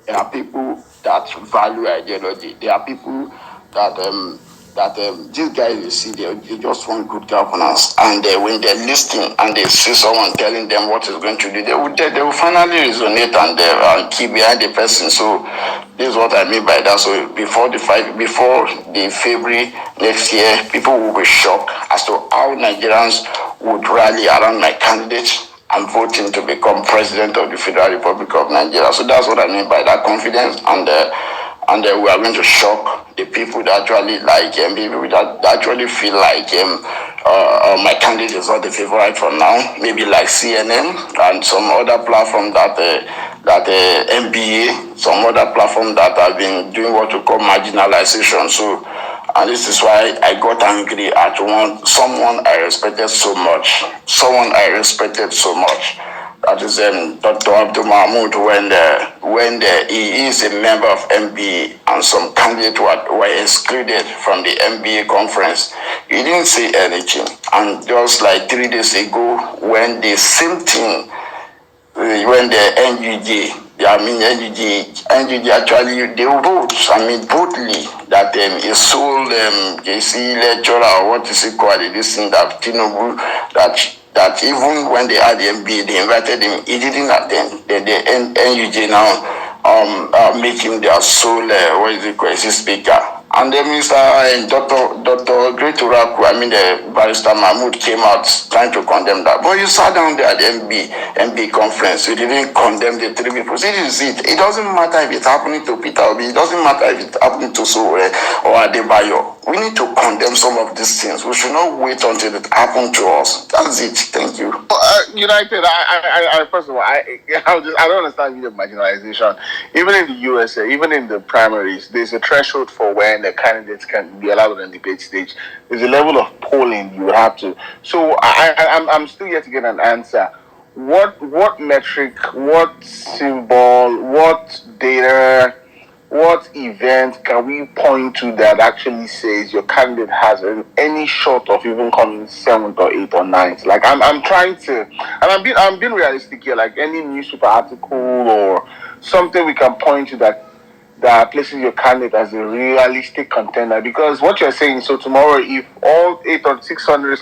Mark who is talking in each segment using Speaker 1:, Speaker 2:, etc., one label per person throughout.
Speaker 1: There are people that value ideology. There are people that these guys, you see, they just want good governance. And when they're listening and they see someone telling them what is going to do, they will finally resonate and keep behind the person. So this is what I mean by that. So before the February next year, people will be shocked as to how Nigerians would rally around my candidate and voting to become president of the Federal Republic of Nigeria. So that's what I mean by that confidence. And we are going to shock the people that actually like people that actually feel like my candidate is not the favorite for now. Maybe like CNN and some other platform that NBA, some other platform that have been doing what we call marginalization. So, and this is why I got angry at someone I respected so much. That is Dr. Abdul Mahmoud when he is a member of MBA and some candidates were excluded from the MBA conference. He didn't say anything. And just like 3 days ago, when the same thing, when the NUJ actually, they wrote, boldly, that his sole JC lecturer, or what is it called, this thing that Tinubu, that even when they had the MBA, they invited him, he didn't attend. Then the NUJ now make him their sole, speaker. And then Dr. Great Uraku, the Barrister Mahmoud came out trying to condemn that. But you sat down there at the MB conference, you didn't condemn the 3 people. This is it. It doesn't matter if it's happening to Peter Obi, it doesn't matter if it's happening to Sowore or Adebayo. We need to condemn some of these things. We should not wait until it happens to us. That's it. Thank you.
Speaker 2: United, I first of all, I don't understand the marginalization. Even in the USA, even in the primaries, there's a threshold for when the candidates can be allowed on the debate stage. There's a level of polling you would have to. So I'm still yet to get an answer. What metric, what symbol, what data, what event can we point to that actually says your candidate has any shot of even coming 7th or 8th or 9th? Like I'm trying to, and I'm being realistic here. Like any newspaper article or something we can point to that places your candidate as a realistic contender. Because what you're saying, so tomorrow, if all 800 or 600,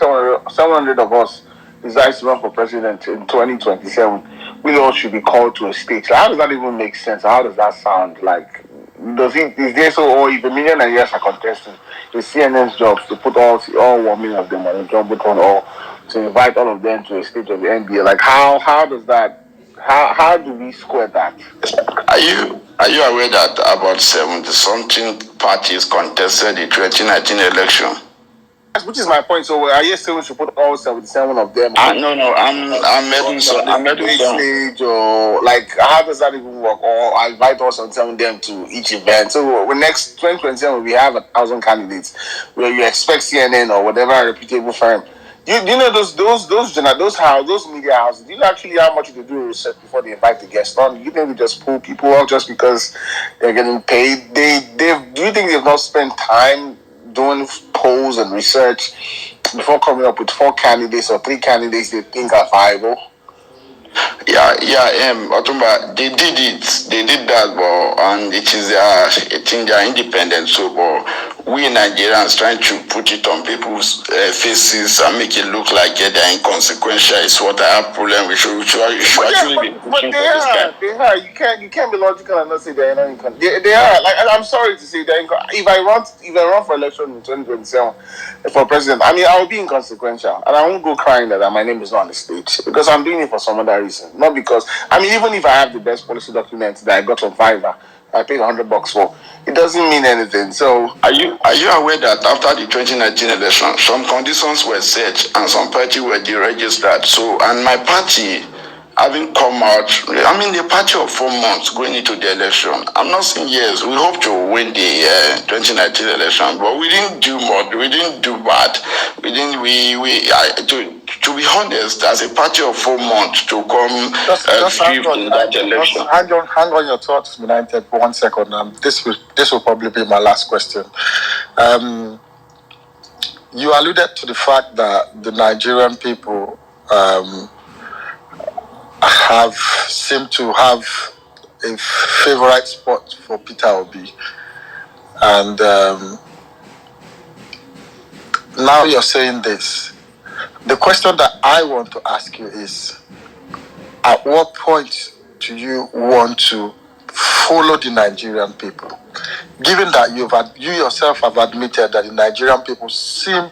Speaker 2: 700 of us decides to run for president in 2027, we all should be called to a stage. Like, how does that even make sense? How does that sound? Like, is there so, or if a million Nigerians are contesting, it's CNN's job to put all 1 million of them on a jumbotron, or to invite all of them to a stage of the NBA? Like, how does that? How do we square that?
Speaker 1: Are you aware that about 70-something parties contested the 2019 election?
Speaker 2: Which is my point. So are you saying we should put all 77 of them?
Speaker 1: No. I'm making
Speaker 2: stage, or like, how does that even work? Or I invite all 77 of them to each event. So when next 2027 we have 1,000 candidates, where you expect CNN or whatever reputable firm. You know those media houses. Do you know actually how much they do research before they invite the guests on? You think they just pull people out just because they're getting paid? Do you think they've not spent time doing polls and research before coming up with 4 candidates or 3 candidates they think are viable?
Speaker 1: Otumba, they did that, but and it is I think they are independent. So, but we Nigerians trying to put it on people's faces and make it look like they are inconsequential is what I have problem with. We should actually be pushing for this guy.
Speaker 2: They are. You can't be logical and not say they are not inconsequential. They are. Like, I'm sorry to say they're if I run for election in 2027 for president, I will be inconsequential, and I won't go crying that my name is not on the stage, because I'm doing it for some other reason. Not because, even if I have the best policy documents that I got on Fiverr, I paid $100 for, it doesn't mean anything. So,
Speaker 1: are you aware that after the 2019 election, some conditions were set and some parties were deregistered? So, and my party having come out, the party of 4 months going into the election. I'm not saying yes, we hope to win the 2019 election, but we didn't do much. We didn't do bad. To be honest, as a party of 4 months to come
Speaker 3: just hang on, in that election. Hang on your thoughts, United, for 1 second. This will probably be my last question. You alluded to the fact that the Nigerian people seem to have a favorite spot for Peter Obi. And now you're saying this. The question that I want to ask you is, at what point do you want to follow the Nigerian people? Given that you yourself have admitted that the Nigerian people seem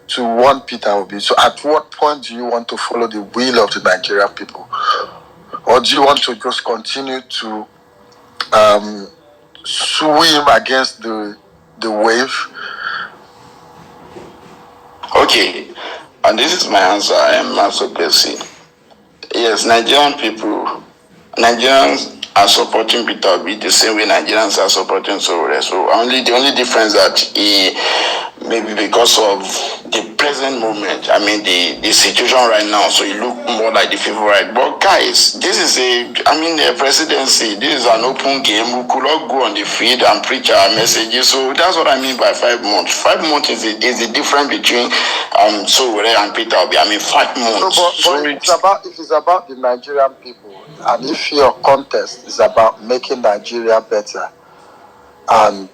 Speaker 3: to want Peter Obi, so at what point do you want to follow the will of the Nigerian people? Or do you want to just continue to swim against the wave?
Speaker 1: Okay, and this is my answer. I am also Bessie. Yes, Nigerians are supporting Peter Obi the same way Nigerians are supporting Sowore. So the only difference that maybe because of the present moment, the situation right now, so you look more like the favorite. But guys, this is a presidency. This is an open game. We could all go on the field and preach our messages. So that's what I mean by 5 months. 5 months is the difference between Sowore and Peter Obi. 5 months.
Speaker 3: No, but it is about the Nigerian people, and if your contest is about making Nigeria better and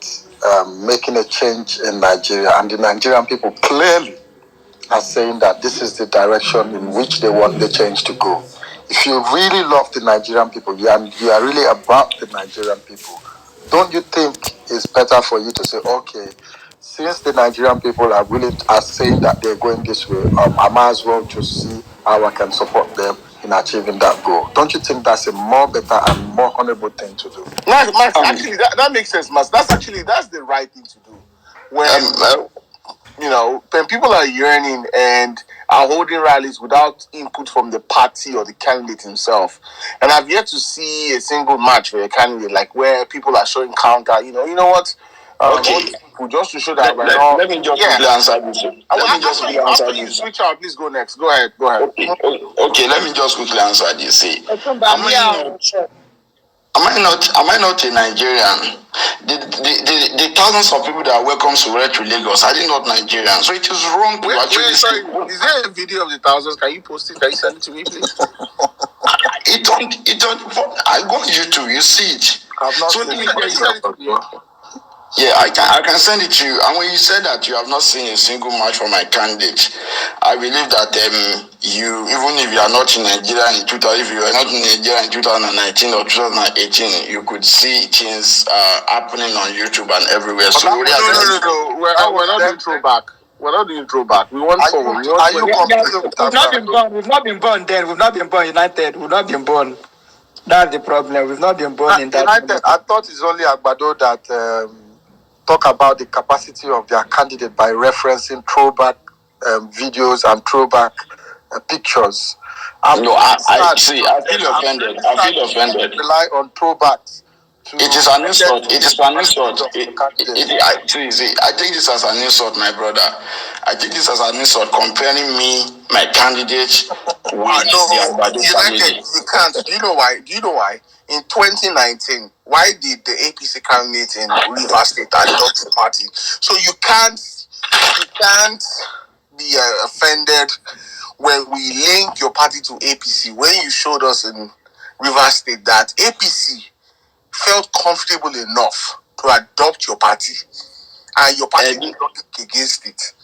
Speaker 3: making a change in Nigeria, and the Nigerian people clearly are saying that this is the direction in which they want the change to go. If you really love the Nigerian people, you are really about the Nigerian people, don't you think it's better for you to say, okay, since the Nigerian people are saying that they're going this way, I might as well just see how I can support them in achieving that goal? Don't you think that's a more better and more honorable thing to do?
Speaker 2: Max, actually, that makes sense, Max. That's the right thing to do. When people are yearning and are holding rallies without input from the party or the candidate himself, and I've yet to see a single match for a candidate like where people are showing counter. You know what?
Speaker 1: Okay.
Speaker 2: Just to show that
Speaker 1: let me just quickly answer this.
Speaker 2: After you switch out, please go next. Go ahead.
Speaker 1: Okay, let me just quickly answer this. See, Am I not a Nigerian? The thousands of people that welcome Sowore to Lagos, are they not Nigerian? So it is wrong to actually
Speaker 2: say. Is there a video of the thousands? Can you post it? Can you send it to me, please?
Speaker 1: It don't. I go on YouTube. You see it.
Speaker 3: I've not seen it.
Speaker 1: Yeah, I can send it to you. And when you said that you have not seen a single match for my candidate, I believe that you, even if you are not in Nigeria if you are not in Nigeria in 2019 or 2018, you could see things happening on YouTube and everywhere. So
Speaker 2: no. We're not doing throwback. We're not doing throwback. We want forward.
Speaker 4: We've not been born then. We've not been born united. We've not been born. That's the problem. We've not been born in that.
Speaker 3: United, I thought it's only Agbado that talk about the capacity of their candidate by referencing throwback videos and throwback pictures.
Speaker 1: I feel offended.
Speaker 3: Rely on throwbacks.
Speaker 1: It is an insult. It is an insult. I take this as an insult, my brother. I take this as an insult comparing my candidate with the Agbado family.
Speaker 2: You can't. Do you know why? In 2019, why did the APC candidate in Rivers State adopt the party? So you can't be offended when we link your party to APC. When you showed us in Rivers State that APC felt comfortable enough to adopt your party, and your party did not kick against it.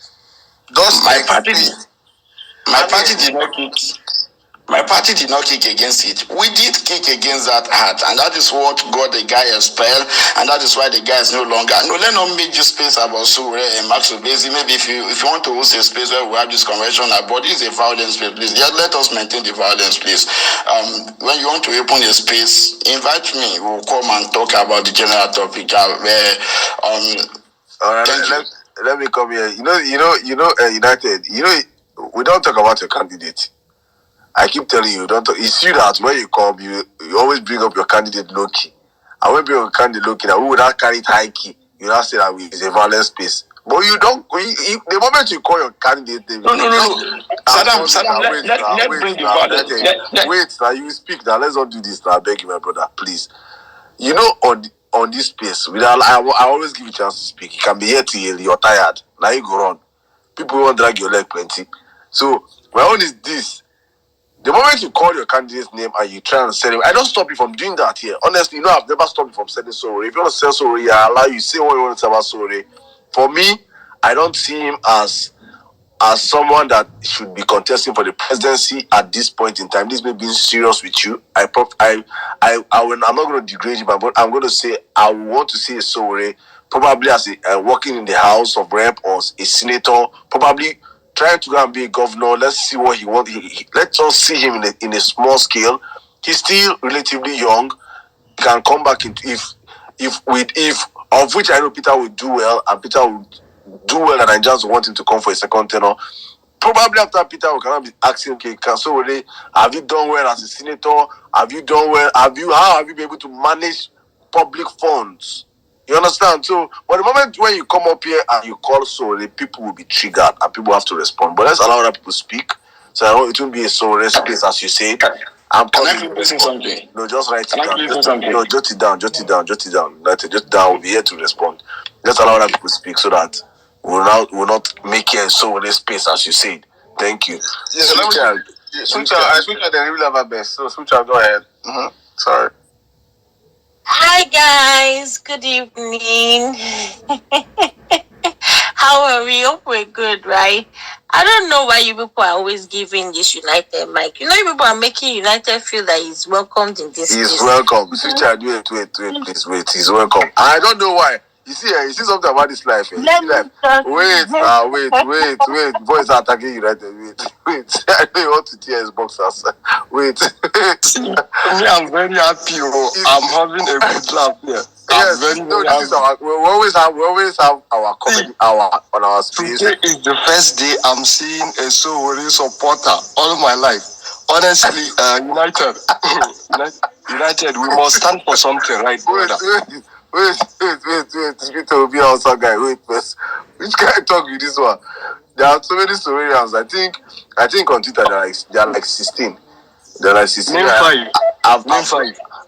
Speaker 1: My party did not kick against it. We did kick against that act, and that is what got the guy expelled, and that is why the guy is no longer. No, let's not make this space about Sowore and Max Obesi. Maybe if you want to host a space where we have this convention, but this is a violence space, please. Yeah, let us maintain the violence, please. When you want to open a space, invite me. We'll come and talk about the general topic.
Speaker 2: Let me come here. United. We don't talk about your candidate. I keep telling you, don't talk. It's you that when you come, you always bring up your candidate low key. I won't bring up your candidate low key. Now, we would not carry it high key. You now say that it's a violent space. But you don't. The moment you call your candidate,
Speaker 1: no. Saddam, let's bring the violence.
Speaker 2: Wait, now you speak now. Let's not do this now. I beg you, my brother, please. On this space, I always give you a chance to speak. You can be here till you're tired. Now you go on. People won't drag your leg plenty. So my own is this.
Speaker 5: The moment you call your candidate's name and you try and sell him, I don't stop you from doing that here. Honestly, I've never stopped you from selling Sowore. If you want to sell Sowore, I allow you say what you want to say about Sowore. For me, I don't see him as someone that should be contesting for the presidency at this point in time. This may be serious with you. I'm not going to degrade him, but I'm going to say I want to see a Sowore probably as a working in the House of Rep or a senator, probably trying to go and be a governor. Let's see what he wants. Let's all see him in a small scale. He's still relatively young. He can come back into if of which I know Peter will do well, and Peter will do well, and I just want him to come for a second tenure. Probably after Peter, we cannot be asking, okay, have you done well as a senator? Have you done well? How have you been able to manage public funds? You understand? So, but the moment when you come up here and you call Sowore, people will be triggered and people have to respond. But let's allow other people to speak. So I know it won't be a Sowore space, as you say. I'm calling you something. No, just write it down. No, jot it down. Jot it down. Jot it down. We'll be here to respond. Just allow other people to speak so that we'll not make it so in this space, as you said. Thank you.
Speaker 2: Switcher, they really have our best. So Switcher, go ahead. Sorry.
Speaker 6: Hi guys, good evening. How are we? Hope we're good, right? I don't know why you people are always giving this United mic. You know, you people are making United feel that he's welcomed in this.
Speaker 5: He's welcome. Switcher, wait, please wait. He's welcome. I don't know why. You see something about this life. Wait. Boys are attacking United. Wait. I know you want to tear his boxers. Wait.
Speaker 7: I'm very happy. I'm having a good laugh here.
Speaker 5: Yes, this is we always have our comedy hour on our space.
Speaker 7: Today is the first day I'm seeing a Sowore supporter all my life. Honestly, United, we must stand for something, right, brother?
Speaker 5: Wait. Speak to be also guy. Wait first. Which guy talk with this one? There are so many Soworians. I think on Twitter there are like 16. There are like 16.
Speaker 7: Name 5.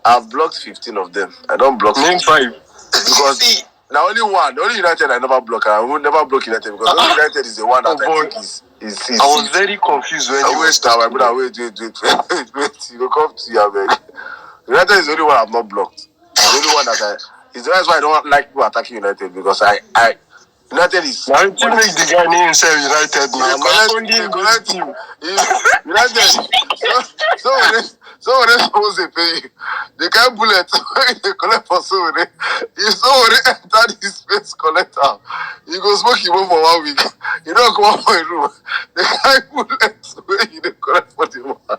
Speaker 5: I've blocked 15 of them. I don't block.
Speaker 7: Name 5.
Speaker 5: Because now only United I never block. I will never block United because only United is the one that I think is.
Speaker 7: I was very confused when you
Speaker 5: wait. You go come to your bed. United is the only one I've not blocked. The only one that that's why I don't like people attacking United because United is.
Speaker 7: Now you make the guy name himself United now.
Speaker 5: United. So they supposed to pay you. They can't bullet. They collect for Sowore. If Sowore enter this space collector, you go smoke him for 1 week. You don't come out for a room. They can't bullet where you collect for the one.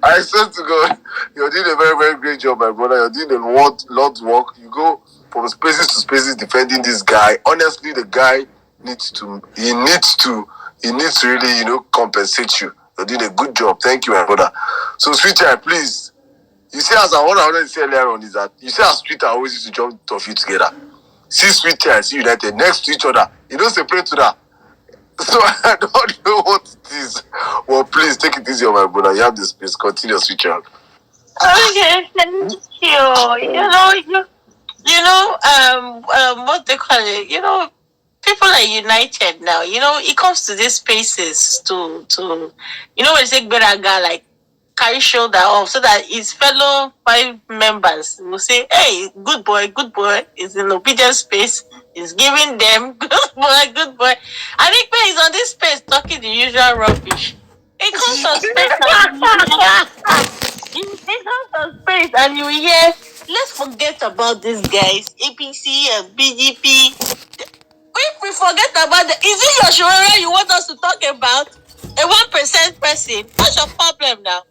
Speaker 5: I swear to God, you're doing a very, very great job, my brother. You're doing a lot work. You go from spaces to spaces defending this guy. Honestly, the guy needs to really, compensate you. You're doing a good job. Thank you, my brother. So, Switcher, please. You see, as I wanted to say earlier on, is that you see, as Twitter always used to jump to you together. See Switcher and see United next to each other. You don't separate to that. So, I don't know what it is. Well, please take it easy on my brother. You have this space. Continue, Switcher.
Speaker 6: Okay, thank you. What they call it, people are united now. It comes to these spaces to when they say Beraga, like carry shoulder off so that his fellow 5 members will say, hey, good boy is in obedient space, is giving them good boy. I think when he's on this space talking the usual rubbish, it comes to space and you hear, let's forget about these guys, APC and PDP. If we forget about is it your Shura you want us to talk about? A 1% person? What's your problem now?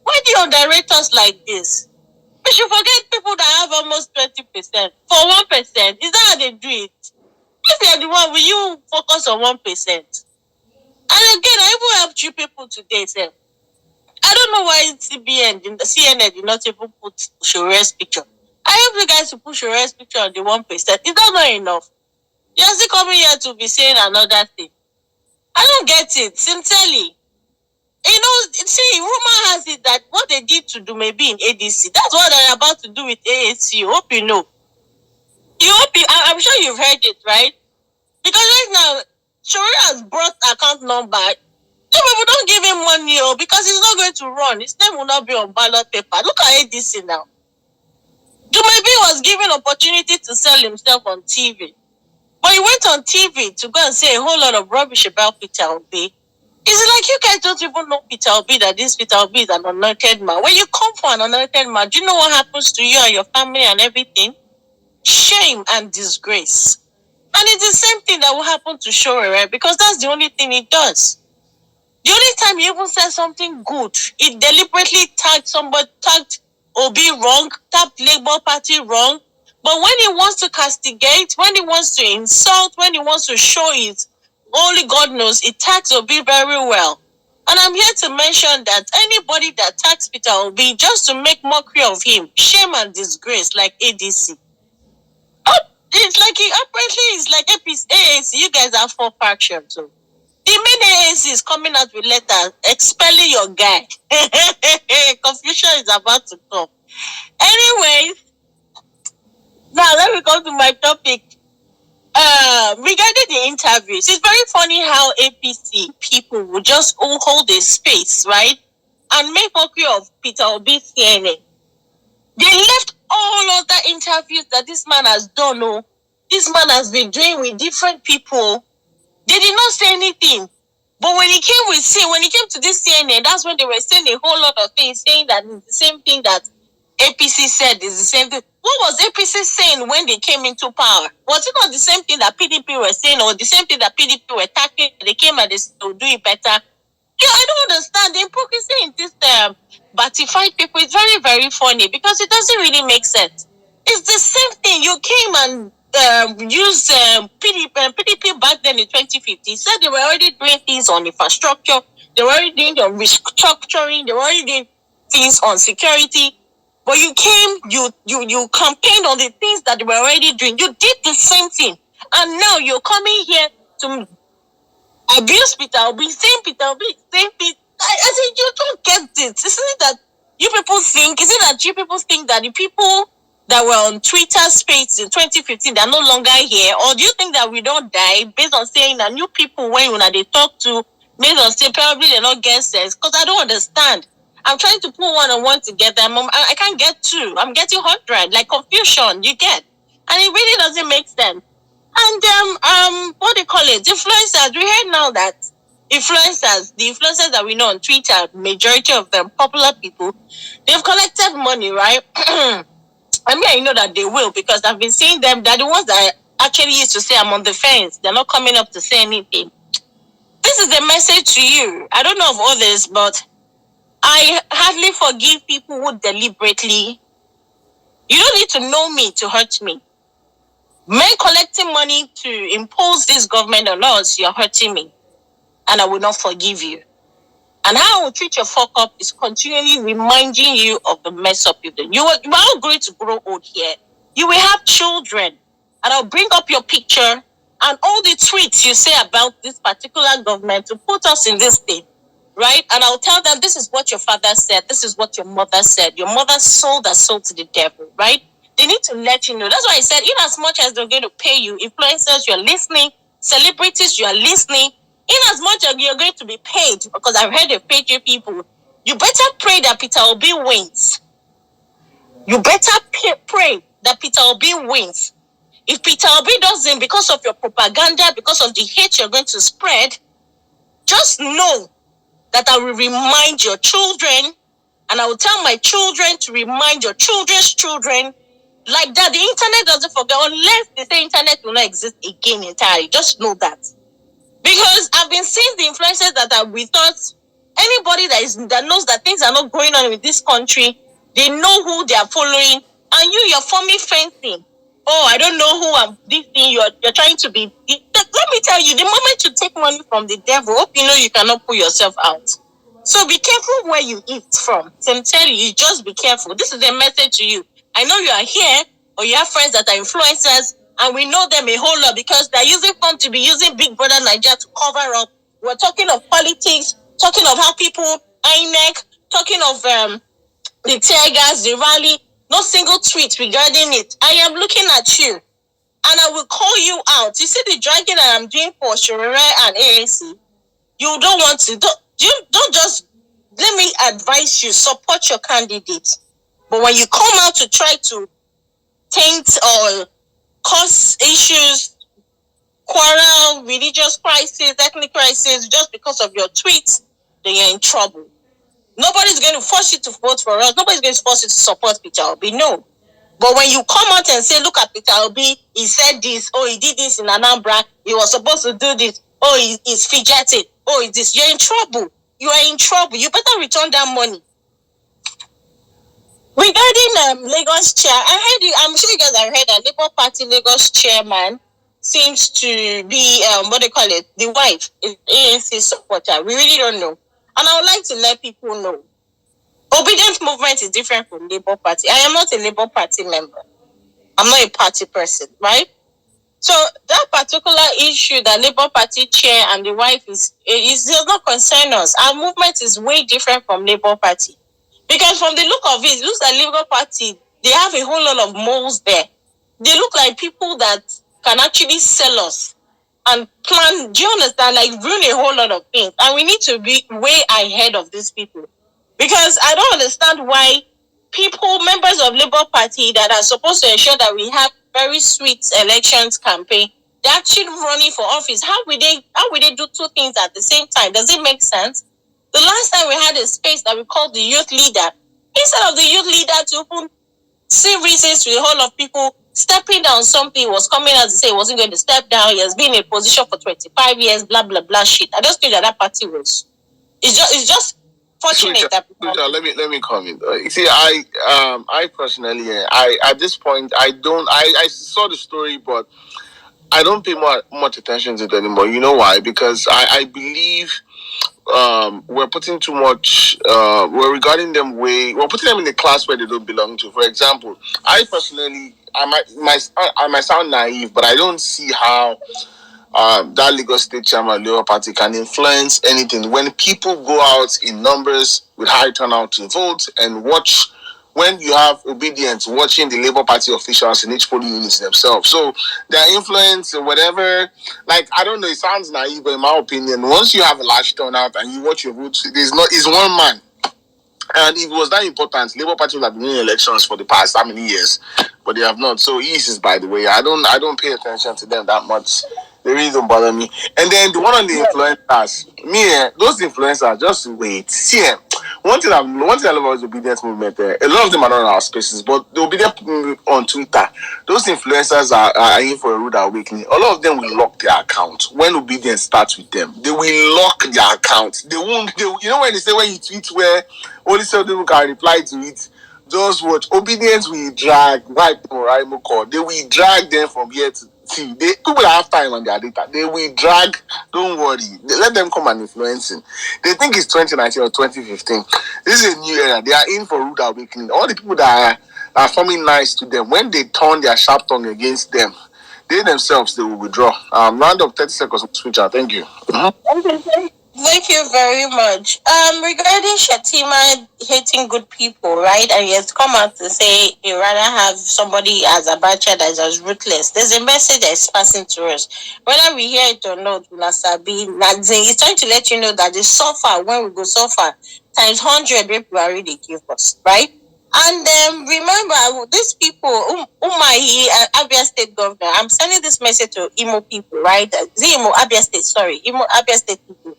Speaker 6: Why do you underrate us like this? We should forget people that have almost 20% for 1%. Is that how they do it? If you're the one, will you focus on 1%? And again, I even helped you people today, sir. I don't know why CNN did not even put Shura's picture. I helped you guys to put Shura's picture on the 1%. Is that not enough? You're still coming here to be saying another thing. I don't get it, sincerely. Rumor has it that what they did to do may be in ADC. That's what they're about to do with AAC. Hope you know. I'm sure you've heard it, right? Because right now, Shura has brought account number. You people don't give him money, because he's not going to run. His name will not be on ballot paper. Look at ADC now. Jumebi was given opportunity to sell himself on TV. But he went on TV to go and say a whole lot of rubbish about Peter Obi. It's like you guys don't even know Peter Obi, that this Peter Obi is an anointed man. When you come for an anointed man, do you know what happens to you and your family and everything? Shame and disgrace. And it's the same thing that will happen to Shorere, because that's the only thing it does. The only time you even said something good, it deliberately tagged Obi wrong, tagged Labour Party wrong. But when he wants to castigate, when he wants to insult, when he wants to show it, only God knows, it tags Obi very well. And I'm here to mention that anybody that tags Peter Obi just to make mockery of him, shame and disgrace, like ADC. It's like it's like APC, you guys are four factions. So the main ANC is coming out with letters expelling your guy. Confusion is about to come. Anyways, now let me go to my topic. Regarding the interviews, it's very funny how APC people will just hold a space, right? And make mockery of Peter Obi CNN. They left all other interviews that this man has done, this man has been doing with different people. They did not say anything. But when he came to this CNN, that's when they were saying a whole lot of things, saying that it's the same thing that APC said is the same thing. What was APC saying when they came into power? Was it not the same thing that PDP were saying, or the same thing that PDP were tackling? They came and they will do it better. Yeah, I don't understand the hypocrisy in this batified people. It's very, very funny because it doesn't really make sense. It's the same thing. You came and used PDP back then in 2015. Said they were already doing things on infrastructure. They were already doing the restructuring. They were already doing things on security. But you came, you campaigned on the things that they were already doing. You did the same thing. And now you're coming here to abuse Peter Obi, same Peter Obi, same Peter. I said, you don't get this. Isn't it that you people think, that the people that were on Twitter space in 2015, they're no longer here? Or do you think that we don't die based on saying that new people, when they talk to, based on saying probably they don't get sense? Because I don't understand. I'm trying to put one on one together. I can't get two. I'm getting 100, like confusion, you get. And it really doesn't make sense. And what do you call it? Influencers. We heard now that the influencers that we know on Twitter, majority of them popular people, they've collected money, right? I mean, I know that they will, because I've been seeing them. They're the ones that actually used to say I'm on the fence. They're not coming up to say anything. This is the message to you. I don't know of others, but I hardly forgive people who deliberately. You don't need to know me to hurt me. Men collecting money to impose this government on us, you're hurting me. And I will not forgive you. And how I will treat your fuck up is continually reminding you of the mess up you've done. You are all going to grow old here. You will have children. And I'll bring up your picture and all the tweets you say about this particular government to put us in this state. Right? And I'll tell them, this is what your father said. This is what your mother said. Your mother sold her soul to the devil. Right? They need to let you know. That's why I said, in as much as they're going to pay you, influencers, you're listening, celebrities, you're listening, in as much as you're going to be paid, because I've heard of paid people, you better pray that Peter Obi wins. You better pray that Peter Obi wins. If Peter Obi doesn't, because of your propaganda, because of the hate you're going to spread, just know that I will remind your children, and I will tell my children to remind your children's children. Like that, the internet doesn't forget, unless they say internet will not exist again entirely. Just know that. Because I've been seeing the influencers that we thought, anybody that knows that things are not going on in this country, they know who they are following, and you're forming fencing. Oh, I don't know who I'm this thing, you're trying to be. Let me tell you, the moment you take money from the devil, hope you know you cannot pull yourself out. So be careful where you eat from. I'm telling you, just be careful. This is a message to you. I know you are here, or you have friends that are influencers, and we know them a whole lot because they're using fun to be using Big Brother Nigeria to cover up. We're talking of politics, talking of how people, INEC, talking of the tear gas, the rally, no single tweet regarding it. I am looking at you, and I will call you out. You see the dragging that I'm doing for Shorere and ANC? You don't want to. don't just, let me advise you, support your candidate. But when you come out to try to taint or cause issues, quarrel, religious crisis, ethnic crisis, just because of your tweets, then you're in trouble. Nobody's going to force you to vote for us. Nobody's going to force you to support Peter Obi. No. But when you come out and say, look at Peter Obi, he said this, oh, he did this in Anambra, he was supposed to do this, oh, he's fidgeting, oh, is this, you're in trouble. You are in trouble. You better return that money. Regarding Lagos chair, I'm sure you guys have heard that Labour Party Lagos chairman seems to be, what they call it, the wife is ANC supporter. We really don't know. And I would like to let people know. Obedient movement is different from Labour Party. I am not a Labour Party member. I'm not a party person, right? So that particular issue that Labour Party chair and the wife is does not concern us. Our movement is way different from Labour Party. Because from the look of it looks like Labour Party, they have a whole lot of moles there. They look like people that can actually sell us and plan, do you understand, like ruin a whole lot of things. And we need to be way ahead of these people. Because I don't understand why people, members of Labour Party that are supposed to ensure that we have very sweet elections campaign, they're actually running for office. How will they do two things at the same time? Does it make sense? The last time we had a space that we called the youth leader, instead of the youth leader to see reasons to the whole of people stepping down something, was coming out to say he wasn't going to step down, he has been in a position for 25 years, blah, blah, blah shit. I just think that party was, it's just fortunate that people...
Speaker 2: Let me comment. You see, I personally, I at this point, I saw the story, but I don't pay much attention to it anymore. You know why? Because I believe we're putting too much, we're regarding them we're putting them in a class where they don't belong to. For example, I personally, I might sound naive, but I don't see how that Lagos State Chairman Labour Party can influence anything when people go out in numbers with high turnout to vote and watch. When you have obedience watching the Labour Party officials in each polling units themselves. So their influence or whatever, like, I don't know, it sounds naive, but in my opinion, once you have a large turnout and you watch your votes, it's one man. And if it was that important, Labour Party would have been winning elections for the past how many years? But they have not. So easy, by the way. I don't pay attention to them that much. They really don't bother me. And then the one on the influencers, those influencers, just wait. See, one thing I love about the obedience movement, a lot of them are not in our spaces, but they'll be there on Twitter. Those influencers are in for a rude awakening. A lot of them will lock their account. When obedience starts with them, they will lock their account. They won't, you know when they say when you tweet where only certain people can reply to it, just watch. Obedience will drag, they will drag them from here to see. People have time on their data. They will drag, don't worry. Let them come and influencing. They think it's 2019 or 2015. This is a new era. They are in for rude awakening. All the people that are forming nice to them, when they turn their sharp tongue against them, they themselves, they will withdraw. Round up 30 seconds of switch out. Thank you.
Speaker 6: Thank you very much. Regarding Shatima hating good people, right? And he has come out to say he'd rather have somebody as Abacha that is as ruthless. There's a message that is passing to us. Whether we hear it or not, he's trying to let you know that the suffer, when we go suffer, times 100 people already give us, right? And remember, these people, Umahi, Abia State governor, I'm sending this message to Imo people, right? Abia State people.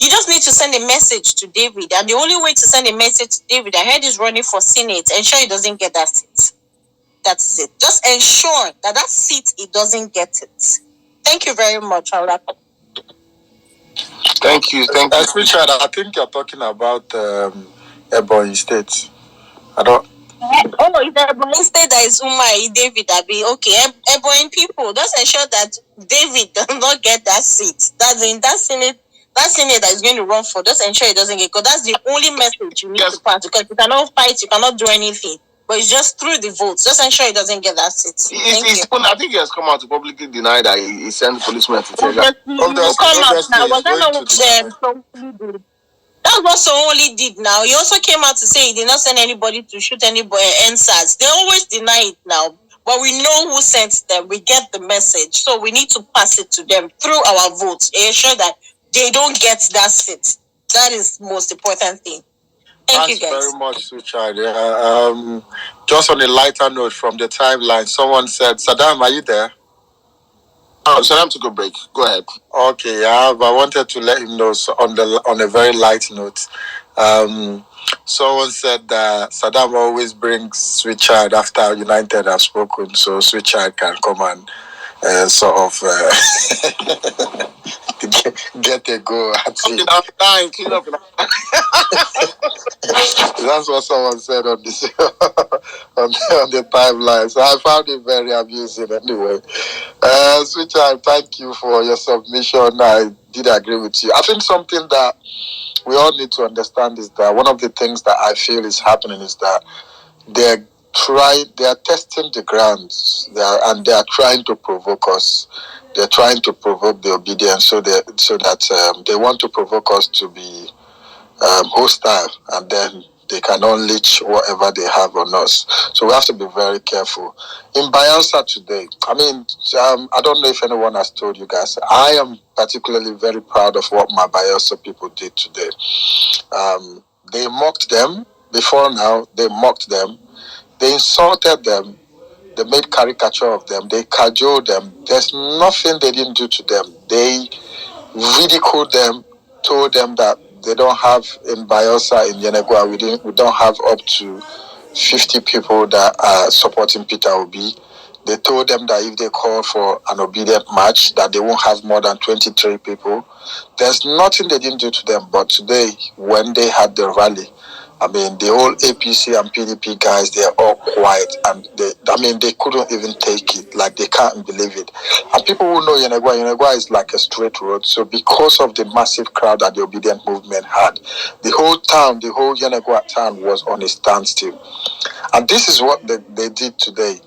Speaker 6: You just need to send a message to David. And the only way to send a message to David, I heard he's running for Senate. Ensure he doesn't get that seat. That's it. Just ensure that seat, he doesn't get it. Thank you very much. I'll wrap up.
Speaker 2: Thank you.
Speaker 3: Richard, I think you're talking about Ebonyi State. I don't...
Speaker 6: Oh, it's Ebonyi State that is Umai, David Abi. Okay, Ebonyi people, just ensure that David does not get that seat. That's in that Senate. That Senate that is going to run for, just ensure it doesn't get, because that's the only message you need to pass, because you cannot fight, you cannot do anything. But it's just through the votes. Just ensure it doesn't get that seat.
Speaker 2: I think he has come out to publicly deny that he sent policemen to take
Speaker 6: that. That's what Sonoli did now. He also came out to say he did not send anybody to shoot anybody, NSAS. They always deny it now. But we know who sent them. We get the message. So we need to pass it to them through our votes. Ensure that they don't get that seat. That is most important thing. Thank you, guys.
Speaker 3: Very much, Suchard. Just on a lighter note from the timeline, someone said, Saddam, are you there?
Speaker 2: Oh, Saddam took a break. Go ahead.
Speaker 3: Okay, yeah, but I wanted to let him know on a very light note. Someone said that Saddam always brings Suchard after United have spoken, so Suchard can come and sort of get a go at it.
Speaker 2: I'm dying. Clean up.
Speaker 3: That's what someone said on this on the timeline. So I found it very amusing anyway. Switcher, thank you for your submission. I did agree with you. I think something that we all need to understand is that one of the things that I feel is happening is that they are testing the grounds, and they are trying to provoke us. They're trying to provoke the obedience, so that they want to provoke us to be hostile, and then they can unleash whatever they have on us. So we have to be very careful. In Bayelsa today, I don't know if anyone has told you guys, I am particularly very proud of what my Bayelsa people did today. They mocked them. Before now, they mocked them. They insulted them. They made caricature of them. They cajoled them. There's nothing they didn't do to them. They ridiculed them, told them that they don't have in Bayelsa, in Yenegua, we don't have up to 50 people that are supporting Peter Obi. They told them that if they call for an obedient march, that they won't have more than 23 people. There's nothing they didn't do to them. But today, when they had the rally, the whole APC and PDP guys, they're all quiet, and they couldn't even take it. Like, they can't believe it. And people who know Yenegua is like a straight road. So because of the massive crowd that the obedient movement had, the whole Yenegua town was on a standstill. And this is what they did today.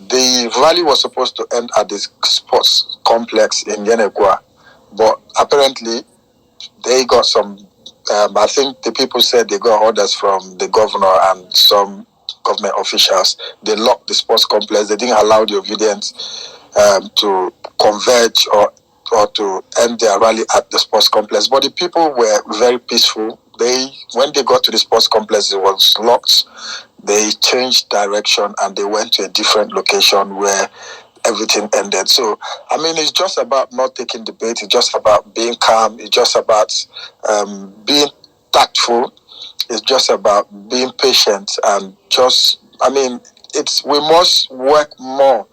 Speaker 3: The rally was supposed to end at the sports complex in Yenegua, but apparently they got some. I think the people said they got orders from the governor and some government officials. They locked the sports complex. They didn't allow the obedience to converge or to end their rally at the sports complex. But the people were very peaceful. When they got to the sports complex, it was locked. They changed direction and they went to a different location where everything ended. So, it's just about not taking the bait. It's just about being calm. It's just about being tactful. It's just about being patient and we must work more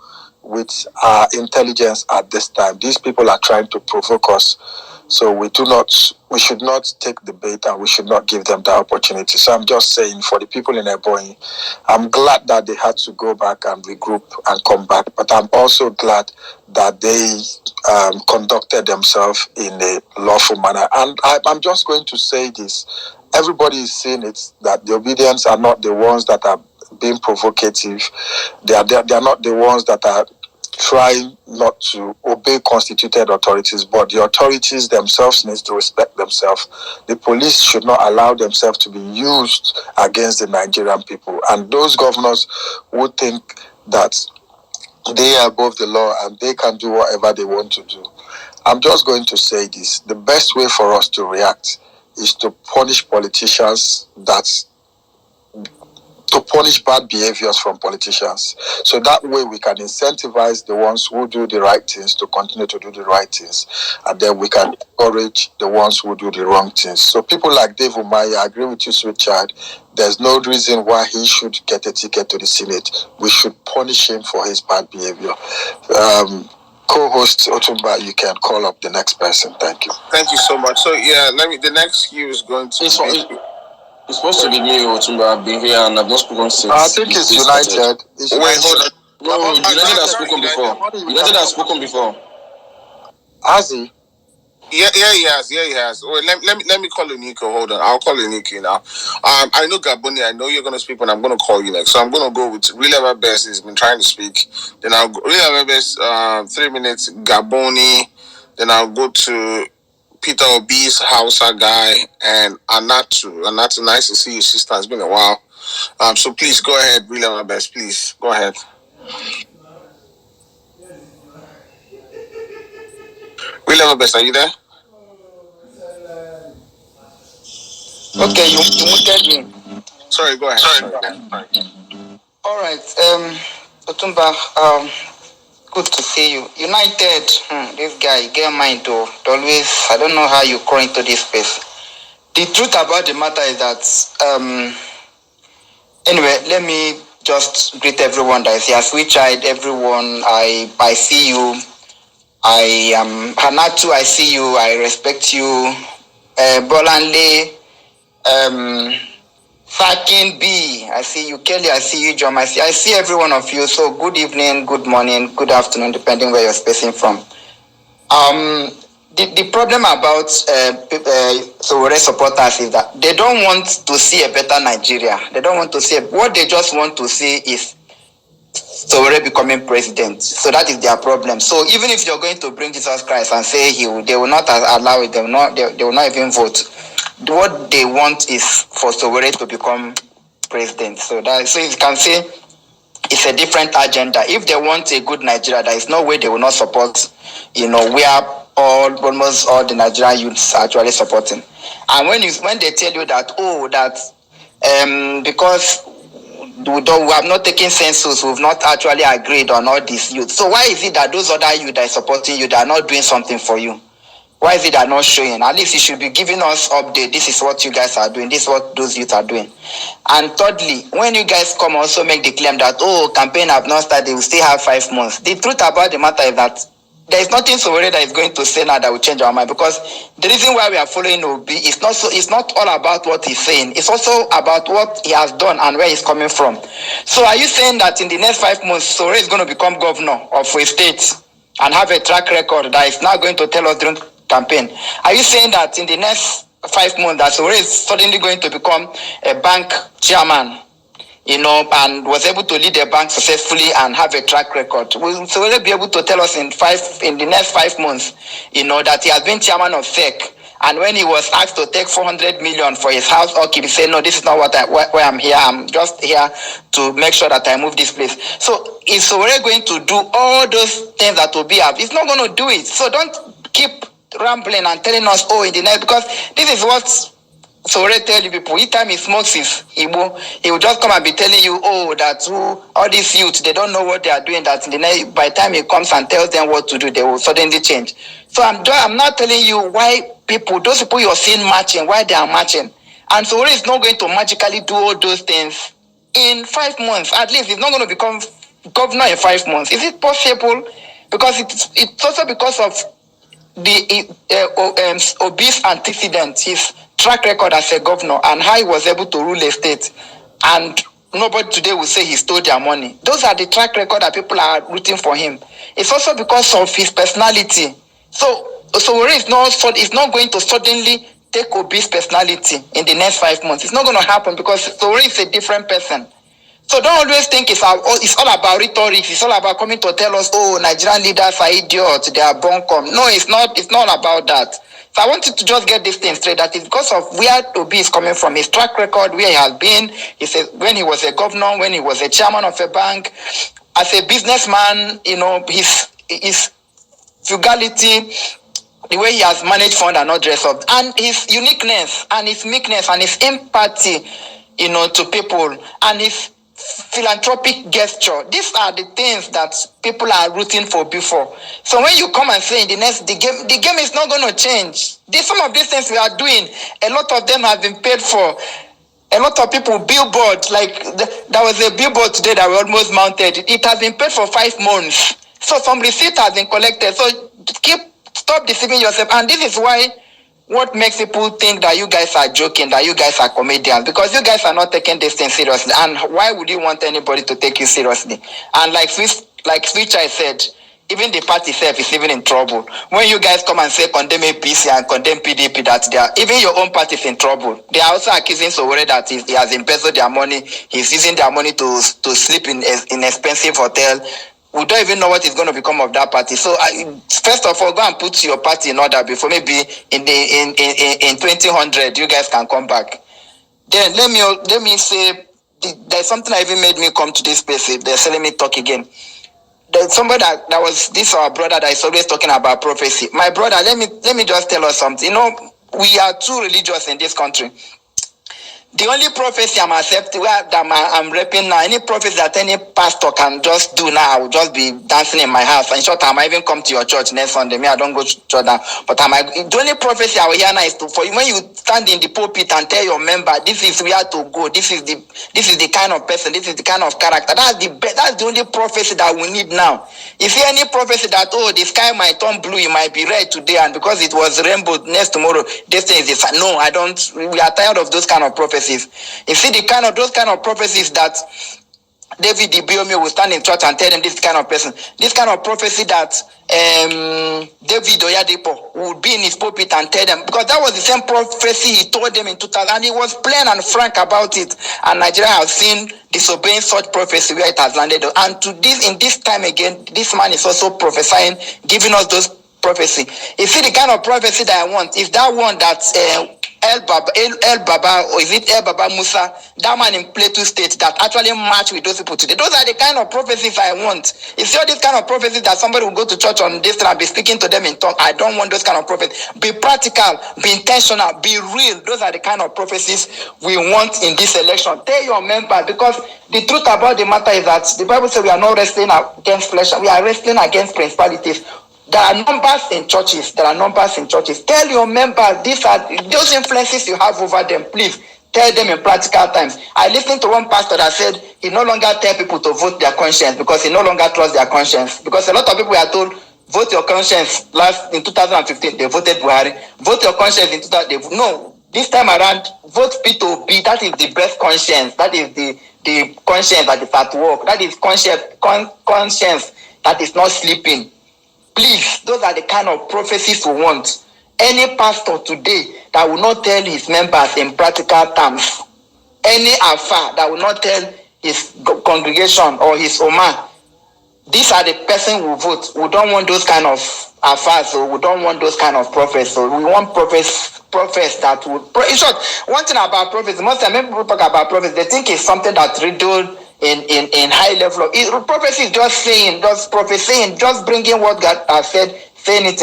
Speaker 3: with our intelligence at this time. These people are trying to provoke us. So we should not take the bait, and we should not give them the opportunity. So I'm just saying, for the people in Ebonyi, I'm glad that they had to go back and regroup and come back. But I'm also glad that they conducted themselves in a lawful manner. And I'm just going to say this. Everybody is seeing it, that the obedience are not the ones that are being provocative. They are not the ones that are trying not to obey constituted authorities, but the authorities themselves need to respect themselves. The police should not allow themselves to be used against the Nigerian people. And those governors who think that they are above the law and they can do whatever they want to do, I'm just going to say this. The best way for us to react is to punish punish bad behaviors from politicians. So that way we can incentivize the ones who do the right things to continue to do the right things. And then we can encourage the ones who do the wrong things. So people like Dave Umahi, I agree with you, Sweetchild. There's no reason why he should get a ticket to the Senate. We should punish him for his bad behavior. Co-host Otumba, you can call up the next person. Thank you.
Speaker 2: Thank you so much. So the next queue is going to be...
Speaker 8: It's supposed to be me, Otumba. I've been here and I've not spoken since.
Speaker 3: I think it's United.
Speaker 2: Wait, hold on.
Speaker 8: No, United has spoken before. United has spoken before.
Speaker 3: Has he?
Speaker 2: Yeah, he has. Wait, let me call Nico. Hold on, I'll call Nico now. I know Gaboni. I know you're gonna speak, but I'm gonna call you next. So I'm gonna go with Real Ever Best. He's been trying to speak. Then I'll go Real Ever Best. 3 minutes. Gaboni. Then I'll go to Peter Obi's Hausa guy and Anatu. Anatu, nice to see you, sister. It's been a while. So please go ahead, Real Ever Best. Please go ahead. Real Ever Best, are you there?
Speaker 4: Okay, you muted me.
Speaker 2: Sorry, go ahead. Sorry.
Speaker 4: All right. Otumba, good to see you. United, this guy, get mind to always, I don't know how you crawl into this space. The truth about the matter is that, anyway, let me just greet everyone that is here. Sweet child, everyone, I see you. I am Hanatu, I see you, I respect you. Bolanle, Fakin B, I see you. Kelly, I see you. John, I see every one of you. So good evening, good morning, good afternoon, depending where you're spacing from. The problem about Sowore supporters is that they don't want to see a better Nigeria. They don't want to see what they just want to see is Sowore becoming president. So that is their problem. So even if you're going to bring Jesus Christ and say they will not allow it, they will not even vote. What they want is for Sowore to become president. So you can say it's a different agenda. If they want a good Nigeria, there is no way they will not support, where almost all the Nigerian youths are actually supporting. And when they tell you that, because we have not taken census, we've not actually agreed on all these youth. So why is it that those other youth that are supporting you, they are not doing something for you? Why is it they are not showing? At least you should be giving us update. This is what you guys are doing. This is what those youth are doing. And thirdly, when you guys come also make the claim that, campaign have not started, they will still have 5 months. The truth about the matter is that there is nothing Sowore that is going to say now that will change our mind, because the reason why we are following Obi is it's not all about what he's saying. It's also about what he has done and where he's coming from. So are you saying that in the next 5 months, Sowore is going to become governor of a state and have a track record that is now going to tell us during campaign? Are you saying that in the next 5 months that Sowore is suddenly going to become a bank chairman, and was able to lead a bank successfully and have a track record? Will Sowore be able to tell us in the next 5 months, that he has been chairman of SEC, and when he was asked to take 400 million for his house upkeep, he said, no, this is not why I'm here. I'm just here to make sure that I move this place. So is Sowore going to do all those things that Obi have? He's not going to do it. So don't keep rambling and telling us, in the next, because this is what Sowore tell you people. Each time he smokes his Igbo, he will just come and be telling you, that all these youth, they don't know what they are doing, that by the time he comes and tells them what to do, they will suddenly change. So I'm not telling you why those people you're seeing marching, why they are marching. And Sowore is not going to magically do all those things in 5 months. At least he's not going to become governor in 5 months. Is it possible? Because it's also because of the Obi's antecedent, his track record as a governor, and how he was able to rule a state. And nobody today will say he stole their money. Those are the track record that people are rooting for him. It's also because of his personality. So Sowore is not going to suddenly take Obi's personality in the next 5 months. It's not going to happen, because Sowore is a different person. So don't always think it's all about rhetoric. It's all about coming to tell us, Nigerian leaders are idiots, they are bunkum. No, it's not about that. So I want you to just get this thing straight. That is because of where Obi is coming from, his track record, where he has been. He said when he was a governor, when he was a chairman of a bank, as a businessman, his frugality, the way he has managed fund and all dress up, and his uniqueness and his meekness and his empathy, to people, and his philanthropic gesture. These are the things that people are rooting for before. So when you come and say in the game is not going to change. Some of these things we are doing, a lot of them have been paid for. A lot of people, billboards, like there was a billboard today that we almost mounted. It has been paid for 5 months. So some receipt has been collected. So stop deceiving yourself. And this is why what makes people think that you guys are joking, that you guys are comedians, because you guys are not taking this thing seriously. And why would you want anybody to take you seriously? And like Switch I said, even the party itself is even in trouble. When you guys come and say condemn APC and condemn PDP, that even your own party is in trouble. They are also accusing Sowore that he has embezzled their money. He's using their money to sleep in expensive hotel. We don't even know what is going to become of that party. So first of all, go and put your party in order before maybe in 2000 you guys can come back. Then let me say there's something that even made me come to this place. They're telling me talk again. There's somebody that was this our brother that is always talking about prophecy. My brother, let me just tell us something. We are too religious in this country. The only prophecy I'm accepting, that I'm repping now, any prophecy that any pastor can just do now, I will just be dancing in my house. In short, I might even come to your church next Sunday. Me, I don't go to church now. But the only prophecy I will hear now is for you, when you stand in the pulpit and tell your member, this is where to go, this is the kind of person, this is the kind of character. That's the only prophecy that we need now. If you hear any prophecy that, the sky might turn blue, it might be red today, and because it was rainbow next tomorrow, this thing is the sun. No, I don't. We are tired of those kind of prophecies. You see those kind of prophecies that David Ibiome will stand in church and tell them this kind of person. This kind of prophecy that David Oyadepo would be in his pulpit and tell them, because that was the same prophecy he told them in 2000, and he was plain and frank about it. And Nigeria has seen disobeying such prophecy where it has landed. And in this time again, this man is also prophesying, giving us those prophecy. You see the kind of prophecy that I want is that one that El Baba, or is it El Baba Musa, that man in Plateau State that actually match with those people today. Those are the kind of prophecies I want. If you're this kind of prophecies that somebody will go to church on this and be speaking to them in tongue, I don't want those kind of prophecies. Be practical, be intentional, be real. Those are the kind of prophecies we want in this election. Tell your member, because the truth about the matter is that the Bible says we are not wrestling against flesh, we are wrestling against principalities. There are numbers in churches. Tell your members, these are those influences you have over them. Please tell them in practical times. I listened to one pastor that said he no longer tell people to vote their conscience because he no longer trusts their conscience. Because a lot of people are told, vote your conscience. In 2015, they voted Buhari. Vote your conscience in 2000. No, this time around, vote P2B. That is the best conscience. That is the conscience that is at work. That is conscience that is not sleeping. Please, those are the kind of prophecies we want. Any pastor today that will not tell his members in practical terms, any alpha that will not tell his congregation or his Oma, these are the person who vote. We don't want those kind of alphas, so we don't want those kind of prophets. So we want prophets that would. In short, one thing about prophets, most time when people talk about prophets, they think it's something that's riddled in high level of prophecy is just saying, just prophesying, just bringing what God has said, saying it.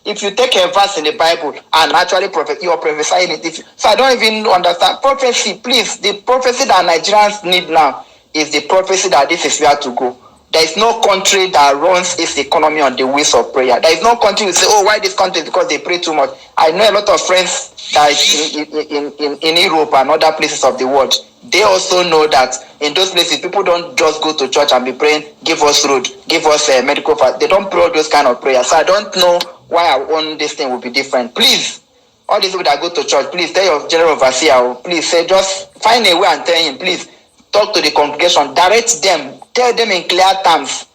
Speaker 4: If you take a verse in the Bible and actually you are prophesying it. So I don't even understand prophecy. Please, the prophecy that Nigerians need now is the prophecy that this is where to go. There is no country that runs its economy on the wheels of prayer. There is no country who say, why this country? Because they pray too much. I know a lot of friends that in Europe and other places of the world. They also know that in those places, people don't just go to church and be praying, give us road, give us medical fast. They don't pray those kind of prayers. So I don't know why our own this thing will be different. Please, all these people that go to church, please tell your general overseer, please say, just find a way and tell him, please talk to the congregation, direct them, tell them in clear terms,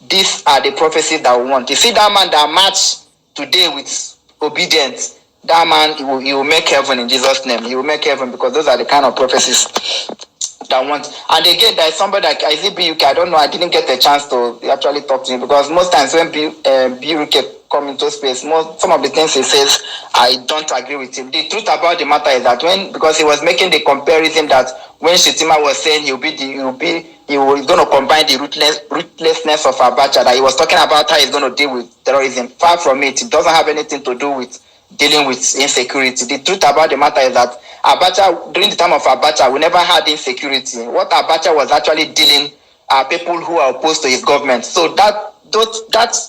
Speaker 4: these are the prophecies that we want. You see that man that marched today with obedience, that man, he will make heaven in Jesus' name. He will make heaven, because those are the kind of prophecies that I want. And again, there is somebody like BUK. I don't know. I didn't get a chance to actually talk to him, because most times when BUK come into space, some of the things he says, I don't agree with him. The truth about the matter is that because he was making the comparison that when Shetima was saying he was going to combine the ruthlessness of Abacha, that he was talking about how he's going to deal with terrorism. Far from it. It doesn't have anything to do with dealing with insecurity. The truth about the matter is that Abacha, during the time of Abacha, we never had insecurity. What Abacha was actually dealing are people who are opposed to his government. So that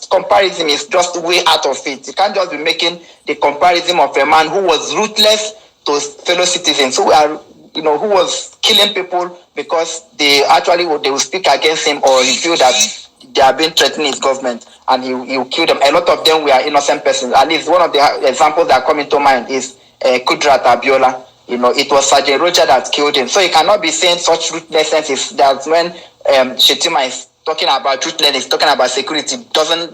Speaker 4: comparison is just way out of it. You can't just be making the comparison of a man who was ruthless to fellow citizens, who was killing people because they will speak against him, or he feel that they are being threatening his government, and he will kill them. A lot of them were innocent persons. At least one of the examples that come into mind is Kudrat Abiola. It was Sergeant Roger that killed him. So you cannot be saying such ruthlessness is that when Shetima is talking about ruthlessness, talking about security, doesn't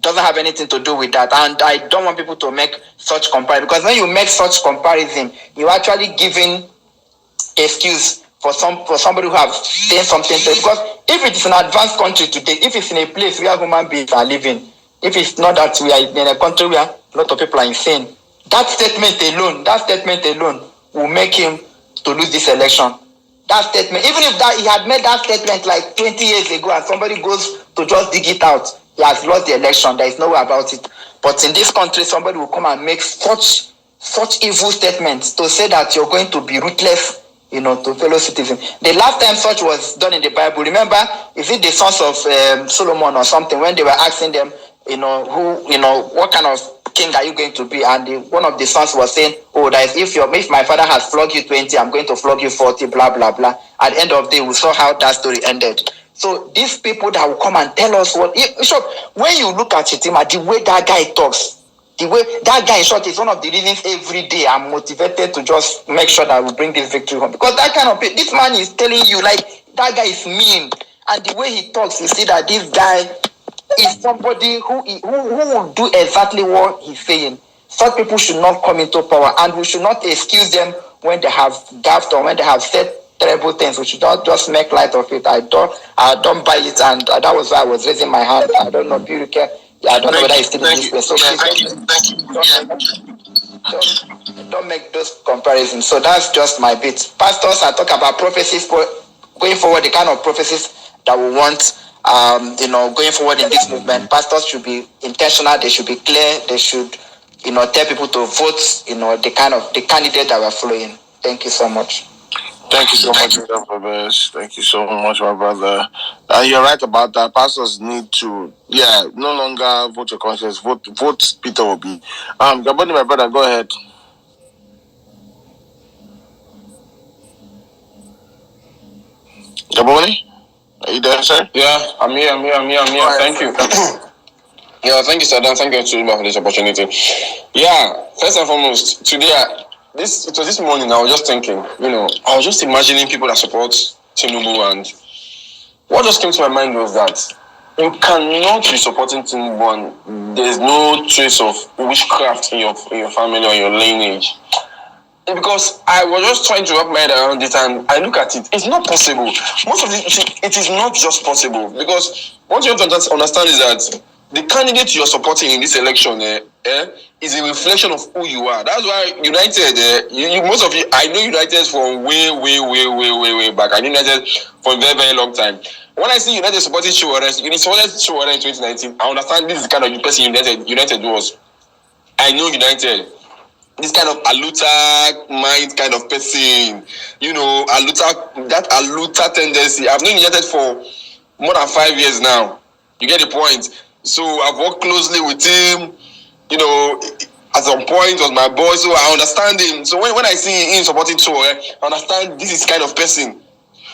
Speaker 4: have anything to do with that. And I don't want people to make such comparison, because when you make such comparison, you're actually giving excuse for somebody who have done something. Because if it is an advanced country today, if it's in a place where human beings are living, if it's not that we are in a country where a lot of people are insane, that statement alone will make him to lose this election. That statement, even if he had made that statement like 20 years ago and somebody goes to just dig it out, he has lost the election. There is no way about it. But in this country, somebody will come and make such such evil statements to say that you're going to be ruthless, to fellow citizens. The last time such was done in the Bible, remember, is it the sons of Solomon or something, when they were asking them, what kind of king are you going to be? And one of the sons was saying, that if my father has flogged you 20, I'm going to flog you 40, blah, blah, blah. At the end of the day, we saw how that story ended. So these people that will come and tell us when you look at Chitima, the way that guy talks, the way that guy in short is one of the reasons every day I'm motivated to just make sure that we bring this victory home. Because that kind of this man is telling you like that guy is mean, and the way he talks, you see that this guy is somebody who will do exactly what he's saying. Such people should not come into power, and we should not excuse them when they have gaffed or when they have said terrible things. We should not just make light of it. I don't buy it, and that was why I was raising my hand. I don't know if you care. I don't know whether it's still in this place. So don't make those comparisons. So that's just my bit. Pastors are talking about prophecies going forward, the kind of prophecies that we want. Going forward in this movement, pastors should be intentional. They should be clear. They should, tell people to vote. The candidate that we're following. Thank you so much.
Speaker 2: Thank you so much, Robert. Thank you so much, my brother. You're right about that. Pastors need to, no longer vote your conscience. Vote Peter Obi. Gaboni, my brother, go ahead. Gaboni, are you there, sir?
Speaker 8: Yeah, I'm here. Thank you. Thank you, sir. Thank you to for this opportunity. Yeah, first and foremost, today. It was this morning. I was just thinking, I was just imagining people that support Tinubu, and what just came to my mind was that you cannot be supporting Tinubu and there's no trace of witchcraft in your family or your lineage. Because I was just trying to wrap my head around it, and I look at it. It's not possible. Most of it is not just possible, because what you have to understand is that the candidate you are supporting in this election is a reflection of who you are. That's why United, most of you, I know United from way back. I know United for a very, very long time. When I see United supporting Chiwara in 2019, I understand this is the kind of person United was. I know United. This kind of Aluta mind kind of person, that Aluta tendency. I've known United for more than 5 years now. You get the point? So I've worked closely with him, at some point was my boy, so I understand him. So when I see him supporting Tore, I understand this is kind of person.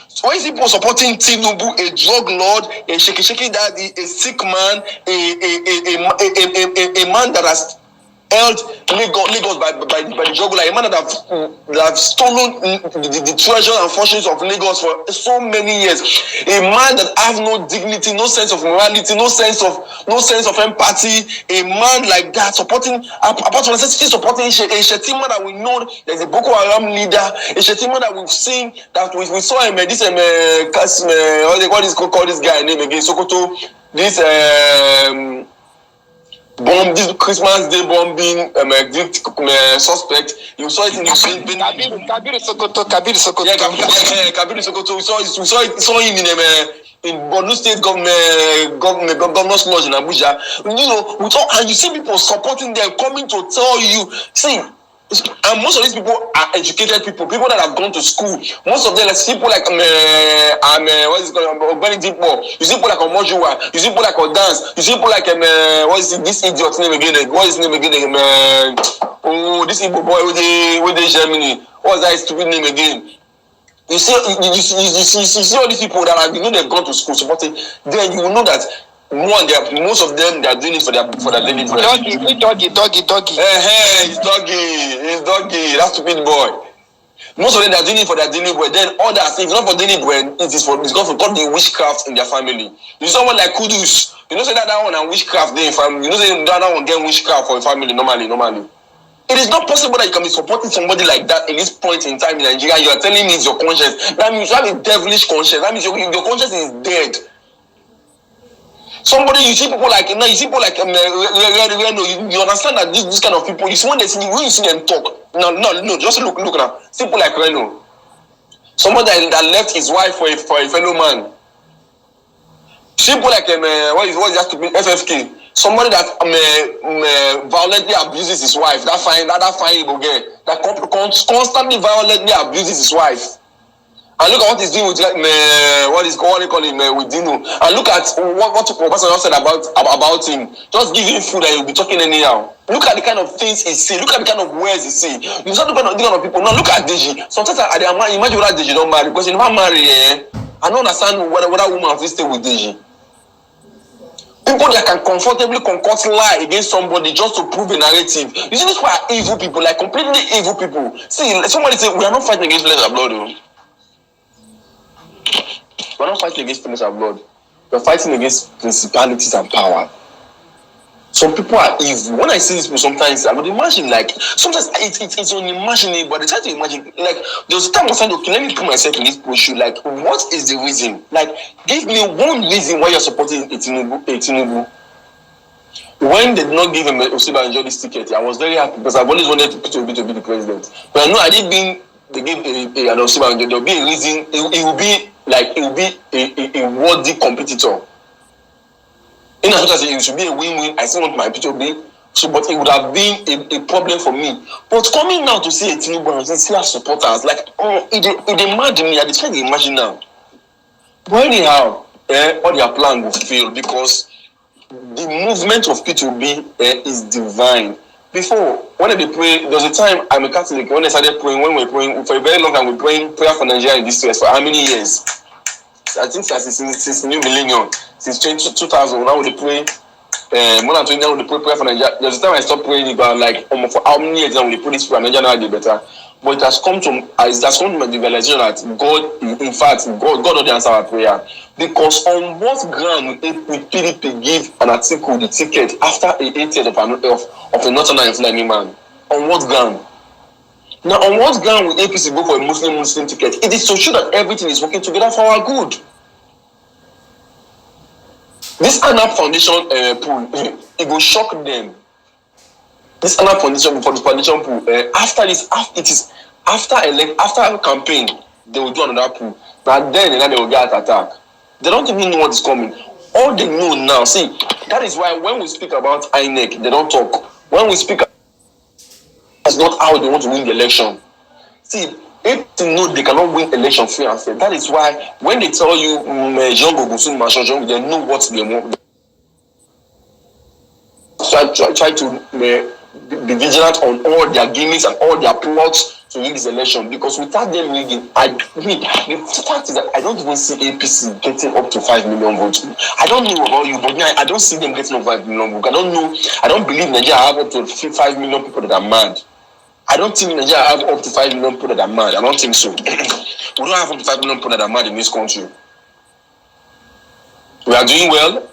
Speaker 8: So when people supporting Tinubu, a drug lord, a shaky daddy, a sick man, a man that has held Lagos by the jugular, a man that have stolen the treasure and fortunes of Lagos for so many years, a man that have no dignity, no sense of morality, no sense of empathy, a man like that supporting, apart from necessity, supporting a Shetima that we know there's a Boko Haram leader, a Shetima that we've seen, that we saw him, what they call this guy name again, Sokoto, this this Christmas Day bombing suspect. You saw it in the
Speaker 4: Kabir Sokoto.
Speaker 8: Yeah, Kabir Sokoto. We saw him in Borno State governor's lodge in Abuja. And you see people supporting them, coming to tell you, see. And most of these people are educated people that have gone to school. Most of them, like people like what is it called? You see people like Omojuwa. You see people like Odance. You see people like what is this idiot's name again? What is his name again? This Igbo boy with the Germany. What's that stupid name again? You see all these people that they've gone to school supporting. Then you will know that. Most of them, they are doing it for their daily bread.
Speaker 4: Doggy.
Speaker 8: He's doggy. That stupid boy. Most of them, they are doing it for their daily bread. Then others, if not for daily bread, it's because got the witchcraft in their family. You see someone like Kudus. Say that one and witchcraft in family. Say that one get witchcraft for a family normally. It is not possible that you can be supporting somebody like that in this point in time in Nigeria. You are telling me it's your conscience. That means you have a devilish conscience. That means your conscience is dead. Somebody, you see people like you understand that this kind of people, you see when you see them talk. No, just look now. People like Reno. Somebody that left his wife for a fellow man. People like what is that to be FFK. somebody that violently abuses his wife, that fine Igbo girl that constantly violently abuses his wife. And look at what he's doing with what they call him with Dino. And look at what Obasanjo said about him. Just give him food and he'll be talking anyhow. Look at the kind of things he say. Look at the kind of words he say. You saw the kind of people. Now look at Deji. Sometimes I imagine whether Deji don't marry because he never marry. I don't understand whether woman will stay with Deji. People that can comfortably concoct lie against somebody just to prove a narrative. You see, these people are evil people, like completely evil people. See, somebody say we are not fighting against flesh and blood, though. We're not fighting against flesh and blood. We're fighting against principalities and power. Some people are evil. When I see these people, sometimes I would imagine, like, sometimes it's unimaginable, but I try to imagine, like, there was a time I was trying to, okay, let me put myself in this position, like, what is the reason? Like, give me one reason why you're supporting a Tinubu. When they did not give him Osinbajo this ticket, I was very happy because I've always wanted to be the president. But I know I didn't mean they gave an Osinbajo, there will be a reason, it will be a worthy competitor. In as much as it should be a win-win, I still want my PDP. So, but it would have been a problem for me. But coming now to see a Tinubu and see our supporters, like, oh, it imagine me. I just try to imagine now. But anyhow, all their plan will fail because the movement of P2B is divine. Before, when they pray, there was a time I'm a Catholic. When they started praying, when we were praying for a very long time, we were praying prayer for Nigeria in this years for how many years? I think since the new millennium, since 2000, now we pray more than 20 now we pray prayer for Nigeria. There's a time I stopped praying about like for how many years now we pray this prayer Nigeria now get better. But it has come to my realization that God, in fact, God don't answer our prayer. Because on what ground will PDP give an article the ticket after 8 years of a northern and Fulani man? On what ground? Now, on what ground will APC go for a Muslim ticket? It is to show that everything is working together for our good. This ANAP Foundation pool, it will shock them. This ANAP Foundation for the foundation pool, after a campaign, they will do another pool. Now then they will get attack. They don't even know what is coming. All they know now, see, that is why when we speak about INEC, they don't talk. When we speak, that's not how they want to win the election. See, if they know they cannot win election free and fair, that is why when they tell you they know what they want. Try to be vigilant on all their gimmicks and all their plots to win this election, because without them rigging, the fact is that I don't even see APC getting up to 5 million votes. I don't know about you, but I don't see them getting up 5 million votes. I don't believe Nigeria have up to 5 million people that are mad. I don't think Nigeria have up to 5 million people that are mad. I don't think so. We don't have up to 5 million people that are mad in this country. We are doing well.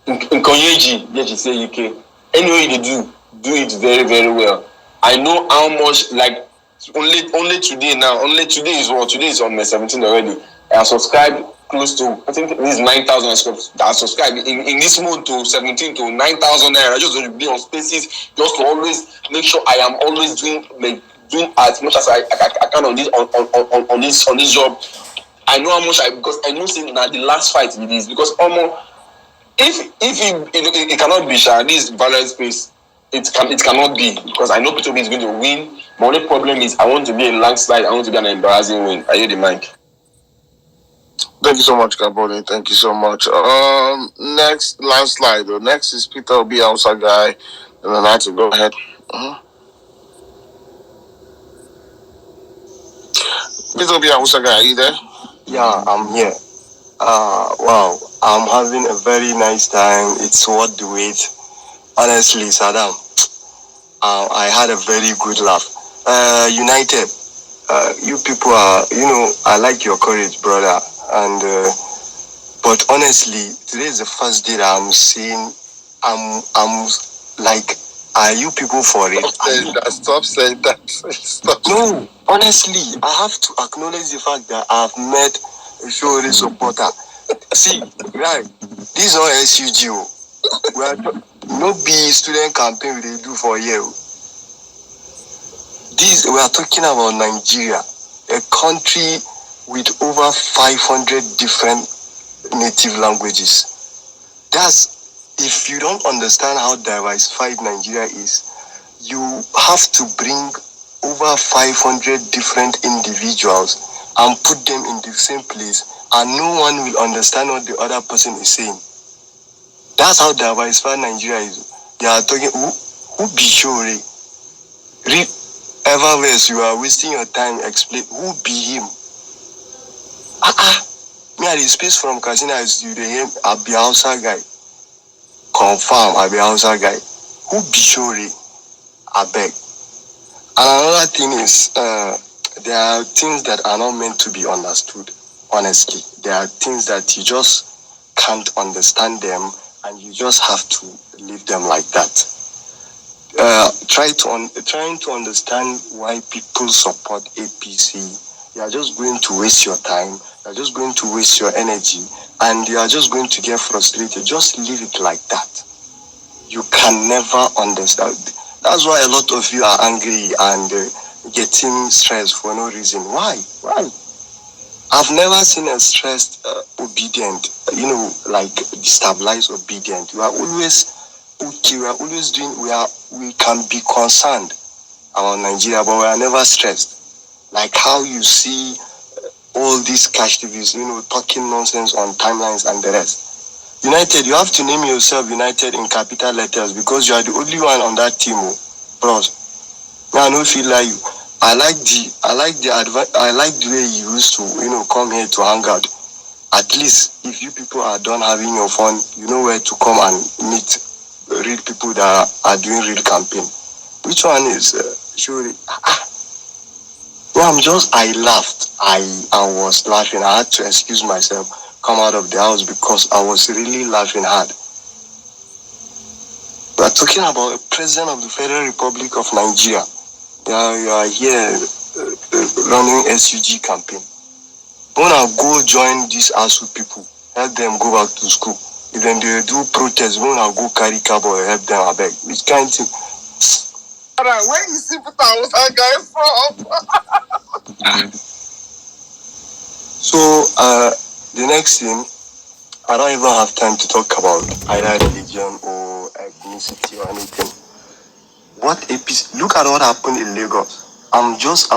Speaker 8: In Konyeji, let's just say UK. Anyway they do it very, very well. I know how much, like, only today now, is what? Today is on the 17th already. I have subscribed close to, I think this is 9,000 I subscribed in this month to 17 to 9,000 naira. Just to be on spaces, just to always make sure I am always doing as much as I can on this job. I know how much because I know since now the last fight with this, because almost if it cannot be this violent space, it cannot be, because I know P2B is going to win. The only problem is I want to be a landslide. I want to be an embarrassing win. I hear the mic.
Speaker 5: Thank you so much, Kaboni. Thank you so much. Next landslide. Next is Peter Obi Hausa guy, and then I have to go ahead. Peter Obi Hausa guy, are you there?
Speaker 7: Yeah, I'm here. Wow, I'm having a very nice time. It's worth the wait. Honestly, Saddam, I had a very good laugh. United, you people are, I like your courage, brother. And but honestly, today is the first day that I'm seeing. I'm like, are you people for it?
Speaker 5: Stop saying that. Stop.
Speaker 7: No, honestly, I have to acknowledge the fact that I've met a Shore supporter. See, right, this is not SUG. We are no be student campaign they do for a year. This we are talking about Nigeria, a country with over 500 different native languages. That's if you don't understand how diversified Nigeria is, you have to bring over 500 different individuals and put them in the same place, and no one will understand what the other person is saying. That's how diversified Nigeria is. They are talking, who be sure? Read Eververse, you are wasting your time explain who be him. Me at the space from Casina is you the him Abi Hausa guy. Confirm Abi Hausa guy. Who be sure? I beg. And another thing is, there are things that are not meant to be understood, honestly. There are things that you just can't understand them, and you just have to leave them like that. Trying to understand why people support APC, you are just going to waste your time, you are just going to waste your energy, and you are just going to get frustrated. Just leave it like that. You can never understand. That's why a lot of you are angry and getting stressed for no reason. Why? I've never seen a stressed, obedient, like destabilized obedient. We are always okay. We are always doing. We can be concerned about Nigeria, but we are never stressed. Like how you see all these cash TVs, talking nonsense on timelines and the rest. United, you have to name yourself United in capital letters because you are the only one on that team, bros. Now I don't feel like you. I like the way you used to, come here to hang out. At least if you people are done having your fun, you know where to come and meet real people that are doing real campaign. Which one is sure? I laughed. I was laughing. I had to excuse myself, come out of the house because I was really laughing hard. We are talking about a president of the Federal Republic of Nigeria. You are here running SUG campaign. When I go join these ASU people, help them go back to school. If then they do protest, when I go carry cabo, help them, I beg. Which kind of thing?
Speaker 2: Where you see that guy from?
Speaker 7: So, the next thing, I don't even have time to talk about either religion or ethnicity or anything. What APC? Look at what happened in Lagos. I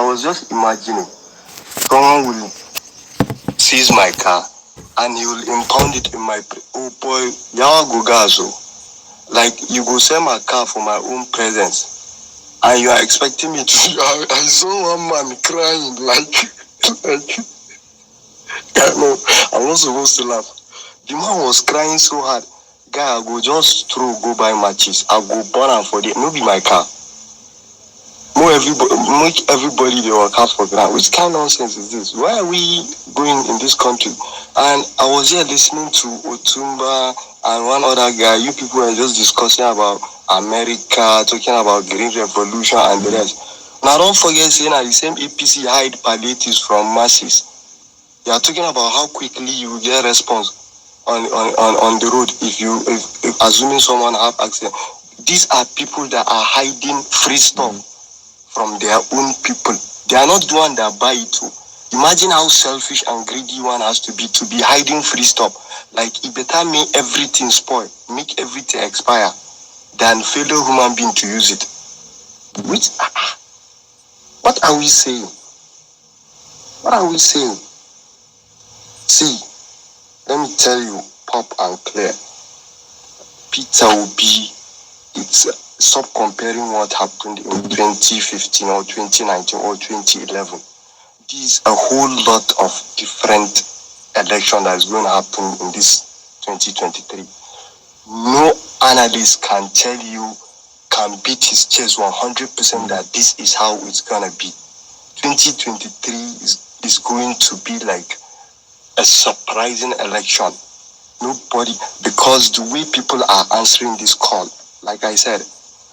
Speaker 7: was just imagining someone will seize my car and he will impound it in my. Oh boy, yawa go gazo. Like you go sell my car for my own presence, and you are expecting me to. I saw one man crying like. No, I'm not supposed to laugh. The man was crying so hard. Guy, I go just go buy matches. I go burn am for the. No be my car. Make everybody they work out for ground. Which kind of nonsense is this? Why are we going in this country? And I was here listening to Otumba and one other guy. You people were just discussing about America, talking about green revolution and the rest. Now don't forget saying that the same APC hide palliatives from masses. You are talking about how quickly you will get response on the road if assuming someone have accident. These are people that are hiding free stuff from their own people. They are not the one that buy it too. Imagine how selfish and greedy one has to be hiding free stuff. Like it better make everything spoil, make everything expire, than fellow human being to use it. Which what are we saying? What are we saying? See, let me tell you, pop and clear. Peter Obi, stop comparing what happened in 2015 or 2019 or 2011. There's a whole lot of different election that is going to happen in this 2023. No analyst can tell you, can beat his chest 100% that this is how it's going to be. 2023 is going to be like a surprising election. Nobody, because the way people are answering this call, like I said,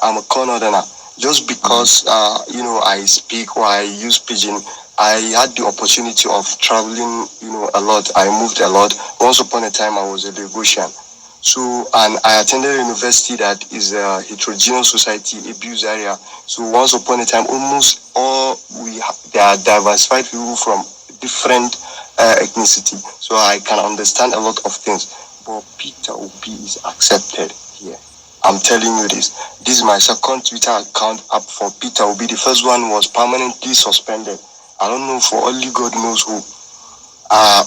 Speaker 7: I'm a co-northerner. Just because, I speak or I use pidgin, I had the opportunity of traveling, a lot. I moved a lot. Once upon a time, I was a Lagosian. So, and I attended a university that is a heterogeneous society, abuse area. So once upon a time, almost all there are diversified people from different ethnicity. So I can understand a lot of things. but Peter Obi is accepted here. I'm telling you this. This is my second Twitter account up for Peter Obi. The first one was permanently suspended. I don't know, for only God knows who.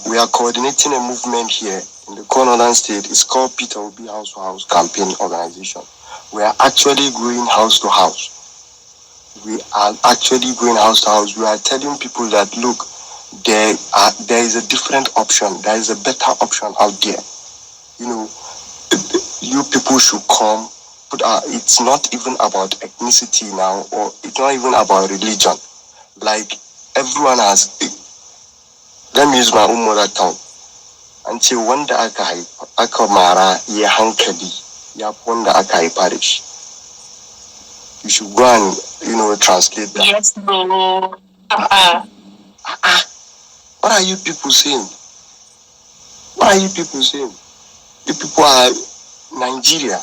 Speaker 7: We are coordinating a movement here in the Northern State. It's called Peter Obi House to House Campaign Organization. We are actually going house to house. We are actually going house to house. We are telling people that, look, there is a different option. There is a better option out there. You know, you people should come. But it's not even about ethnicity now, or it's not even about religion. Like, everyone has. Let me use my own mother tongue. Until wanda aka mara ya hankali ya wanda aka yi parish. You should go and, translate that.
Speaker 6: Yes, bro.
Speaker 7: What are you people saying? What are you people saying? You people are Nigeria.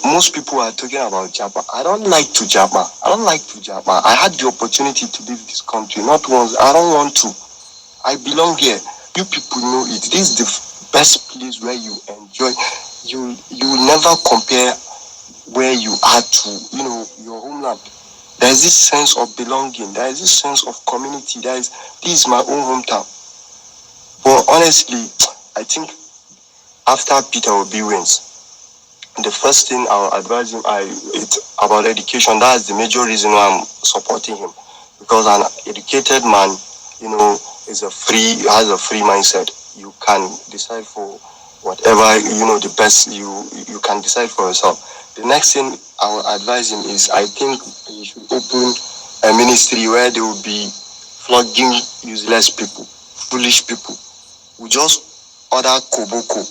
Speaker 7: Most people are talking about Japa. I don't like to Japa. I had the opportunity to leave this country. Not once. I don't want to. I belong here. You people know it. This is the best place where you enjoy. You will never compare where you are to, your homeland. There is this sense of belonging. There is this sense of community. This is my own hometown. But honestly, I think after Peter Obi wins, the first thing I'll advise him it's about education. That's the major reason why I'm supporting him. Because an educated man, has a free mindset. You can decide for whatever, the best you can decide for yourself. The next thing I will advise him is, I think he should open a ministry where they will be flogging useless people, foolish people. We just order koboko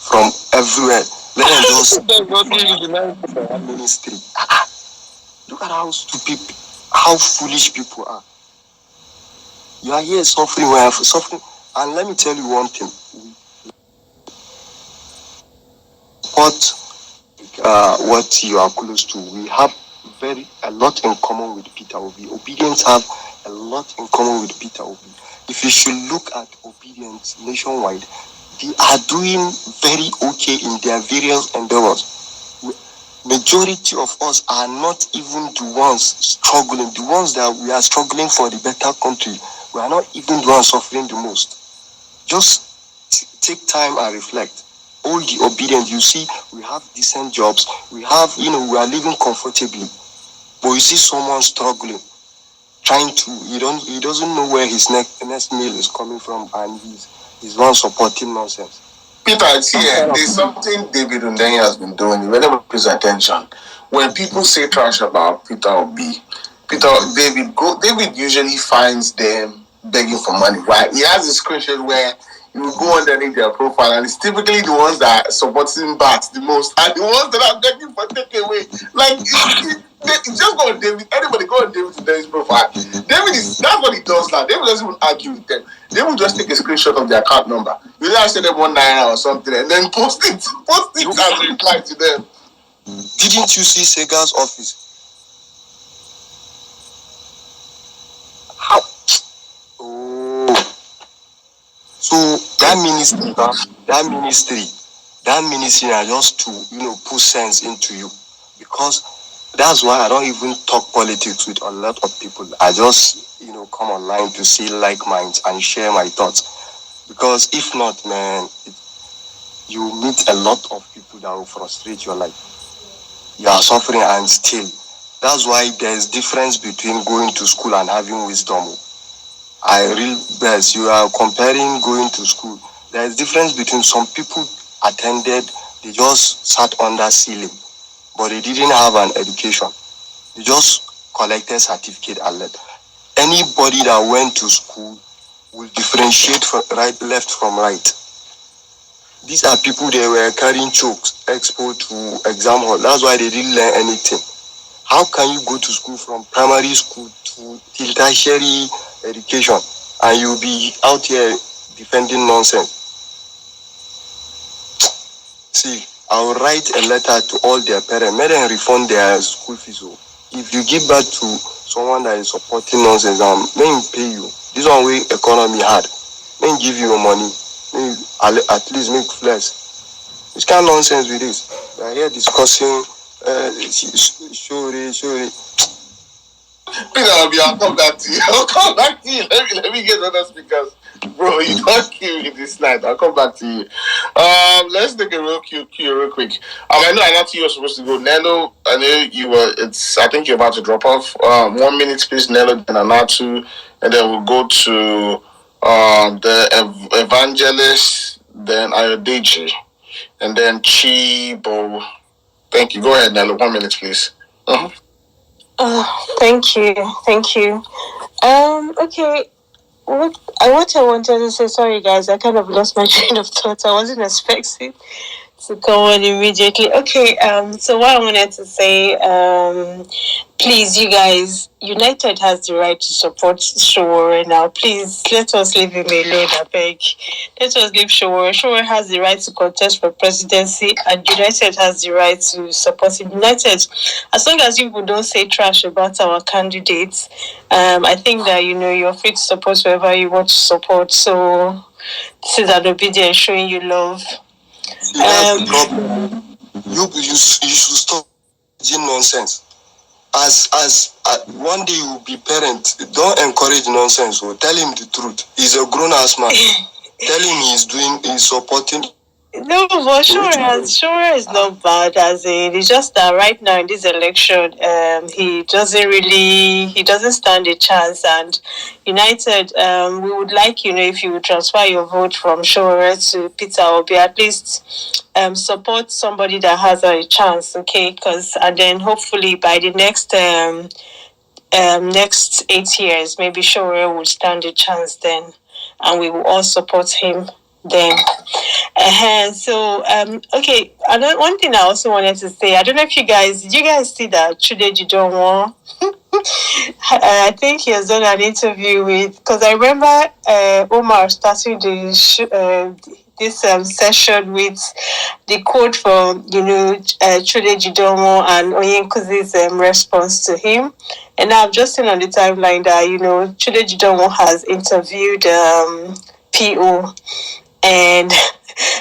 Speaker 7: from everywhere. Let them just ministry. Look at how stupid, how foolish people are. You are here suffering, and let me tell you one thing. What you are close to, we have a lot in common with Peter Obi. Obedience have a lot in common with Peter Obi. If you should look at Obedience nationwide, they are doing very okay in their various endeavors. Majority of us are not even the ones struggling. The ones that we are struggling for the better country, we are not even the ones suffering the most. Just take time and reflect. All the obedient, you see, we have decent jobs. We have, we are living comfortably. But you see someone struggling, trying to, he doesn't know where his next meal is coming from, and he's one supporting nonsense.
Speaker 2: Peter, see, there's something David Undenya has been doing. Whenever he pays attention, when people say trash about Peter Obi, David usually finds them begging for money. Right? He has a screenshot where you will go underneath their profile, and it's typically the ones that are supporting bats the most, and the ones that are begging for takeaway. Like, just go on David. Anybody go on David to his profile. That's what he does now. David doesn't even argue with them. They will just take a screenshot of their account number. You just send them 1 naira or something, and then post it as a reply to them.
Speaker 7: Didn't you see Sega's office? How? Oh. So that ministry are just to, put sense into you. Because that's why I don't even talk politics with a lot of people. I just, come online to see like minds and share my thoughts. Because if not, man, you meet a lot of people that will frustrate your life. You are suffering and still. That's why there's difference between going to school and having wisdom. You are comparing going to school. There's difference between some people attended, they just sat under ceiling, but they didn't have an education. They just collected certificate and left. Anybody that went to school will differentiate from left from right. These are people, they were carrying chokes, expo to exam hall. That's why they didn't learn anything. How can you go to school from primary school to tertiary education and you'll be out here defending nonsense? See, I'll write a letter to all their parents. Let them refund their school fees. If you give back to someone that is supporting nonsense, let him pay you. This one way economy hard. May give you money. May at least make flex. Which kind of nonsense with this? We are here discussing sorry.
Speaker 2: I'll come back to you. I'll come back to you. Let me get other speakers. Bro, you don't kill me this night. I'll come back to you. Let's take a real quick. I know you were supposed to go. Nello, I know you were. I think you're about to drop off. 1 minute, please, Nello, then Anatu, and then we'll go to the evangelist, then Ayodeji, and then Chibo. Thank you. Go ahead, Nello. 1 minute, please.
Speaker 6: Thank you. Okay. What I wanted to say, sorry guys, I kind of lost my train of thought. I wasn't expecting to come on immediately. Okay, so what I wanted to say, please, you guys, United has the right to support Shore now. Please, let us leave him alone, I beg. Let us leave Shore. Shore has the right to contest for presidency, and United has the right to support him. United, as long as people don't say trash about our candidates, I think that, you're free to support whoever you want to support. So, this is an obedience showing you love.
Speaker 7: See, that's the problem. You should stop doing nonsense. As one day you will be parent, don't encourage nonsense. Or tell him the truth. He's a grown ass man. Tell him he's supporting.
Speaker 6: No, but Sure is not bad, as in it's just that right now in this election, he doesn't stand a chance. And United, we would like, if you would transfer your vote from Sure to Peter Obi, at least support somebody that has a chance, okay? And then hopefully by the next 8 years, maybe Sure will stand a chance then, and we will all support him then. Okay. One thing I also wanted to say, I don't know if did you guys see that Chudeji don't want? I think he has done an interview because I remember Omar starting this session with the quote from Chudeji Domo and Oyenkuzi's response to him, and I've just seen on the timeline that Chudeji Domo has interviewed PO. And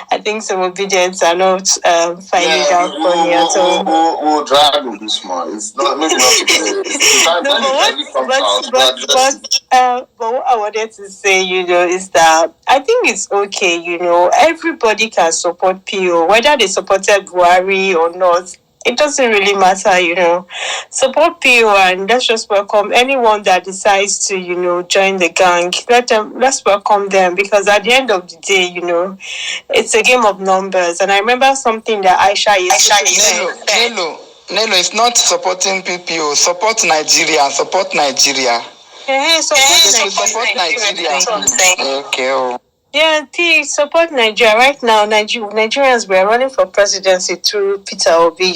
Speaker 6: I think some obedience are not finding it out funny at all.
Speaker 2: We'll drag with this one. It's not maybe not today.
Speaker 6: But what I wanted to say, is that I think it's okay. Everybody can support PO, whether they supported Buhari or not. It doesn't really matter, Support PO, and let's just welcome anyone that decides to, join the gang. Let's welcome them, because at the end of the day, it's a game of numbers. And I remember something that Aisha used to say.
Speaker 4: Nello, it's not supporting PPO. Support Nigeria. Support Nigeria.
Speaker 6: Support
Speaker 4: Nigeria. Okay.
Speaker 6: Yeah, support Nigeria. Right now, Nigerians were running for presidency through Peter Obi,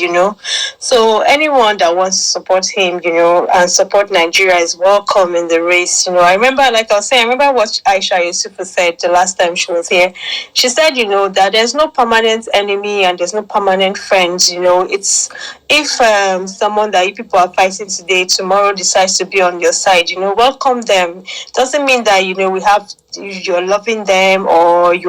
Speaker 6: So anyone that wants to support him, and support Nigeria is welcome in the race. I remember, like I was saying, what Aisha Yusufu said the last time she was here. She said, that there's no permanent enemy and there's no permanent friends. It's if someone that you people are fighting today, tomorrow decides to be on your side, welcome them. Doesn't mean that, you're loving them or it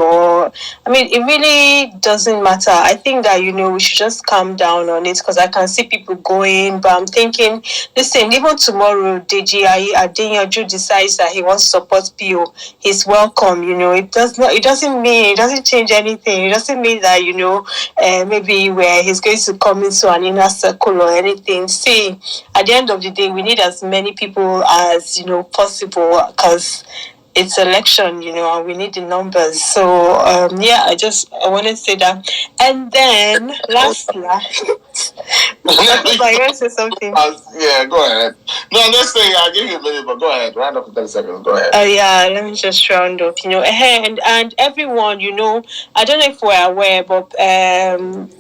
Speaker 6: really doesn't matter. I think that, we should just calm down on it, because I can see people going, but I'm thinking, listen, even tomorrow, Deji Adeyanju decides that he wants to support PO, he's welcome, it doesn't change anything. It doesn't mean that, maybe where he's going to come into an inner circle or anything. See, at the end of the day, we need as many people as, possible, because it's election, and we need the numbers. So, I wanted to say that. And then, lastly, I want to say something.
Speaker 2: Yeah, go ahead. No, let's say I'll give you a minute, but go ahead. Round up to 10 seconds. Go ahead.
Speaker 6: Let me just round up, and everyone, I don't know if we're aware, but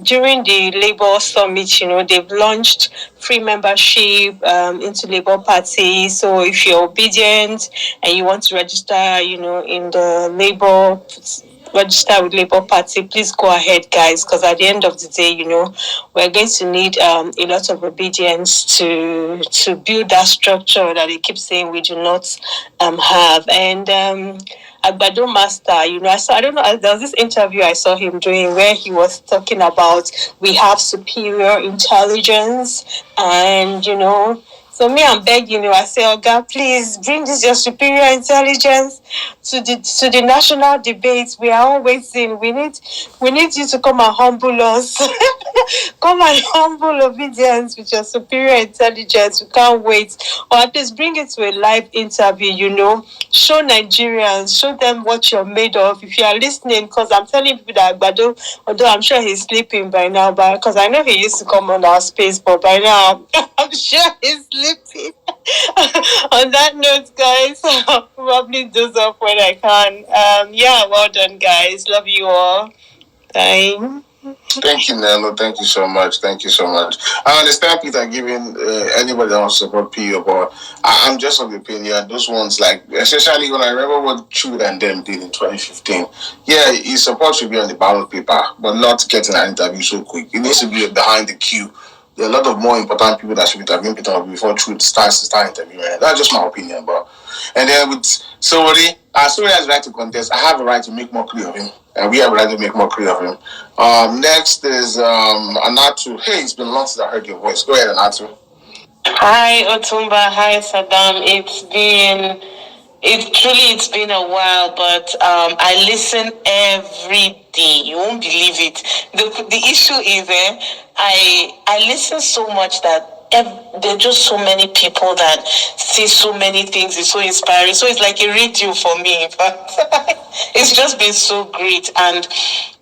Speaker 6: during the Labour Summit, they've launched free membership into Labour Party. So if you're obedient and you want to register, in the Labour register with Labour Party, please go ahead, guys, because at the end of the day, we're going to need a lot of obedience to build that structure that they keep saying we do not have. And Agbado Master, I don't know, there was this interview I saw him doing where he was talking about we have superior intelligence and, so me, I'm begging I say, oh God, please bring this your superior intelligence to the national debates. We are all waiting. We need you to come and humble us. Come and humble obedience with your superior intelligence. We can't wait. Or at least bring it to a live interview, Show Nigerians, show them what you're made of. If you are listening, because I'm telling people that Agbado, although I'm sure he's sleeping by now, but because I know he used to come on our space, but by now I'm sure he's sleeping. On that note, guys, I'll probably doze off when I can. Well done, guys. Love you all. Bye.
Speaker 2: Thank you, Nello. Thank you so much. Thank you so much. I understand Peter giving anybody that wants to support PO, but I'm just of the opinion those ones, like, especially when I remember what Chud and them did in 2015. Yeah, his support should be on the ballot paper, but not getting an interview so quick. It needs to be behind the queue. There are a lot of more important people that should be interviewing Peter before Chud starts interviewing. That's just my opinion, but. And then with Sowore has the right to contest. I have a right to make more clear of him. And we have a right to make more clear of him. Next is Anatu. Hey, it's been long since I heard your voice. Go ahead, Anatu.
Speaker 9: Hi, Otumba. Hi, Saddam. It's been a while, but I listen every day. You won't believe it. The issue is, I listen so much that there are just so many people that say so many things. It's so inspiring. So it's like a radio for me. But it's just been so great, and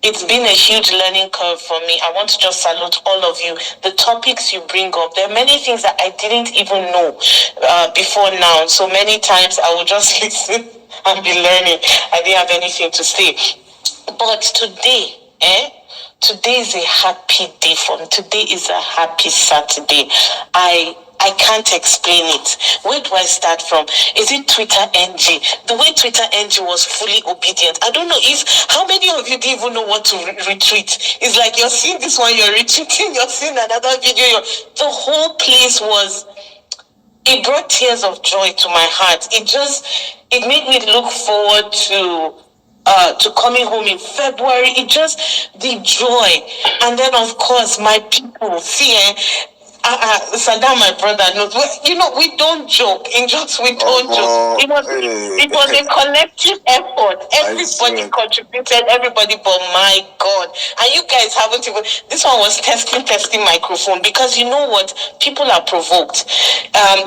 Speaker 9: it's been a huge learning curve for me. I want to just salute all of you. The topics you bring up, there are many things that I didn't even know before now. So many times I will just listen and be learning. I didn't have anything to say. But today, today is a happy day for me. Today is a happy Saturday. I can't explain it. Where do I start from? Is it Twitter NG? The way Twitter NG was fully obedient. I don't know how many of you didn't even know what to retweet. It's like you're seeing this one, you're retweeting, you're seeing another video. The whole place it brought tears of joy to my heart. It made me look forward to coming home in February. The joy. And then, of course, my people, Saddam, my brother, knows. We don't joke. In jokes, we don't joke. It was a collective effort. Everybody contributed, everybody, but my God. And you guys haven't even, this one was testing microphone, because you know what? People are provoked.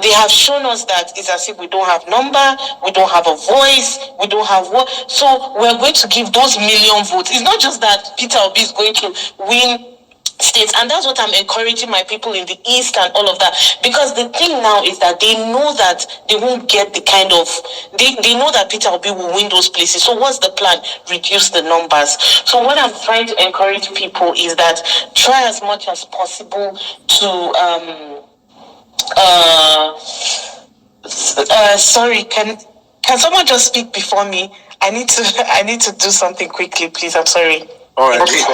Speaker 9: They have shown us that it's as if we don't have number, we don't have a voice, we don't have what. So we're going to give those million votes. It's not just that Peter Obi is going to win states, and that's what I'm encouraging my people in the East and all of that, because the thing now is that they know that they won't get the kind of, they know that Peter Obi will win those places. So what's the plan? Reduce the numbers. So what I'm trying to encourage people is that try as much as possible to sorry, can someone just speak before me? I need to do something quickly, please. I'm sorry.
Speaker 2: All right, okay.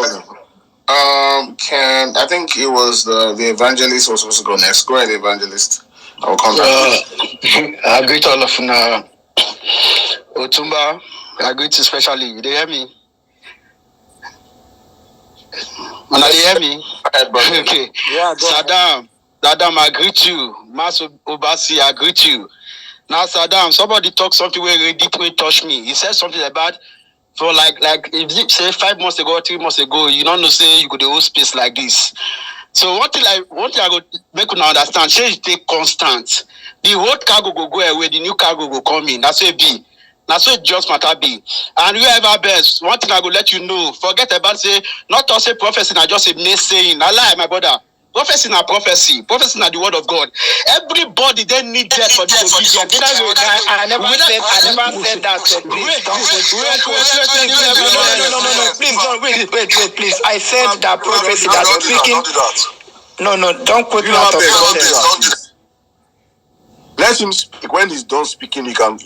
Speaker 2: I think it was the evangelist was supposed to go next. Go ahead, evangelist. I'll come back.
Speaker 10: I greet all of you. Otumba, I greet especially. You hear me? You hear me? Okay. Yeah, Saddam, I greet you. Mas Obasi, I greet you. Now, Saddam, somebody talk something where deep way touch me. He said something about for like if you say 5 months ago, 3 months ago, you don't know say you could the whole space like this. So one thing I go make you understand, change take constant. The old cargo go away, the new cargo go come in. That's what it be. That's what just matter be. And whoever best, one thing I go let you know, forget about say, not to say prophecy, not just a naysaying. I lie, my brother. Prophecy na prophecy. Prophecy na the word of God. Everybody then need death for this obedience. I never said that. Please, wait. Please. I said that prophecy that speaking. No, don't quote me out of context.
Speaker 5: Let him speak. When he's done speaking, you can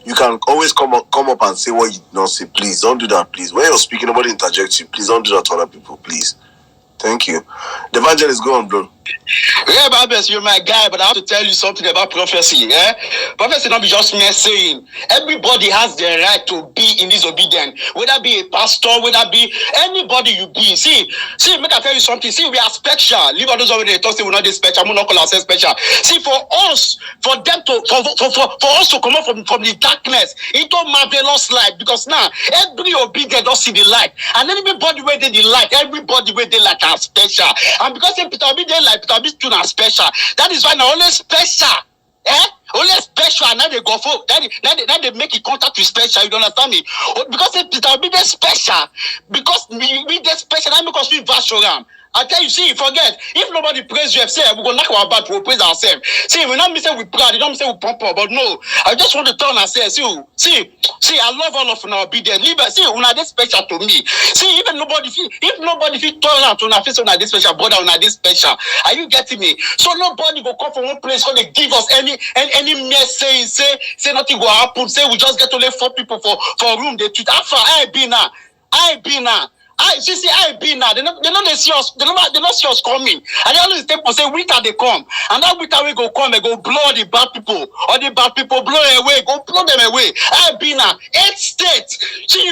Speaker 5: you can always come up and say what you did not say. Please don't do that, please. When you're speaking, nobody interjects you. Please don't do that to other people, please. Thank you. The evangelist, go on, bro.
Speaker 10: Yeah, Babes, you're my guy, but I have to tell you something about prophecy. Yeah? Prophecy not be just me saying. Everybody has the right to be in disobedience. Whether be a pastor, whether be anybody you be. See, make I tell you something. See, we are special. Leave all those over there talk, say we're not this special. We're not call ourselves special. See, for us, for them to, for us to come out from the darkness into marvelous light, because now every obedient don't see the light, and everybody where they the light, everybody where they like are special. And because Peter be there like Peter be too special, that is why now only special. Only special, and now they go for now they make it contact with special. You don't understand me? Because Peter be there special, because we there special, not because we vash around. I tell you, see, forget. If nobody praise you, say we go knock our back, we'll praise ourselves. See, we not say we proud, you don't say we pump up, but no. I just want to tell ourselves, see, I love all of our obedience. See, una this special to me. See, even if nobody feel turn out on our face, una this special, brother, una this special. Are you getting me? So nobody go come from one place when they give us any message, say nothing will happen. Say we just get only 4 people for room. They treat after I be now. I be now. They know they see us. They not see us coming. And they always take say winter they come, and that winter we go come and go blow the bad people, or the bad people blow away, go blow them away. I be now 8 states. See,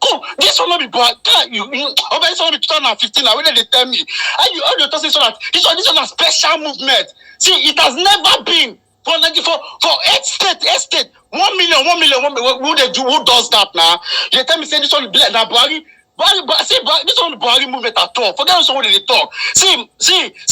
Speaker 10: come. This one not be bad. You over this one be 2015. Now when they tell me, how you talk so that this one a special movement. See, it has never been for 8 states. 1 million. Who does that now? You tell me say this one black now, Buhari. But see, this one Buhari movement at all. Forget what they talk. See,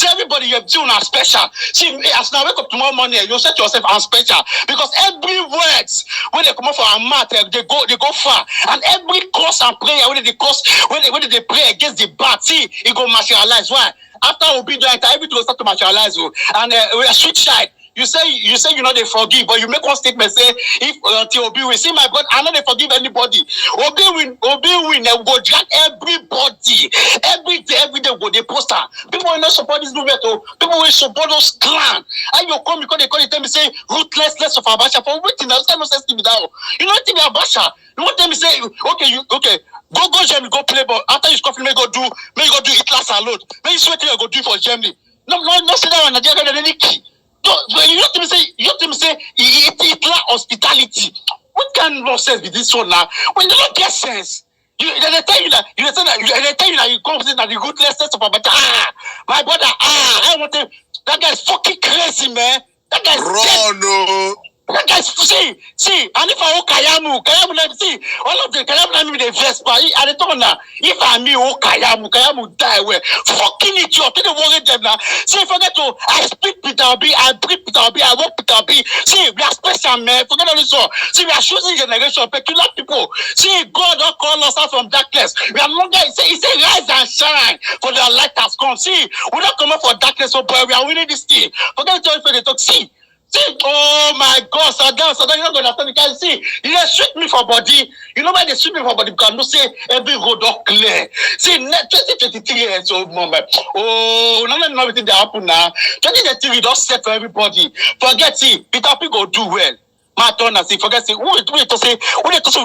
Speaker 10: everybody you're doing are special. See, as now wake up tomorrow morning, you set yourself as special, because every words when they come out for our mouth, they go far, and every curse and prayer when they pray against the bad, see, it go materialize. Why? After obedience, everything will start to materialize. And we are switch side. You say you know they forgive, but you make one statement say if Obi will see my brother, I know they forgive anybody. Obi win, they go drag everybody every day go they poster. People will not support this movement. People will support those clan. And you come because they call it, tell me say ruthlessness of Abasha for waiting. That's no sense to be down. You know what Abasha? You want them to say okay. Go Germany, go play ball. After you scoff, may go do Hitler salute. May you sweat you go do for Germany. No, say that one. Nigeria got any key. You have to say Hitler hospitality. What kind of nonsense is this one now? When they don't get sense, they tell you that you come to the ruthlessness of Abata. My brother, I want to. That guy's fucking crazy, man. That guy's
Speaker 5: Rono.
Speaker 10: That guy's see, and if I Kayamu, see, all of the Kayamu with the Vespa, and the turn now. If I me Kayamu die where fucking it, you're to worry them now. See, forget to I speak Peter B, I breathe Peter B, I walk Peter B. See, we are special, man. Forget all this all. See, we are choosing generation, peculiar people. See, God don't call us out from darkness. We are longer. He say, rise and shine, for the light has come. See, we don't come up for darkness, so boy, we are winning this thing. Forget to they talk. See, oh my God, Saddam, you're not going to understand. You can see, you just shoot me for body. You know why they shoot me for body? Because no say every road not clear. See, 2023 years old moment. Oh, none of everything that happen now. 2023 don't set for everybody. Forget, see, Peter P go do well. My turn and see, forget, see, who they say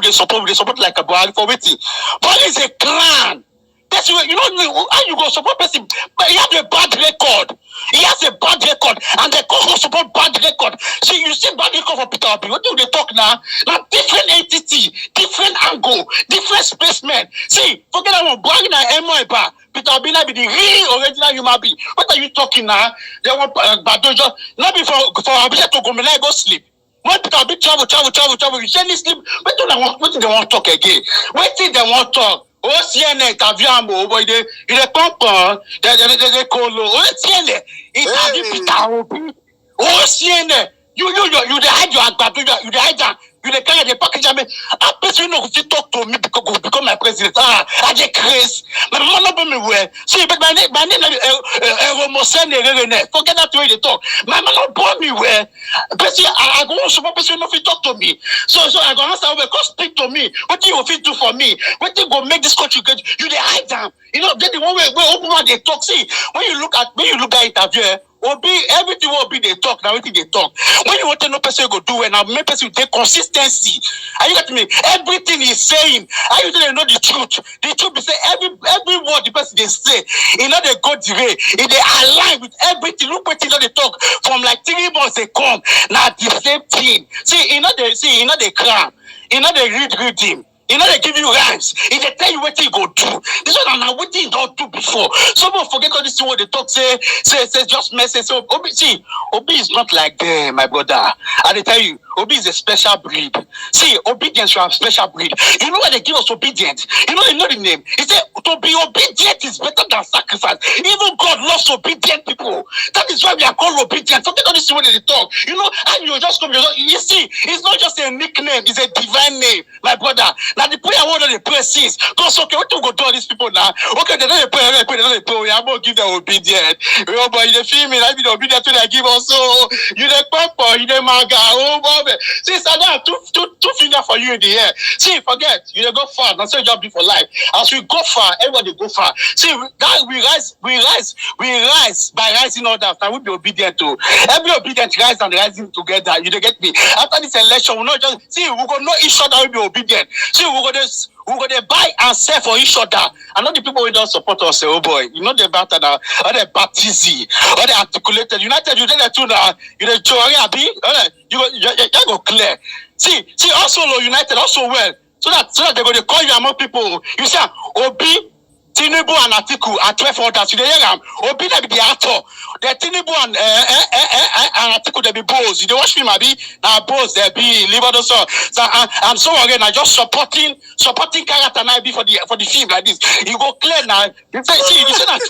Speaker 10: we support like a Buhari for waiting. Buhari is a clan. That's you know how you go support person, but he has a bad record. And they go support bad record. See, you see bad record for Peter Obi. What do they talk now? Now different entity, different angle, different spacemen. See, forget that one. Buhari na Emoeba. Peter Obi na be the real original human being. What are you talking now? They want Badojo. Not before Abisha to go go sleep. When Peter Obi travel, you suddenly sleep. What do they want to talk again? What did they want to talk? CNN interview am boy they come they call CNN interview Peter Obi. CNN you they hide your agbado, you they hide you they carry the package. I mean, a person no fit talk to me because go become my president. I get crazy. My mama no me well. See, but my name forget that way they talk. My mama no born me well. Person I go support person no fit talk to me. So I go answer well. Come speak to me. What you fit do for me? What you go make this country good? You they hide them. You know, they the one way open one they talk. See, when you look at interview. Obi, everything will be they talk, now everything they talk. When you want to know person go do and now make person take consistency. Are you getting me? Everything he's saying, I usually know the truth. The truth is say every word the person they say, you know they go the way, if they align with everything. Look what you know they talk from like 3 months they come. Now the same thing. See, you know they cram, you know they read him. You know they give you rhymes. If they tell you what you go do, this one now what you don't do before. Someone forget all this thing what they talk say just message. So Obi, see, Obi is not like them, my brother. And they tell you, Obi is a special breed. See, obedience from special breed. You know why they give us obedience? You know the name. He said to be obedient is better than sacrifice. Even God loves obedient people. That is why we are called obedient. Forget all this thing when they talk. You know, and you just come. You see, it's not just a nickname. It's a divine name, my brother. Now the prayer word they pray since. Because okay, what do we go do all these people now? Okay, they don't pray, they don't pray. I'm gonna give them obedience. Oh boy, you feel me? I be the obedience to they give us. So you the papa, you the manga. Oh boy, see, Sada, two fingers for you in the air. See, forget you dey go far. That's what you be for life. As we go far, everybody go far. See, guys, we rise by rising others. Now we be obedient to every obedient rise and rising together. You dey get me? After this election, we not just see we go know each other. We be obedient. See, we go to buy and sell for each other. I know the people who don't support us say, oh boy, you know the better now, or the baptism, or the articulated. United, you did the two now, you the joy, you go clear. See, also United, also well. So that they're going to call you among people. You say, Obi, Tinubu and Atiku are 12 others. You hear them? Obi they be the actor. The Tinubu and Atiku they be boss. You don't watch film, abi? Now boss they be liver so. And so again, I just supporting character now be for the film like this. You go clear now. You say that.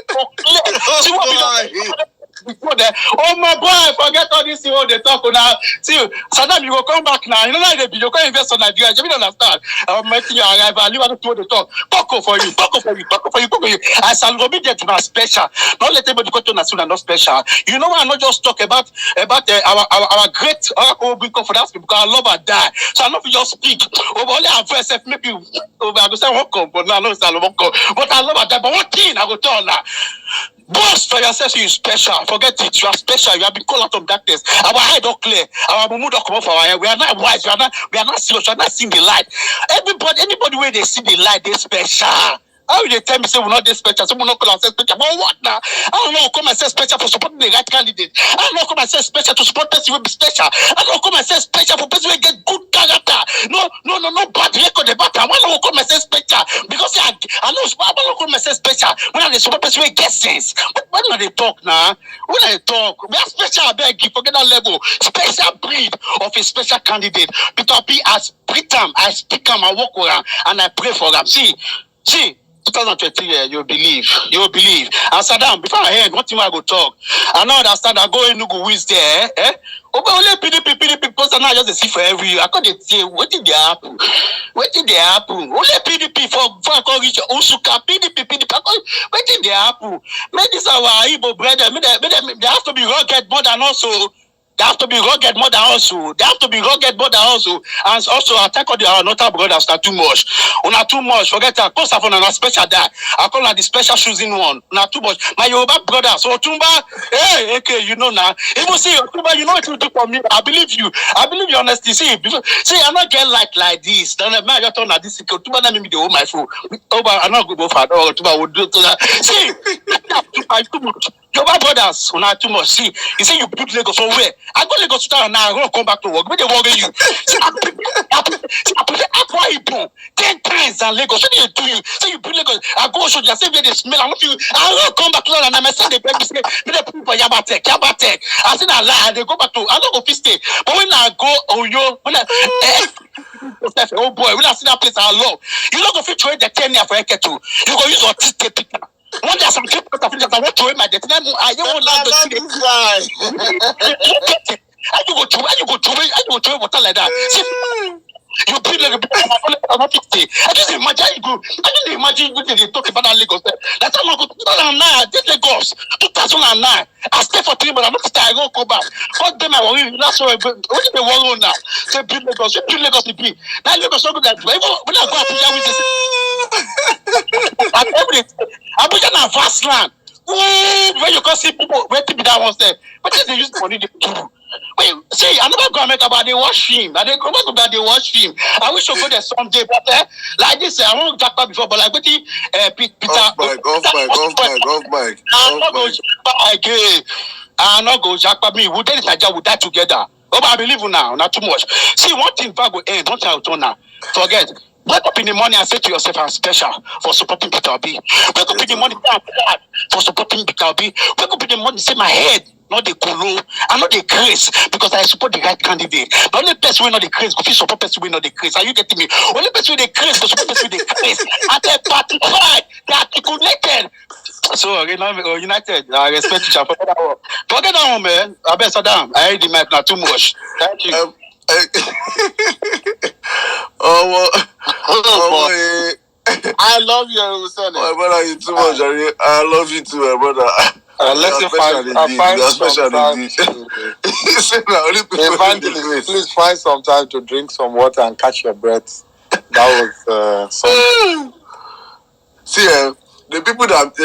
Speaker 10: Go clear. See what we do. Oh my boy, forget all this thing they talk now. See, Saddam, you go come back now. You know how they be. You go invest on Nigeria. You don't understand. I'm making you arrive. I leave out the talk. Talk for you. I shall be there to not special. Not let everybody go to National not special. You know why I'm not just talk about our great big confidence because I love her die. So I know if you just speak. Only our first maybe I go say won't come, but now I know it's not won't come. But I love her die. But one thing I go tell now. Boast for yourself, you're special. Forget it. You are special. You have been called out of darkness. Our eye don't clear. Our mood don't come off our head. We are not wise. We are not serious. We are not seeing the light. Anybody where they see the light, they're special. How will they tell me say we're not this special? So we're not call ourselves special. But what now? I don't know. Come and say special for supporting the right candidate. I don't know. Come and say special to support person will be special. I don't know. Come and say special for person will get good character. No bad record about them. I don't know. Come and say special because I know. I don't know. Come and say special when they support person will get sense. When they talk now? When they talk, we are special. I beg you, forget that level. Special breed of a special candidate. Peter P. I speak him. I walk around and I pray for him. See. 2023, you'll believe. And Saddam, before I hear what thing I go talk, I know understand I go in Nugu who is there, eh? Only PDP poster now just see for every year. I can't say what did they happen? Only PDP for I reach Usuka, PDP. What did they happen? Make this our Igbo brother. They have to be rugged more than also. They have to be rugged more than also. And also attack all our northern brothers are too much. Not too much. Forget that. Post on a special that. I call her the special choosing one. Not too much. My Yoruba brothers. So Otumba, hey, okay, you know now. Even see Otumba, you know what you do for me. I believe you honestly. See, I'm not getting like this. Then I just turn at this. Otumba let me do my phone. I'm not good for Otumba would do to that. See, I too much. Yoruba brothers, not too much. See, you say you put Lagos somewhere. I go Lagos to town now. I go come back to work. Where they work you? See, I prefer Akwa Ibom 10 times than Lagos. What do you do? So you put Lagos. I go show you. I say where they smell. I don't come back to London. And my son they beg me say, they put for Yabatek. I say that lie. They go back to. I don't go fit stay. But when I go Oyo, when oh boy, when I see that place I love, you don't go fit trade the 10 year for Eketu. You go use your ticket. One day some people I want to wear my debt. I don't want to see this guy. How you go to water like that? See, you bring like a 50. I just imagine what they talk about that Lagos. That's how I go 2009. I did Lagos 2009. I stay for 3 months. I'm not staying. I go come back. God damn, I worry. That's what did they worry on now? Say build Lagos. You build Lagos to be. Now Lagos not good that way. When I go Abuja with this, I'm everything. Abuja na vast land. When you can see people waiting be that one say, but they use money to do. Wait, see, I never go America, but they watch him. And they go back, they watch him. I wish I go there someday, but like this, I won't jack back before, but like Peter.
Speaker 5: Off mic.
Speaker 10: I'm not going again. I'm not going jack back me. We did it Nigeria, we die together. Oh, but I believe you now, not too much. See, one thing back will end, don't tell now. Forget. Wake up in the morning and say to yourself, I'm special for supporting Peter Obi. Wake up in the morning and say, I'm for supporting Peter Obi. Wake up in the morning and say, my head, not the kulu, and not the grace, because I support the right candidate. The only person we not the grace, if you support person we not the grace. Are you getting me? Only person with the grace, the support person with the grace. And they participate, they articulated. So, United, I respect you. Forget that one, man. I bet Saddam. I hate the mic now too much. Thank you.
Speaker 2: I love you, son.
Speaker 5: My brother, you too much. I love you too, my brother.
Speaker 2: Let's find Evangelist, please find some time to drink some water and catch your breath. That was something.
Speaker 5: See, the people that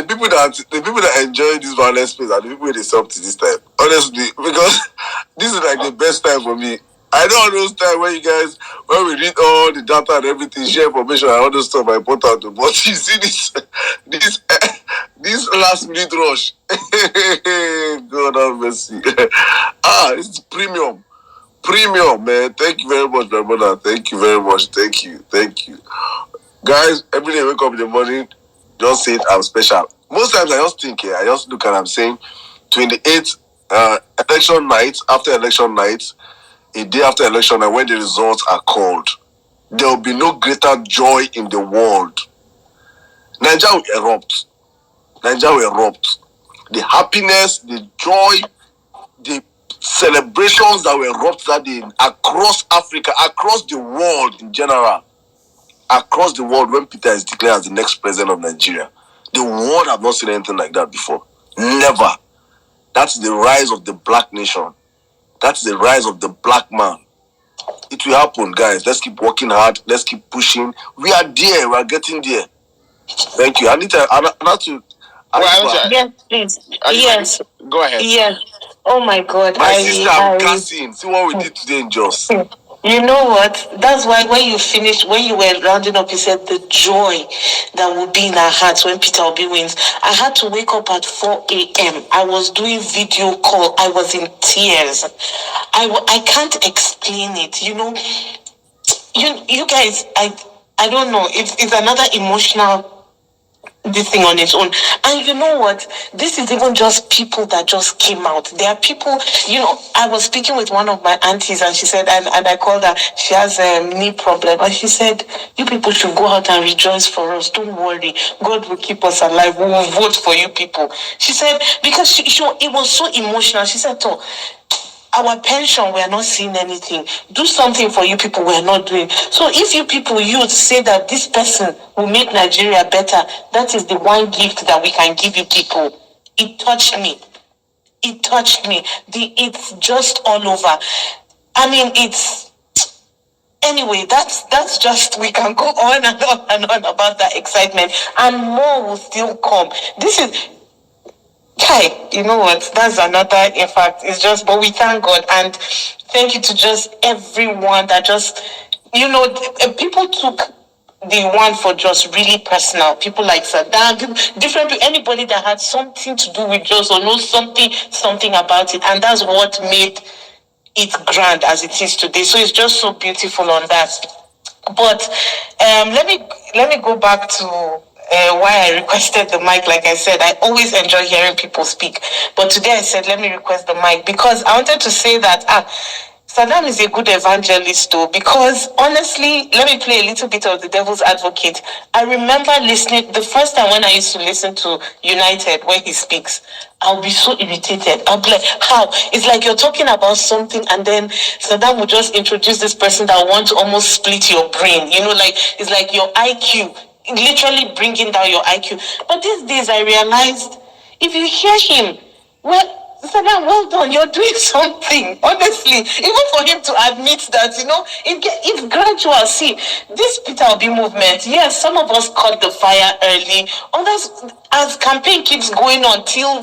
Speaker 5: enjoy this violent space are the people they sub to this time. Honestly, because this is like the best time for me. I know all those times when we read all the data and everything, share information and all those stuff are important. But you see this last minute rush. God have mercy. It's premium, man. Thank you very much, my brother. Thank you very much. Thank you. Guys, every day I wake up in the morning, just say I'm special. Most times I just think, I just look and I'm saying 28th election night, after election night, a day after election, and when the results are called, there will be no greater joy in the world. Nigeria will erupt. The happiness, the joy, the celebrations that will erupt that day across Africa, across the world in general. Across the world, when Peter is declared as the next president of Nigeria, the world have not seen anything like that before. Never. That's the rise of the black nation. That's the rise of the black man. It will happen, guys. Let's keep working hard. Let's keep pushing. We are there. We are getting there. Thank you. Anita,
Speaker 9: yes, please. Yes.
Speaker 2: Go ahead.
Speaker 9: Yes. Oh my God.
Speaker 5: My sister, I'm casting. See what we did today in Jos.
Speaker 9: You know what? That's why when you were rounding up, you said the joy that will be in our hearts when Peter Obi wins. I had to wake up at 4 a.m. I was doing video call. I was in tears. I can't explain it. You know, you guys, I don't know. It's another emotional this thing on its own. And you know what? This is even just people that just came out. There are people, I was speaking with one of my aunties and she said, and I called her, she has a knee problem. And she said, you people should go out and rejoice for us. Don't worry. God will keep us alive. We will vote for you people. She said, because it was so emotional. She said, our pension, we are not seeing anything. Do something for you people, we are not doing. So if you people, youth, say that this person will make Nigeria better, that is the one gift that we can give you people. It touched me. It's just all over. I mean, anyway, that's just, we can go on and on and on about that excitement. And more will still come. This is... Kai, you know what? That's another, in fact, it's just, but we thank God and thank you to just everyone that just, people took the one for just really personal. People like Saddam, different to anybody that had something to do with just or knows something about it. And that's what made it grand as it is today. So it's just so beautiful on that. But let me go back to why I requested the mic. Like I said, I always enjoy hearing people speak. But today I said, let me request the mic because I wanted to say that Saddam is a good evangelist too. Because honestly, let me play a little bit of the devil's advocate. I remember listening, the first time when I used to listen to United, when he speaks, I'll be so irritated. I'll be like, how? It's like you're talking about something and then Saddam will just introduce this person that wants to almost split your brain. It's like your IQ. Literally bringing down your IQ. But these days I realized if you hear him, well, Saddam, well done, you're doing something. Honestly, even for him to admit that, it's gradual. See, this Peter Obi movement, yes, some of us caught the fire early. Others, as campaign keeps going on till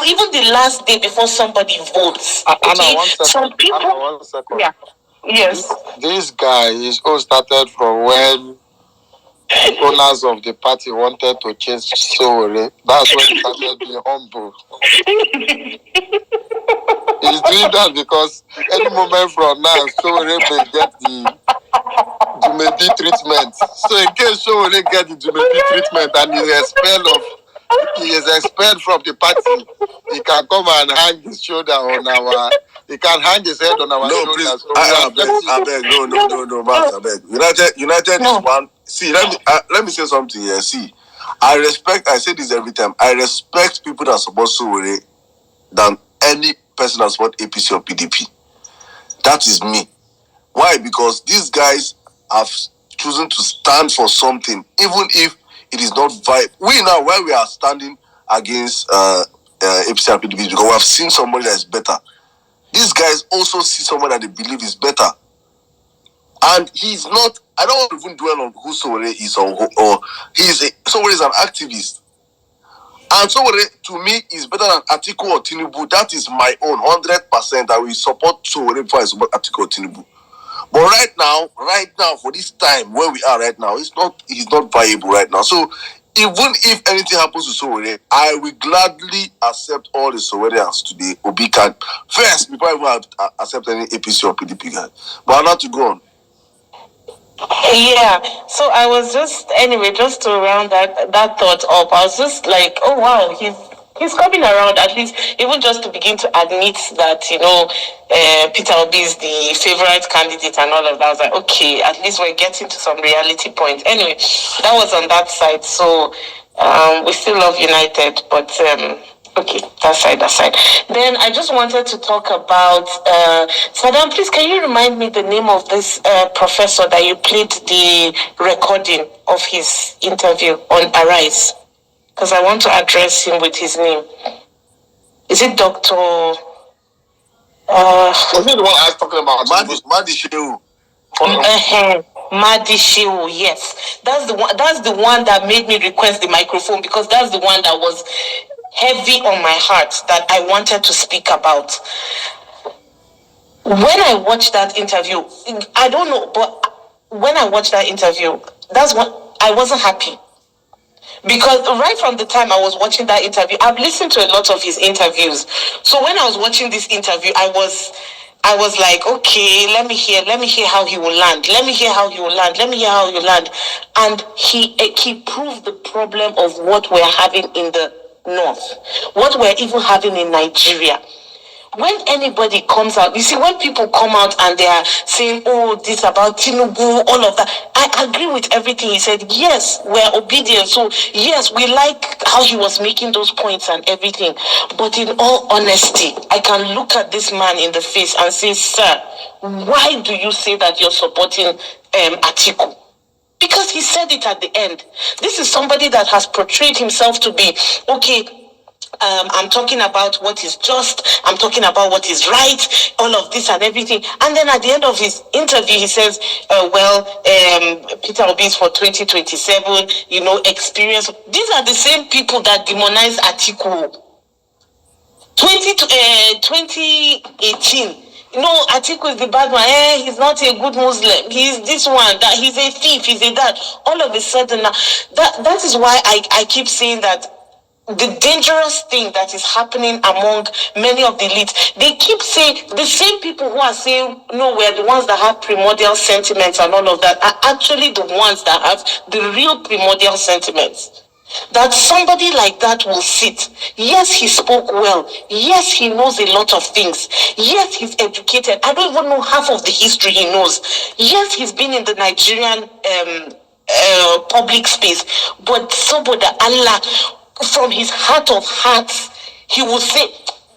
Speaker 9: even the last day before somebody votes.
Speaker 3: Anna, 1 second.
Speaker 9: Some people,
Speaker 3: Anna, 1 second.
Speaker 9: yeah, yes.
Speaker 3: This guy is all started from when the owners of the party wanted to change Sowore. That's when he started being humble. He's doing that because any moment from now, Sowore may get the Jumedi treatment. So in case Sowore get the Jumedi treatment and he is expelled from the party, he can come and hang his shoulder on he can hang his head on our
Speaker 5: no,
Speaker 3: shoulders.
Speaker 5: please, I beg, no, Matt, I beg. United is one. See, let me say something here. See, I say this every time, I respect people that support Sowore than any person that support APC or PDP. That is me. Why? Because these guys have chosen to stand for something, even if it is not viable. We now, where we are standing against APC and PDP, because we have seen somebody that is better. These guys also see someone that they believe is better. And he's not, I don't want to even dwell on who Sowore is or Sowore is an activist. And Sowore, to me, is better than Atiku or Tinubu. That is my own 100%. I will support Sowore before I support Atiku or Tinubu. But right now, for this time where we are right now, he's not viable right now. So even if anything happens to Sowore, I will gladly accept all the Sowereans today. Obi can first before I even accept any APC or PDP guy. But I'm not to go on.
Speaker 9: Yeah, so I was just to round that thought up, I was just like, oh wow, he's coming around, at least even just to begin to admit that Peter Obi is the favorite candidate and all of that. I was like, okay, at least we're getting to some reality point. Anyway, that was on that side. So we still love United, but okay, that side. Then I just wanted to talk about Saddam. Please, can you remind me the name of this professor that you played the recording of his interview on Arise? Because I want to address him with his name. Is it Dr.
Speaker 5: Was it the one I was talking about? Madi Shehu.
Speaker 9: Madi Shehu, yes. That's the one that made me request the microphone, because that's the one that was heavy on my heart that I wanted to speak about. When I watched that interview, I don't know, but when I watched that interview, that's what I wasn't happy. Because right from the time I was watching that interview, I've listened to a lot of his interviews. So when I was watching this interview, I was like, okay, let me hear how he will land. Let me hear how he will land. And he proved the problem of what we're having in the North, what we're even having in Nigeria. When anybody comes out, you see, when people come out and they are saying, oh, this about Tinubu, all of that, I agree with everything he said. Yes, we're obedient. So, yes, we like how he was making those points and everything. But in all honesty, I can look at this man in the face and say, sir, why do you say that you're supporting Atiku? Because he said it at the end. This is somebody that has portrayed himself to be, okay, I'm talking about what is just, I'm talking about what is right, all of this and everything. And then at the end of his interview, he says, Peter Obi is for 2027, experience. These are the same people that demonized Atiku. 2018. Atiku is the bad one. He's not a good Muslim. He's this one, that he's a thief, he's a that. All of a sudden, that is why I keep saying that the dangerous thing that is happening among many of the elites, they keep saying, the same people who are saying, no, we're the ones that have primordial sentiments and all of that, are actually the ones that have the real primordial sentiments. That somebody like that will sit. Yes, he spoke well. Yes, he knows a lot of things. Yes, he's educated. I don't even know half of the history he knows. Yes, he's been in the Nigerian public space. But somebody, Allah, from his heart of hearts, he will say,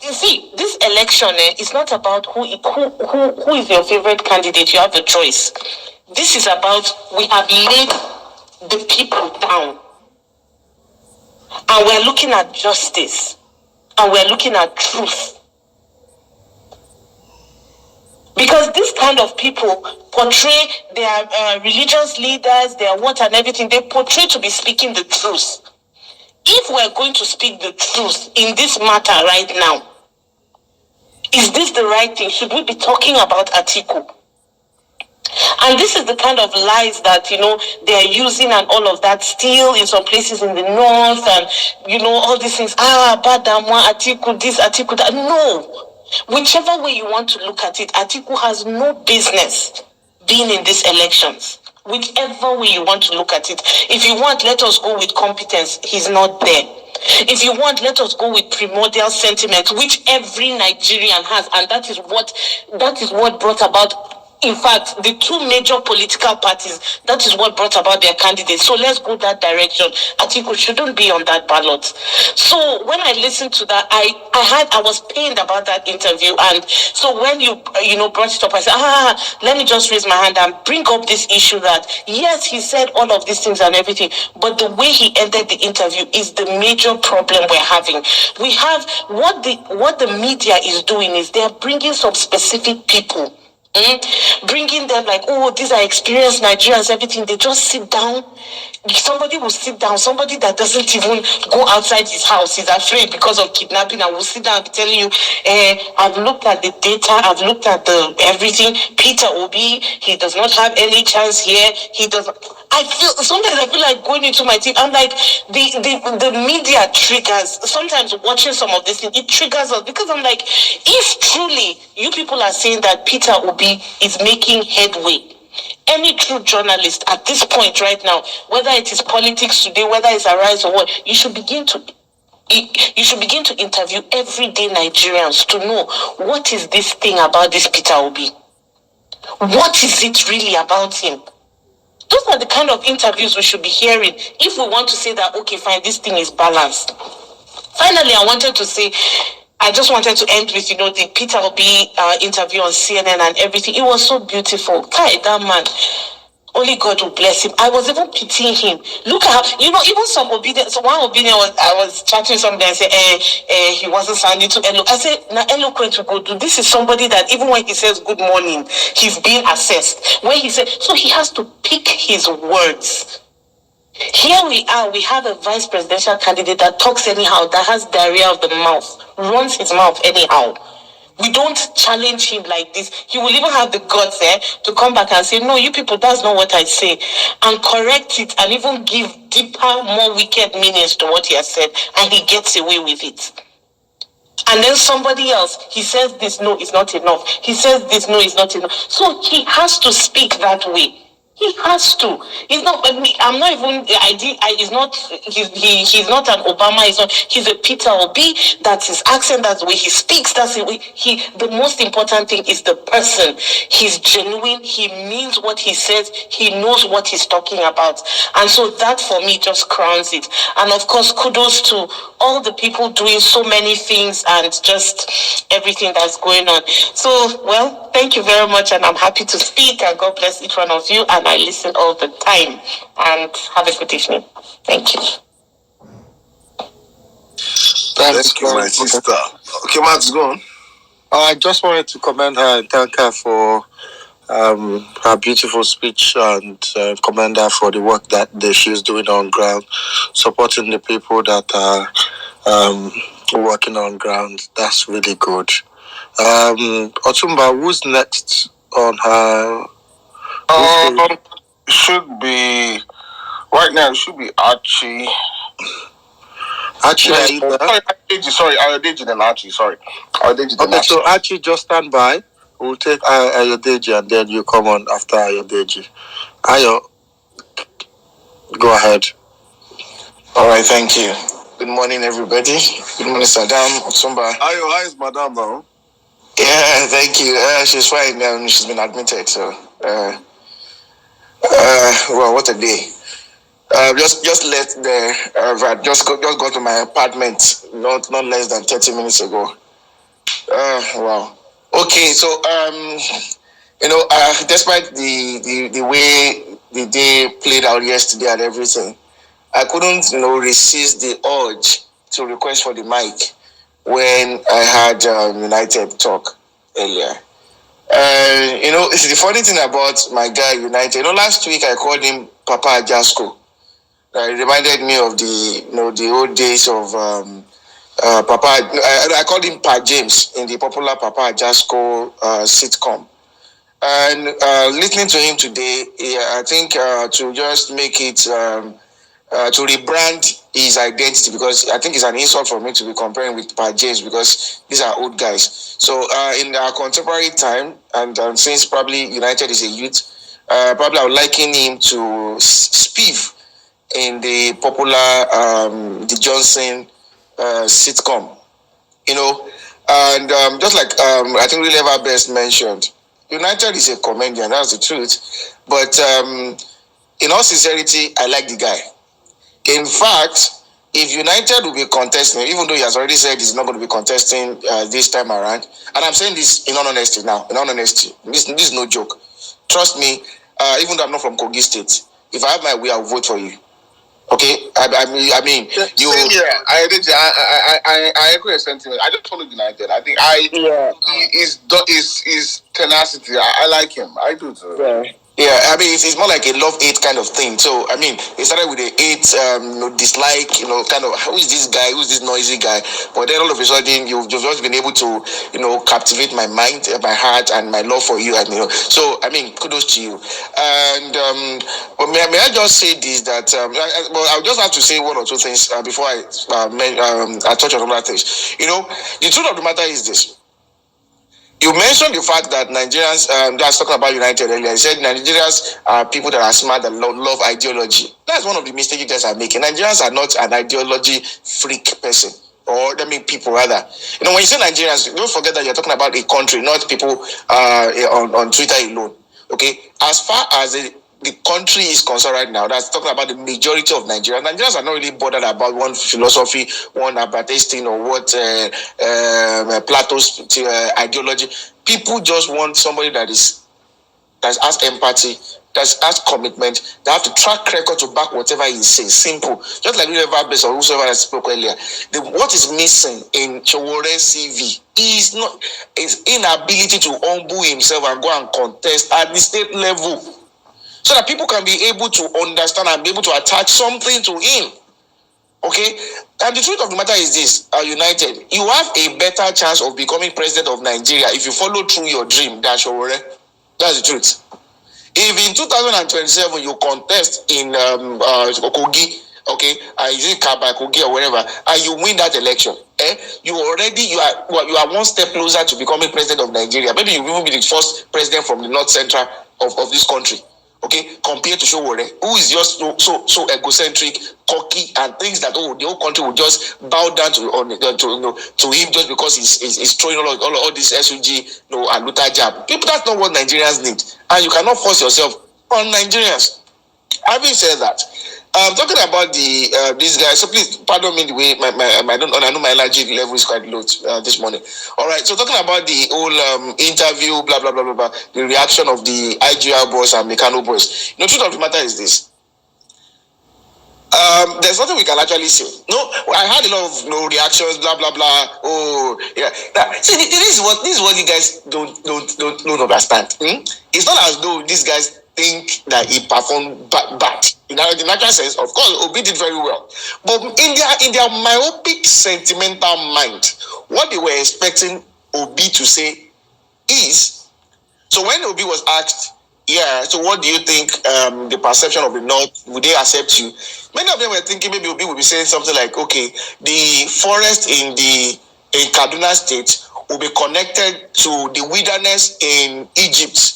Speaker 9: you see, this election is not about who is your favorite candidate. You have a choice. This is about, we have laid the people down. And we're looking at justice. and we're looking at truth. Because this kind of people portray their religious leaders, their what and everything, they portray to be speaking the truth. If we're going to speak the truth in this matter right now, is this the right thing? Should we be talking about Atiku? And this is the kind of lies that, they're using and all of that, still in some places in the north and, all these things. Badamwa, Atiku, this, Atiku, that. No. Whichever way you want to look at it, Atiku has no business being in these elections. Whichever way you want to look at it. If you want, let us go with competence. He's not there. If you want, let us go with primordial sentiment, which every Nigerian has, and that is what brought about. In fact, the two major political parties, that is what brought about their candidates. So let's go that direction. Atiku shouldn't be on that ballot. So when I listened to that, I was pained about that interview. And so when you brought it up, I said, let me just raise my hand and bring up this issue that, yes, he said all of these things and everything, but the way he ended the interview is the major problem we're having. We have, what the media is doing is they're bringing some specific people, bringing them like, these are experienced Nigerians, everything. They just sit down. Somebody will sit down. Somebody that doesn't even go outside his house, he's afraid because of kidnapping, and will sit down and be telling you, I've looked at the data, I've looked at the everything. Peter Obi, he does not have any chance here. He doesn't. Sometimes I feel like going into my team. I'm like, the media triggers. Sometimes watching some of this thing, it triggers us, because I'm like, if truly you people are saying that Peter Obi is making headway, any true journalist at this point right now, whether it is politics today, whether it's Arise or what, you should begin to interview everyday Nigerians to know, what is this thing about this Peter Obi? What is it really about him? Those are the kind of interviews we should be hearing if we want to say that, okay, fine, this thing is balanced. Finally, I just wanted to end with, the Peter Obi interview on CNN and everything. It was so beautiful. Kai, that man, only God will bless him. I was even pitying him. Look at how, even some obedience. So one obedience I was chatting with somebody and said, he wasn't sounding too eloquent. I said, now eloquent to go do. This is somebody that even when he says good morning, he's being assessed. When he said, so he has to pick his words. Here we are, we have a vice presidential candidate that talks anyhow, that has diarrhea of the mouth, runs his mouth anyhow. We don't challenge him like this. He will even have the guts to come back and say, no, you people, that's not what I say. And correct it and even give deeper, more wicked meanings to what he has said. And he gets away with it. And then somebody else, he says this, no, it's not enough. He says this, no, it's not enough. So he has to speak that way. He has to. He's not. I'm not even. He's not. He's not an Obama. He's a Peter Obi. That's his accent. That's the way he speaks. That's the way he. The most important thing is the person. He's genuine. He means what he says. He knows what he's talking about. And so that for me just crowns it. And of course, kudos to all the people doing so many things and just everything that's going on. So, well, thank you very much, and I'm happy to speak. And God bless each one of you. And I listen all the time. And have a good evening. Thank you.
Speaker 5: Thank you, my sister. Okay, Max, go on.
Speaker 3: I just wanted to commend her and thank her for her beautiful speech, and commend her for the work that she's doing on ground, supporting the people that are working on ground. That's really good. Otumba, who's next on her?
Speaker 2: Should be right now. It should be Archie.
Speaker 3: Archie, are you there?
Speaker 2: Sorry, Ayodeji then Archie. Sorry, Ayodeji then
Speaker 3: Okay,
Speaker 2: Archie.
Speaker 3: so Archie, just stand by. We'll take Ayodeji, and then you come on after Ayodeji. Ayo, go ahead.
Speaker 11: All right, thank you. Good morning, everybody. Good morning, Saddam, Otumba.
Speaker 5: Ayo, how is Madam now?
Speaker 11: Yeah, thank you. She's fine. She's been admitted. So, well, what a day. Just left there. Just got to my apartment not less than 30 minutes ago. Wow. Okay, so despite the way the day played out yesterday and everything, I couldn't resist the urge to request for the mic. when I had United talk earlier. It's the funny thing about my guy United. Last week I called him Papa Ajasco. It reminded me of the old days of Papa. I called him Pa James in the popular Papa Ajasco sitcom. And listening to him today, I think to just make it to rebrand his identity, because I think it's an insult for me to be comparing with Pa James, because these are old guys. So in our contemporary time, and since probably United is a youth, probably I would liken him to Spiv in the popular the Johnson sitcom, and just like I think really ever best mentioned, United is a comedian, that's the truth. But in all sincerity, I like the guy. In fact, if United will be contesting, even though he has already said he's not going to be contesting this time around, and I'm saying this in all honesty now, this is no joke. Trust me, even though I'm not from Kogi State, if I have my way, I'll vote for you. Okay, I mean, you.
Speaker 2: Same here. I agree with sentiment. I just follow United. I think his tenacity. I like him. I do too.
Speaker 11: Yeah, I mean, it's more like a love-hate kind of thing. So, I mean, it started with a hate, dislike, kind of, who is this guy? Who's this noisy guy? But then all of a sudden, you've just been able to, captivate my mind, my heart, and my love for you. And, so, I mean, kudos to you. And but may I just say this, that, I'll just have to say one or two things before I touch on other things. The truth of the matter is this. You mentioned the fact that Nigerians, that's talking about United earlier, you said Nigerians are people that are smart and love ideology. That's one of the mistakes you guys are making. Nigerians are not an ideology freak person. Or, people rather. When you say Nigerians, don't forget that you're talking about a country, not people on Twitter alone. Okay? As far as the country is concerned right now, that's talking about the majority of Nigerians. Nigerians are not really bothered about one philosophy, one Baptist thing, or what Plato's ideology. People just want somebody that has empathy, that has commitment, that have the track record to back whatever he says. Simple. Just like whoever best or whoever I spoke earlier. What is missing in Chowore's CV is not his inability to humble himself and go and contest at the state level, so that people can be able to understand and be able to attach something to him. Okay? And the truth of the matter is this, United, you have a better chance of becoming president of Nigeria if you follow through your dream, Dashowore. That's the truth. If in 2027 you contest in Kogi, okay, is it Kaba, Kogi or wherever, and you win that election, you are one step closer to becoming president of Nigeria. Maybe you will be the first president from the north central of this country. Okay, compared to Showore, who is just so egocentric, cocky, and thinks that the whole country will just bow down to him just because he's throwing all this SUG and Luther jab. People, that's not what Nigerians need, and you cannot force yourself on Nigerians. Having said that, talking about these guys, so please pardon me the way I know my energy level is quite low this morning. All right, so talking about the whole interview, blah blah blah blah blah, the reaction of the IGR boys and Meccano boys. The truth of the matter is this. There's nothing we can actually say. No, I had a lot of reactions, blah blah blah. Oh yeah. Now, see, this is what you guys don't understand. It's not as though these guys think that he performed bad. In the natural sense, of course, Obi did very well. But in their myopic, sentimental mind, what they were expecting Obi to say is, so when Obi was asked, so what do you think the perception of the North, would they accept you? Many of them were thinking maybe Obi would be saying something like, okay, the forest in Kaduna State will be connected to the wilderness in Egypt.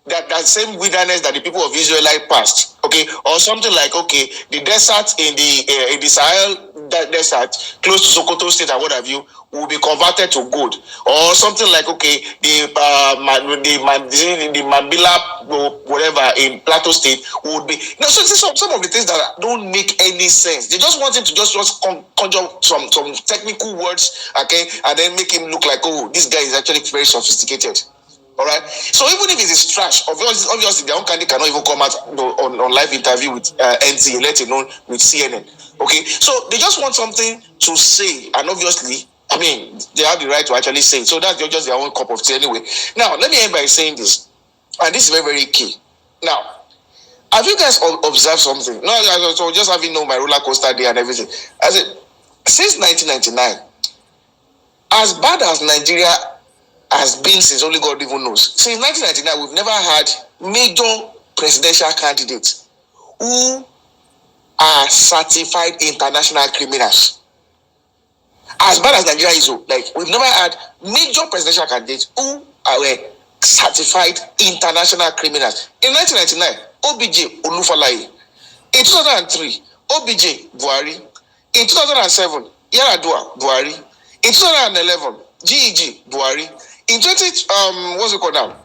Speaker 11: That same wilderness that the people of Israel passed, okay, or something like, okay, the desert in the Sahel desert close to Sokoto State and what have you will be converted to gold, or something like, okay, the Mambila whatever in Plateau State would be. So some of the things that don't make any sense. They just want him to just conjure some technical words, okay, and then make him look like, oh, this guy is actually very sophisticated. All right. So even if it is trash, obviously their own candidate cannot even come out on live interview with NTA, let alone with CNN. Okay. So they just want something to say, and obviously I mean, they have the right to actually say it. So that's just their own cup of tea anyway. Now, let me end by saying this, and this is very, very key. Now, have you guys observed something? No, so just having known my roller coaster day and everything. I said, since 1999, as bad as Nigeria has been since only God even knows, since 1999, we've never had major presidential candidates who are certified international criminals. As bad as Nigeria is, like, we've never had major presidential candidates who are certified international criminals. In 1999, OBJ Olufalaye. In 2003, OBJ Buhari. In 2007, Yaradua Buhari. In 2011, GEG Buhari. In what's it called now?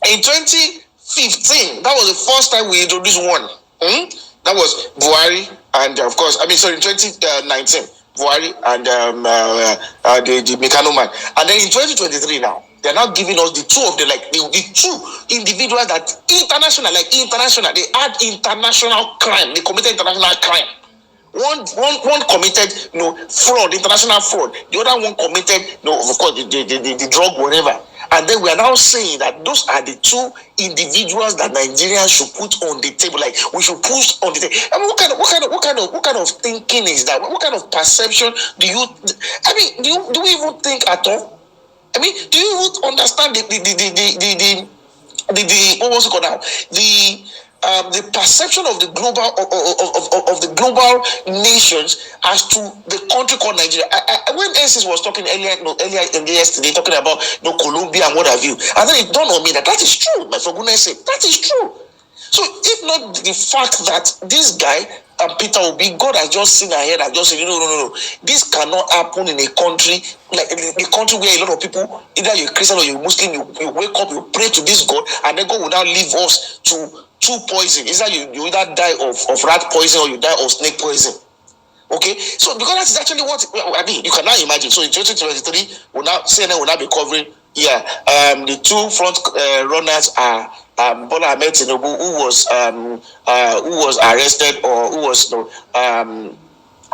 Speaker 11: In 2015, that was the first time we introduced one. That was Buhari, and of course, in 2019, Buhari and the Mekano man. And then in 2023 now, they're now giving us the two of the two individuals that international, they had international crime. They committed international crime. One committed fraud, international fraud. The other one committed of course the drug, whatever. And then we are now saying that those are the two individuals that Nigerians should put on the table. Like, we should push on the table. I mean, what kind of thinking is that? What kind of perception do you? Do we even think at all? I mean, do you even understand the what's it called now? The perception of the global of the global nations as to the country called Nigeria. When Ensis was talking earlier yesterday, talking about Colombia and what have you, and then it dawned on me that is true. For goodness sake, that is true. So if not the fact that this guy Peter Obi, God has just seen ahead and just said, no, this cannot happen in a country like the country where a lot of people, either you're Christian or you're Muslim, you wake up, you pray to this God, and then God will now leave us to two poison. Is that you either die of rat poison or you die of snake poison. Okay, so because that is actually what you can now imagine. So in 2023, CNN will now be covering. The two front runners are Bola Ahmed Tinubu, who was arrested, or who was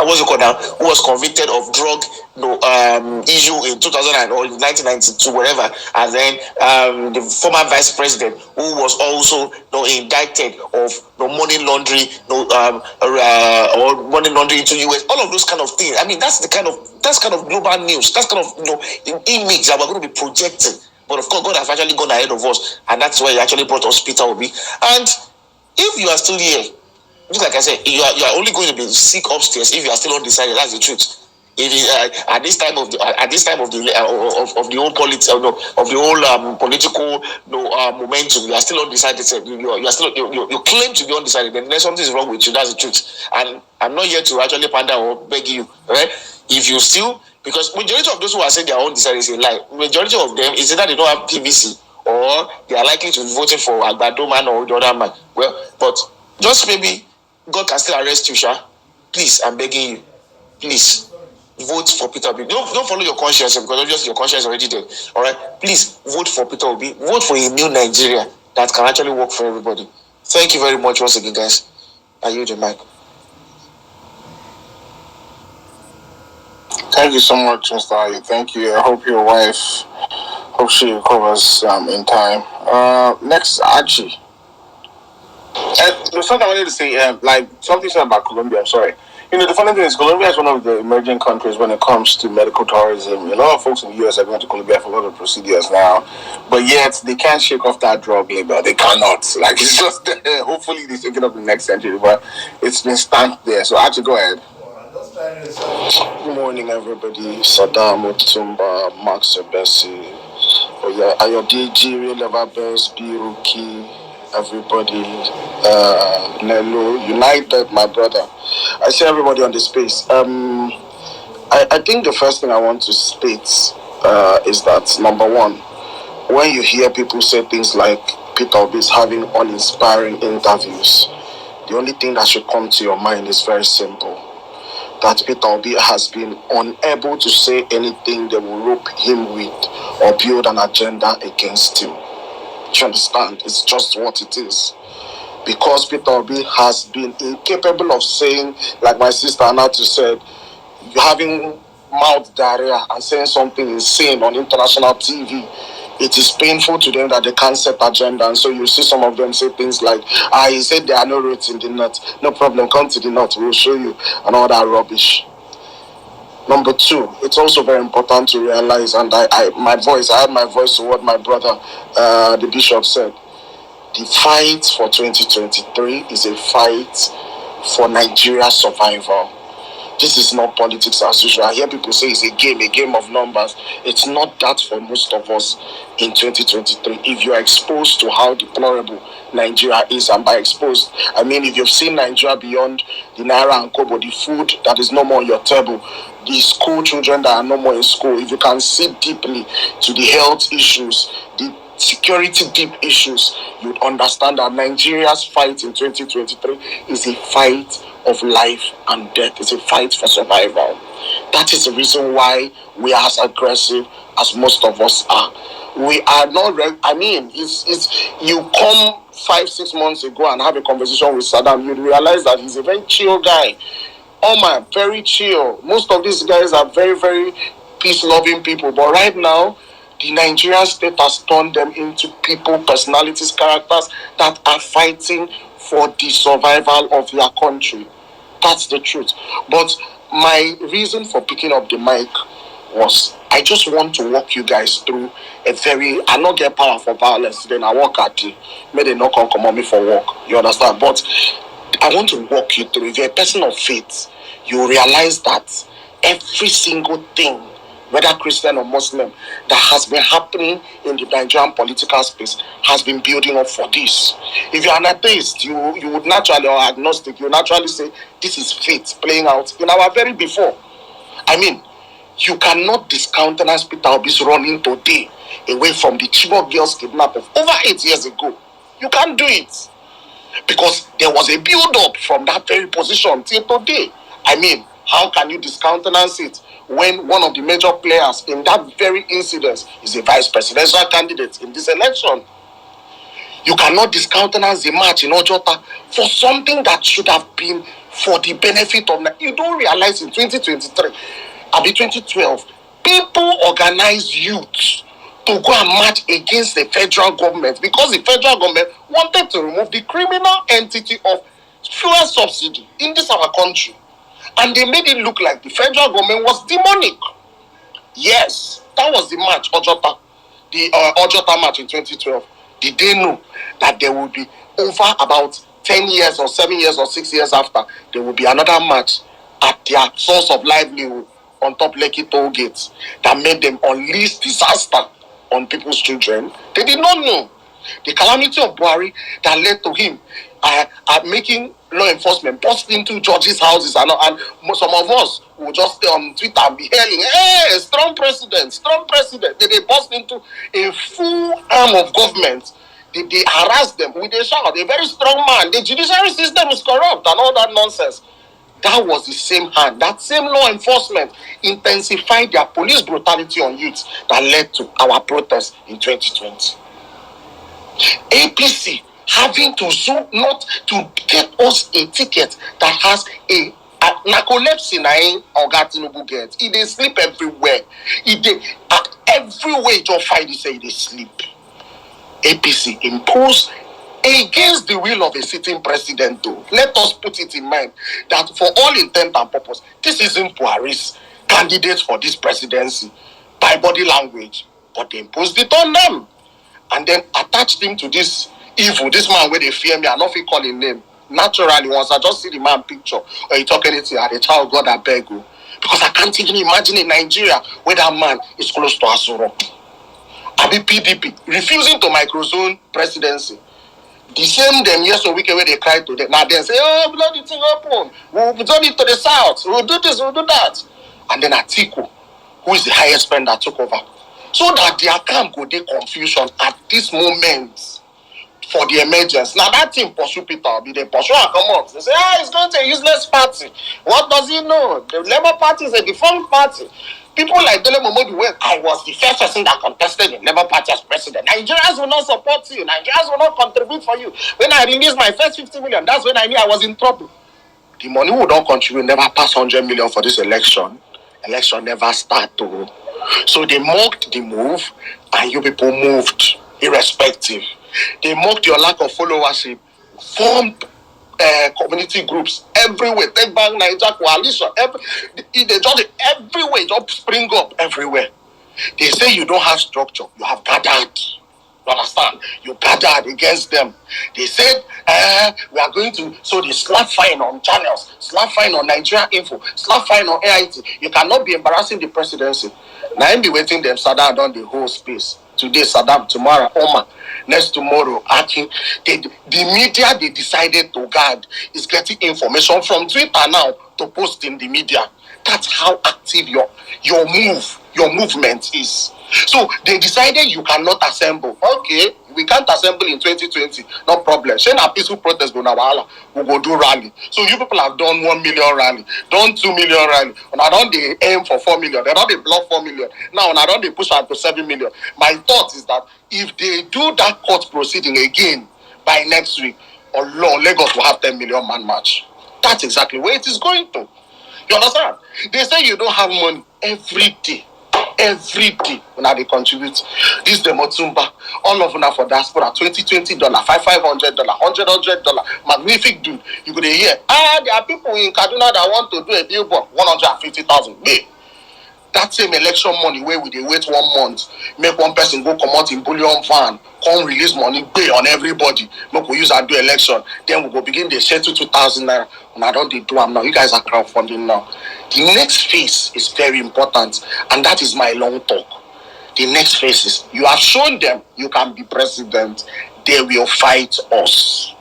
Speaker 11: who was convicted of drug issue in 2000 or 1992, whatever, and then the former vice president, who was also indicted of money laundering, or money laundering into US, all of those kind of things. I mean, that's kind of global news. That's kind of image that we're going to be projecting. But of course, God has actually gone ahead of us, and that's why He actually brought us Peter Obi. And if you are still here, just like I said, you are only going to be sick upstairs if you are still undecided. That's the truth. If at this time of the whole politics of the whole political momentum, you are still undecided. You claim to be undecided. Then something is wrong with you. That's the truth. And I'm not here to actually pander or beg you, right? If you still, because majority of those who are saying they are undecided is a lie. Majority of them is either they don't have PVC or they are likely to be voting for Agbado man or the other man. Well, but just maybe God can still arrest you, Sha. Please, I'm begging you. Please, vote for Peter Obi. Don't follow your conscience, because obviously your conscience is already there. All right? Please, vote for Peter Obi. Vote for a new Nigeria that can actually work for everybody. Thank you very much once again, guys. I yield the mic.
Speaker 2: Thank you so much, Mr. Ayu. Thank you. I hope your wife, she recovers in time. Next, Archie. There's something I wanted to say, like something said about Colombia. I'm sorry. The funny thing is, Colombia is one of the emerging countries when it comes to medical tourism. A lot of folks in the US are going to Colombia for a lot of procedures now, but yet they can't shake off that drug label. They cannot. Like, it's just hopefully they take it up in the next century, but it's been stamped there. So I have to go ahead. Good morning, everybody. Saddam Otumba, Max Obesi, Ayodeji, Real Level Best, Biruki, everybody, Nelo, United, my brother. I see everybody on the space. I think the first thing I want to state is that, number one, when you hear people say things like Peter Obi is having uninspiring interviews, the only thing that should come to your mind is very simple. That Peter Obi has been unable to say anything that will rope him with or build an agenda against him. Do you understand? It's just what it is. Because Peter Obi has been incapable of saying, like my sister Anatu said, you're having mouth diarrhea and saying something insane on international TV. It is painful to them that they can't set agenda, and so you see some of them say things like, he said there are no roads in the north. No problem, come to the north, we'll show you, and all that rubbish. Number two, it's also very important to realize, and I had my voice to what my brother, the bishop, said. The fight for 2023 is a fight for Nigeria's survival. This is not politics as usual. I hear people say it's a game of numbers. It's not that for most of us in 2023. If you are exposed to how deplorable Nigeria is, and by exposed, I mean if you've seen Nigeria beyond the Naira and Kobo, the food that is no more on your table, the school children that are no more in school, if you can see deeply to the health issues, the security deep issues, you'd understand that Nigeria's fight in 2023 is a fight of life and death. It's a fight for survival. That is the reason why we are as aggressive as most of us are. We are not it's you come 5-6 months ago and have a conversation with Saddam, you'd realize that he's a very chill guy. Oh man, very chill. Most of these guys are very, very peace-loving people, but right now the Nigerian state has turned them into people, personalities, characters that are fighting for the survival of their country. That's the truth. But my reason for picking up the mic was I just want to walk you guys through I not get power for violence, then I walk at you. May they not come on me for work. You understand? But I want to walk you through. If you're a person of faith, you realize that every single thing, whether Christian or Muslim, that has been happening in the Nigerian political space has been building up for this. If you're an atheist, you would naturally, or agnostic, you naturally say, this is faith playing out in our very before. I mean, you cannot discountenance Peter Obi's running today away from the Chibok girls kidnapped of over 8 years ago. You can't do it. Because there was a build-up from that very position till today. I mean, how can you discountenance it when one of the major players in that very incident is a vice presidential candidate in this election? You cannot discountenance the march in Ojota for something that should have been for the benefit of... You don't realize in 2023, I mean 2012, people organized youth to go and march against the federal government because the federal government wanted to remove the criminal entity of fuel subsidy in this our country. And they made it look like the federal government was demonic. Yes, that was the march, Ojota. The Ojota march in 2012. Did they know that there will be over about 10 years or 7 years or 6 years after, there will be another march at their source of livelihood on top Lekki toll gates that made them unleash disaster on people's children? They did not know. The calamity of Buhari that led to him making law enforcement bust into judges' houses, and some of us will just stay on Twitter and be hailing, hey, strong president, strong president. They bust into a full arm of government. They harass them with a shout, a very strong man. The judiciary system is corrupt and all that nonsense. That was the same hand, that same law enforcement intensified their police brutality on youths that led to our protests in 2020. APC having to zoom not to get us a ticket that has a narcolepsy nine or Tinubu get. They sleep everywhere. Everywhere Joe Friday say they sleep. APC imposed against the will of a sitting president though. Let us put it in mind that for all intent and purpose, this isn't Buhari's candidate for this presidency by body language, but they imposed it on them and then attached him to this evil, this man where they fear me, I not feel call him name. Naturally, once I just see the man picture or he talk anything, I the child God I beg you. Because I can't even imagine in Nigeria where that man is close to Asuro. I be PDP refusing to microzone presidency. The same them years or weekend where they cry to them. Now they say, oh, bloody thing open. We'll turn it to the south. We'll do this, we'll do that. And then Atiku, who is the highest spender, took over. So that their camp go dey confusion at this moment for the emergence. Now that thing pursue Peter, be they pursue and come out. They say, it's going to a useless party. What does he know? The Labour Party is a defunct party. People like Dele Momodu, when I was the first person that contested the Labour Party as president. Nigerians will not support you. Nigerians will not contribute for you. When I released my first 50 million, that's when I knew I was in trouble. The money we don't contribute never pass 100 million for this election.
Speaker 1: election never start to. So they mocked the move, and you people moved irrespective. They mocked your lack of followership, formed community groups everywhere. Take back Niger coalition. They just everywhere, just spring up everywhere. They say you don't have structure. You have gathered. You understand? You gathered against them. They said, we are going to, so they slap fine on channels, slap fine on Nigeria Info, slap fine on AIT. You cannot be embarrassing the presidency. Now I'm be waiting them, Saddam down the whole space. Today, Saddam, tomorrow, Omar, next tomorrow, Aki. The media they decided to guard is getting information from Twitter now to post in the media. That's how active your movement is. So they decided you cannot assemble. Okay, we can't assemble in 2020, no problem. Say a peaceful protest go na wahala, we go do rally. So you people have done 1 million rally, done 2 million rally, and I don't they aim for 4 million. They don't they block 4 million. Now and I don't they push out to 7 million. My thought is that if they do that court proceeding again by next week, or Lagos will have 10 million man march. That's exactly where it is going to. You understand? They say you don't have money every day. Every day when they contribute this the Motumba, all of them for diaspora, $20, $500, $100, magnific dude. You could hear, there are people in Kaduna that want to do a billboard, 150,000. That same election money where we they wait 1 month, make one person go come out in bullion van, come release money, pay on everybody. Make we use and do election. Then we go begin the share 2,000 naira. And I don't do them now. You guys are crowdfunding now. The next phase is very important, and that is my long talk. The next phase is you have shown them you can be president. They will fight us.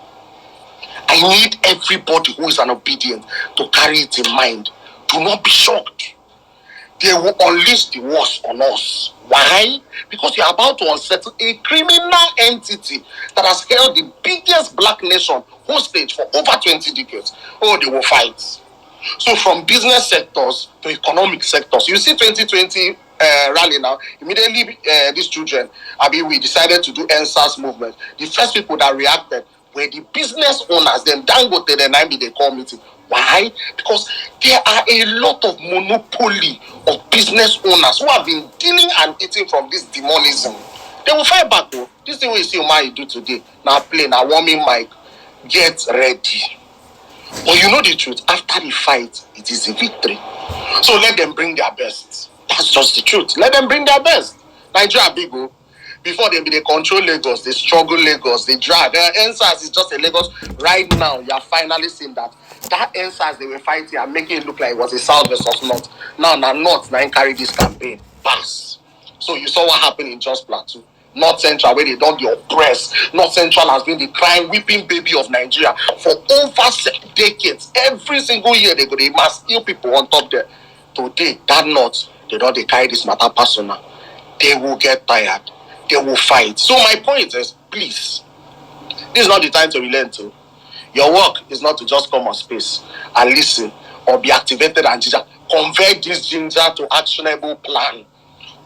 Speaker 1: I need everybody who is an obedient to carry it in mind. Do not be shocked. They will unleash the worst on us. Why? Because you are about to unsettle a criminal entity that has held the biggest black nation hostage for over 20 decades. Oh, they will fight. So from business sectors to economic sectors, you see 2020 rally now, immediately these children, we decided to do NSAS movement. The first people that reacted were the business owners, them Dangote, then they call meeting. Why? Because there are a lot of monopoly of business owners who have been dealing and eating from this demonism. They will fight back though. This thing we see Umar do today. Now play, now warming mic. Get ready. But you know the truth, after the fight, it is a victory. So let them bring their best. That's just the truth. Let them bring their best. Nigeria big go. Before they control Lagos, they struggle Lagos, they drag. NSAS is just a Lagos. Right now, you are finally seeing that NSAS they were fighting and making it look like it was a South versus North. Now North now carry this campaign. Pass. So you saw what happened in Jos Plateau. North Central, where they don't the oppressed. North Central has been the crying, weeping baby of Nigeria for over decades. Every single year they go, they must kill people on top there. Today, that North, they don't they carry this matter personal. They will get tired. They will fight. So my point is, please, this is not the time to relent to. Your work is not to just come on space and listen or be activated and ginger. Convert this ginger to actionable plan.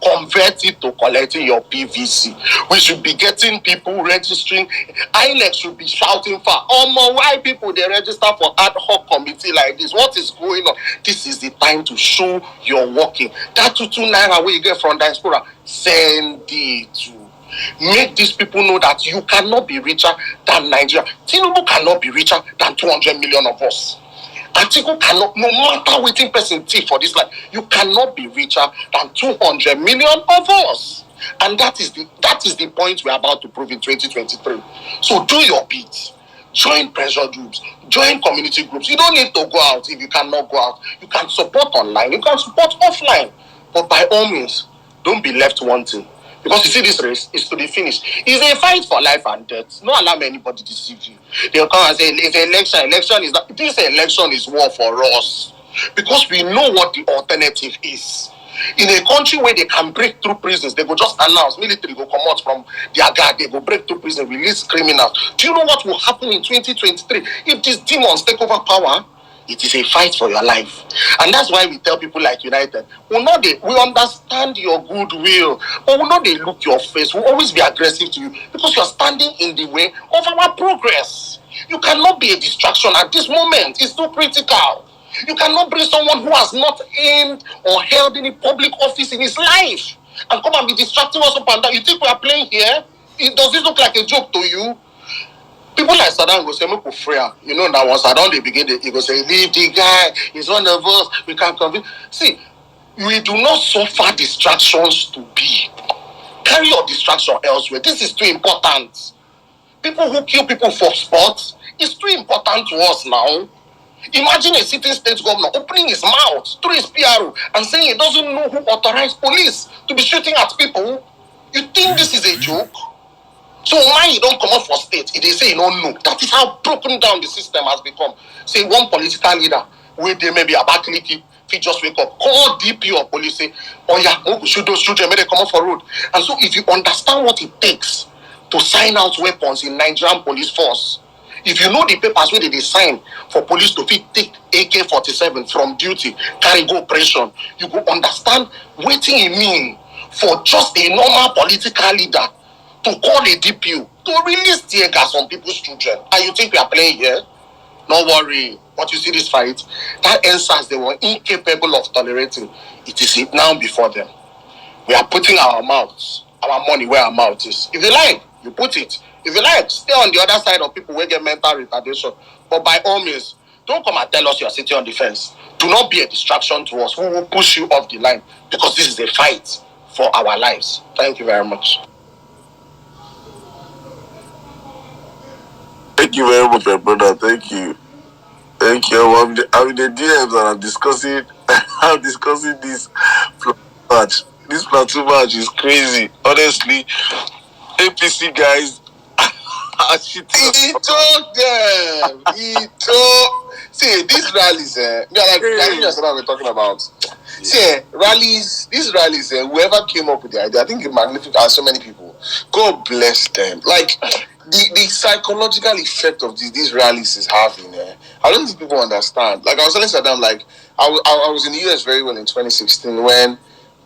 Speaker 1: Convert it to collecting your PVC. We should be getting people registering. INEC should be shouting for why people they register for ad hoc committee like this. What is going on? This is the time to show your working. That 2 naira where you get from diaspora, send it to. Make these people know that you cannot be richer than Nigeria. Tinubu cannot be richer than 200 million of us. Atiku cannot, no matter what person take for this life, you cannot be richer than 200 million of us. And that is the point we're about to prove in 2023. So do your bit. Join pressure groups. Join community groups. You don't need to go out if you cannot go out. You can support online. You can support offline. But by all means, don't be left wanting. Because you see, this race is to the finish. It's a fight for life and death. Don't allow anybody to deceive you. They'll come and say, it's an election. Election is not. This election is war for us. Because we know what the alternative is. In a country where they can break through prisons, they will just announce, military will come out from their guard, they will break through prison, release criminals. Do you know what will happen in 2023 if these demons take over power? It is a fight for your life. And that's why we tell people like United, we understand your goodwill, but we know they look your face. We'll always be aggressive to you because you're standing in the way of our progress. You cannot be a distraction at this moment. It's too critical.
Speaker 12: You cannot bring someone who has not aimed or held any public office in his life and come and be distracting us up and down. You think we are playing here? Does this look like a joke to you? People like Saddam go say, "Make we free am." You know that once Saddam they begin, he go say, "Leave the guy. He's one of us. We can convince." See, we do not suffer distractions to be. Carry your distraction elsewhere. This is too important. People who kill people for sports is too important to us now. Imagine a sitting state governor opening his mouth through his PRO and saying he doesn't know who authorized police to be shooting at people. You think this is a joke? So why you don't come up for state? If they say you don't know, that is how broken down the system has become. Say one political leader, where they may be about clicky, if he just wake up, call DP or police, say, "Oh yeah, we shoot those children, may they come up for road." And so if you understand what it takes to sign out weapons in Nigerian police force, if you know the papers where they sign for police to fit take AK-47 from duty, carry go operation, you go understand what it mean for just a normal political leader to call a DPU to release tear gas on people's children. And you think we are playing here? No worry. Once you see this fight, that answers they were incapable of tolerating. It is now before them. We are putting our mouths, our money where our mouth is. If you like, you put it. If you like, stay on the other side of people who get mental retardation. But by all means, don't come and tell us you are sitting on the fence. Do not be a distraction to us. We will push you off the line because this is a fight for our lives. Thank you very much.
Speaker 5: Thank you very much, my brother. Thank you. Thank you. I'm in the DMs and I'm discussing this match. This platoon match is crazy. Honestly, APC guys are shitting.
Speaker 12: He told them. He told. See, these rallies, that's what we're talking about. See, rallies, these rallies, whoever came up with the idea, I think it's magnificent, and so many people. God bless them. Like, the psychological effect of these rallies is having. I don't think people understand. Like, I was telling Saddam, like, I was in the US very well in 2016 when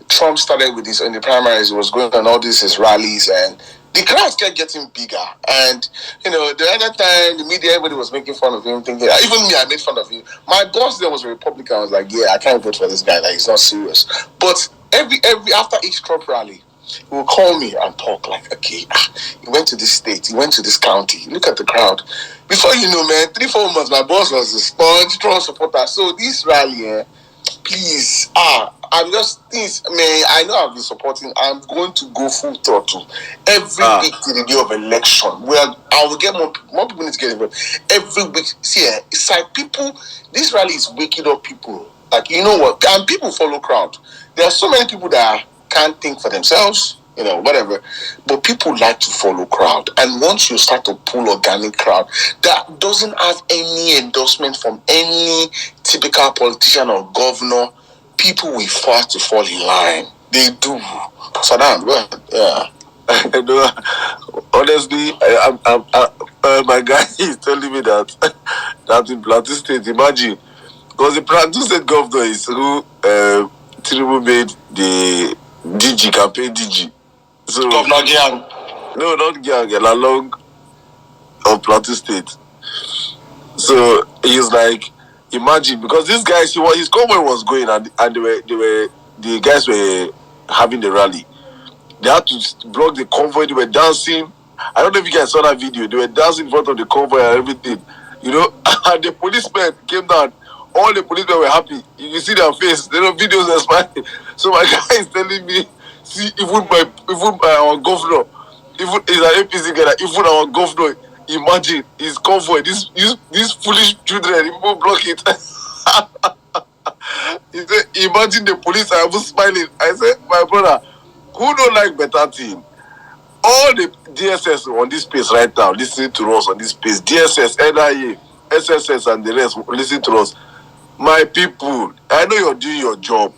Speaker 12: Trump started with this in the primaries. He was going on all these rallies and the crowds kept getting bigger. And, you know, the other time, the media, everybody was making fun of him, thinking, even me, I made fun of him. My boss there was a Republican. I was like, yeah, I can't vote for this guy. Like, he's not serious. But every after each Trump rally, he will call me and talk like, okay, he went to this state, he went to this county. Look at the crowd. Before you know, man, 3-4 months, my boss was a sponge Trump supporter. So this rally, please, I'm just things, man. I know I've been supporting. I'm going to go full throttle every week to the day of election. Where I will get more people need to get involved every week. See, it's like people. This rally is waking up people. Like, you know what? And people follow crowd. There are so many people that can't think for themselves. You know, whatever. But people like to follow crowd. And once you start to pull organic crowd that doesn't have any endorsement from any typical politician or governor, people will start to fall in line. They do. Saddam, go ahead. Yeah.
Speaker 5: No, honestly, my guy is telling me that in Plateau State, imagine, because the Plateau State governor is who Tinubu made the DG campaign DG. So
Speaker 12: Governor Gian.
Speaker 5: No, not Gian, along of Plateau State. So he's like, imagine, because these guys, his convoy was going and the guys were having the rally. They had to block the convoy. They were dancing. I don't know if you guys saw that video. They were dancing in front of the convoy and everything. You know, and the policemen came down. All the policemen were happy. You see their face. There are videos are smiling. So my guy is telling me, see, even our governor, even is an APC guy, even our governor, imagine his convoy, these foolish children, people block it. He said, imagine the police. I was smiling. I said, my brother, who don't like better team? All the DSS on this space right now, listening to us on this space, DSS, NIA, SSS, and the rest, listen to us. My people, I know you're doing your job,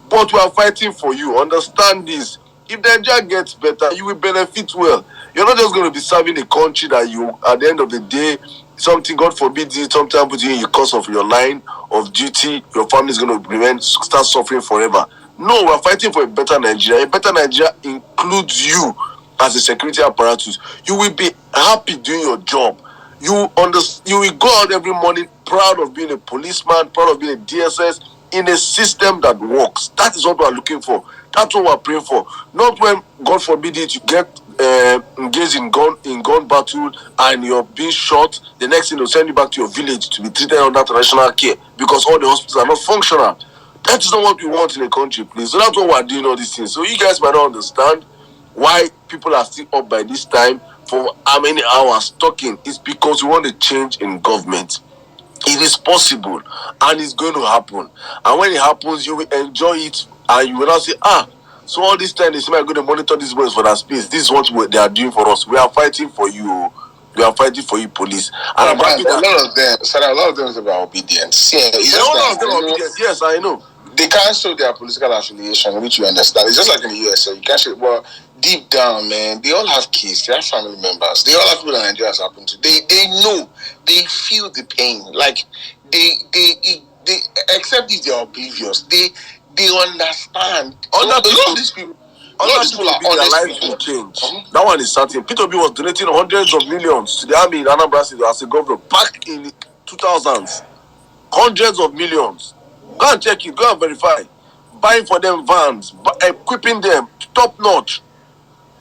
Speaker 5: but we are fighting for you. Understand this. If Nigeria gets better, you will benefit well. You're not just going to be serving a country that you, at the end of the day, something, God forbid, something happens to you because of your line of duty, your family is going to start suffering forever. No, we're fighting for a better Nigeria. A better Nigeria includes you as a security apparatus. You will be happy doing your job. You will go out every morning proud of being a policeman, proud of being a DSS in a system that works. That is what we are looking for. That's what we are praying for. Not when, God forbid it, you get engaged in gun battle and you're being shot. The next thing they'll send you back to your village to be treated under traditional care because all the hospitals are not functional. That is not what we want in a country, please. So that's what we're doing all these things. So you guys might not understand why people are still up by this time for how many hours talking. It's because we want a change in government. It is possible and it's going to happen. And when it happens, you will enjoy it and you will not say, so all this time they say, I'm going to monitor these boys for that space. This is what they are doing for us. We are fighting for you. We are fighting for you, police. And I'm happy that
Speaker 2: a lot of them is about obedience. Yeah,
Speaker 5: a lot of them are obedience. Yes, I know.
Speaker 2: They can't show their political affiliation, which you understand. It's just like in the US, so you can't show. Well, deep down, man, they all have kids, they have family members, they all have people that Nigeria has happened to. They know, they feel the pain. Like they except if they are oblivious, they understand. A lot of these people are honest people.
Speaker 5: Will change. That one is certain. P2B was donating hundreds of millions to the army in Anambra State as a governor back in the 2000s. Hundreds of millions. Go and check it. Go and verify. Buying for them vans, equipping them top notch,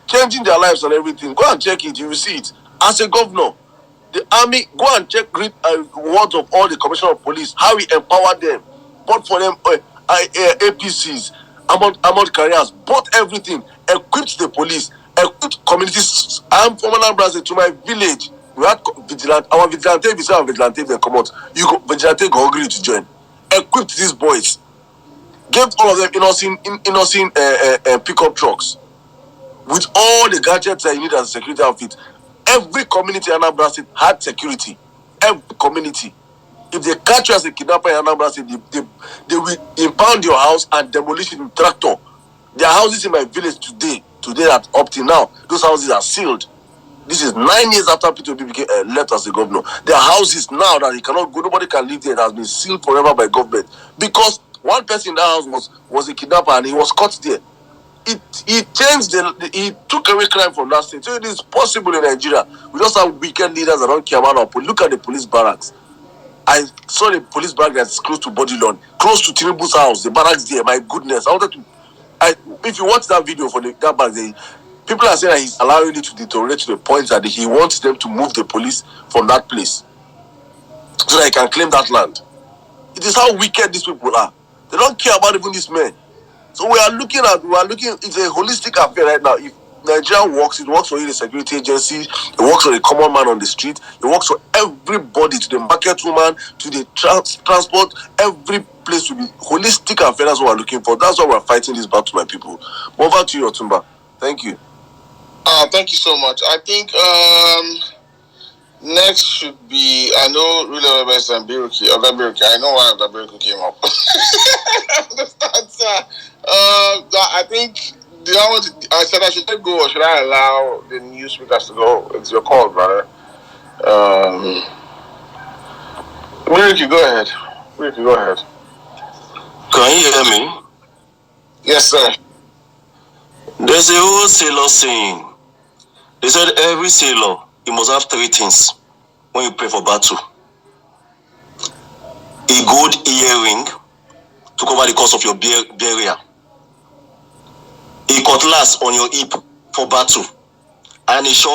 Speaker 5: changing their lives and everything. Go and check it. You will see it. As a governor, the army, go and check words of all the commissioner of police, how he empowered them, bought for them APCs, armored carriers, bought everything, equipped the police, equipped communities. I'm from Anambra to my village. We had vigilante. Our vigilante, if you say our vigilante, then come out. You go, vigilante go agree to join. Equipped these boys. Gave all of them innocent pickup trucks with all the gadgets that you need as a security outfit. Every community in Anambra State had security. Every community. If they catch you as a kidnapper in Anambra State, they will impound your house and demolish it with tractor. There are houses in my village today that up till now, those houses are sealed. This is 9 years after P2B became left as a governor. There are houses now that he cannot go, nobody can live there. It has been sealed forever by government. Because one person in that house was a kidnapper and he was caught there. He changed he took away crime from that state. So it is possible in Nigeria. We just have wicked leaders that don't care about our police. Look at the police barracks. I saw the police barrack that's close to Bodilon, close to Tinubu's house, the barracks there. My goodness. If you watch that video for that barrack, people are saying that he's allowing it to deteriorate to the point that he wants them to move the police from that place so that he can claim that land. It is how wicked these people are. They don't care about even these men. So we are looking, it's a holistic affair right now. If Nigeria works, it works for the security agency, it works for the common man on the street, it works for everybody, to the market woman, to the transport, every place will be holistic affair. That's what we're looking for. That's why we're fighting this battle, my people. Over to you, Otumba. Thank you.
Speaker 2: Thank you so much. I think next should be, I know really best than Biruki. I know why Biruki came up. I think I said I should go, or should I allow the new speakers to go? It's your call, brother. Biruki, go ahead.
Speaker 7: Can you hear me?
Speaker 2: Yes, sir.
Speaker 7: There's a whole sailor saying. They said every sailor, you must have three things when you pray for battle. A gold earring to cover the cost of your burial. A cutlass on your hip for battle. And a short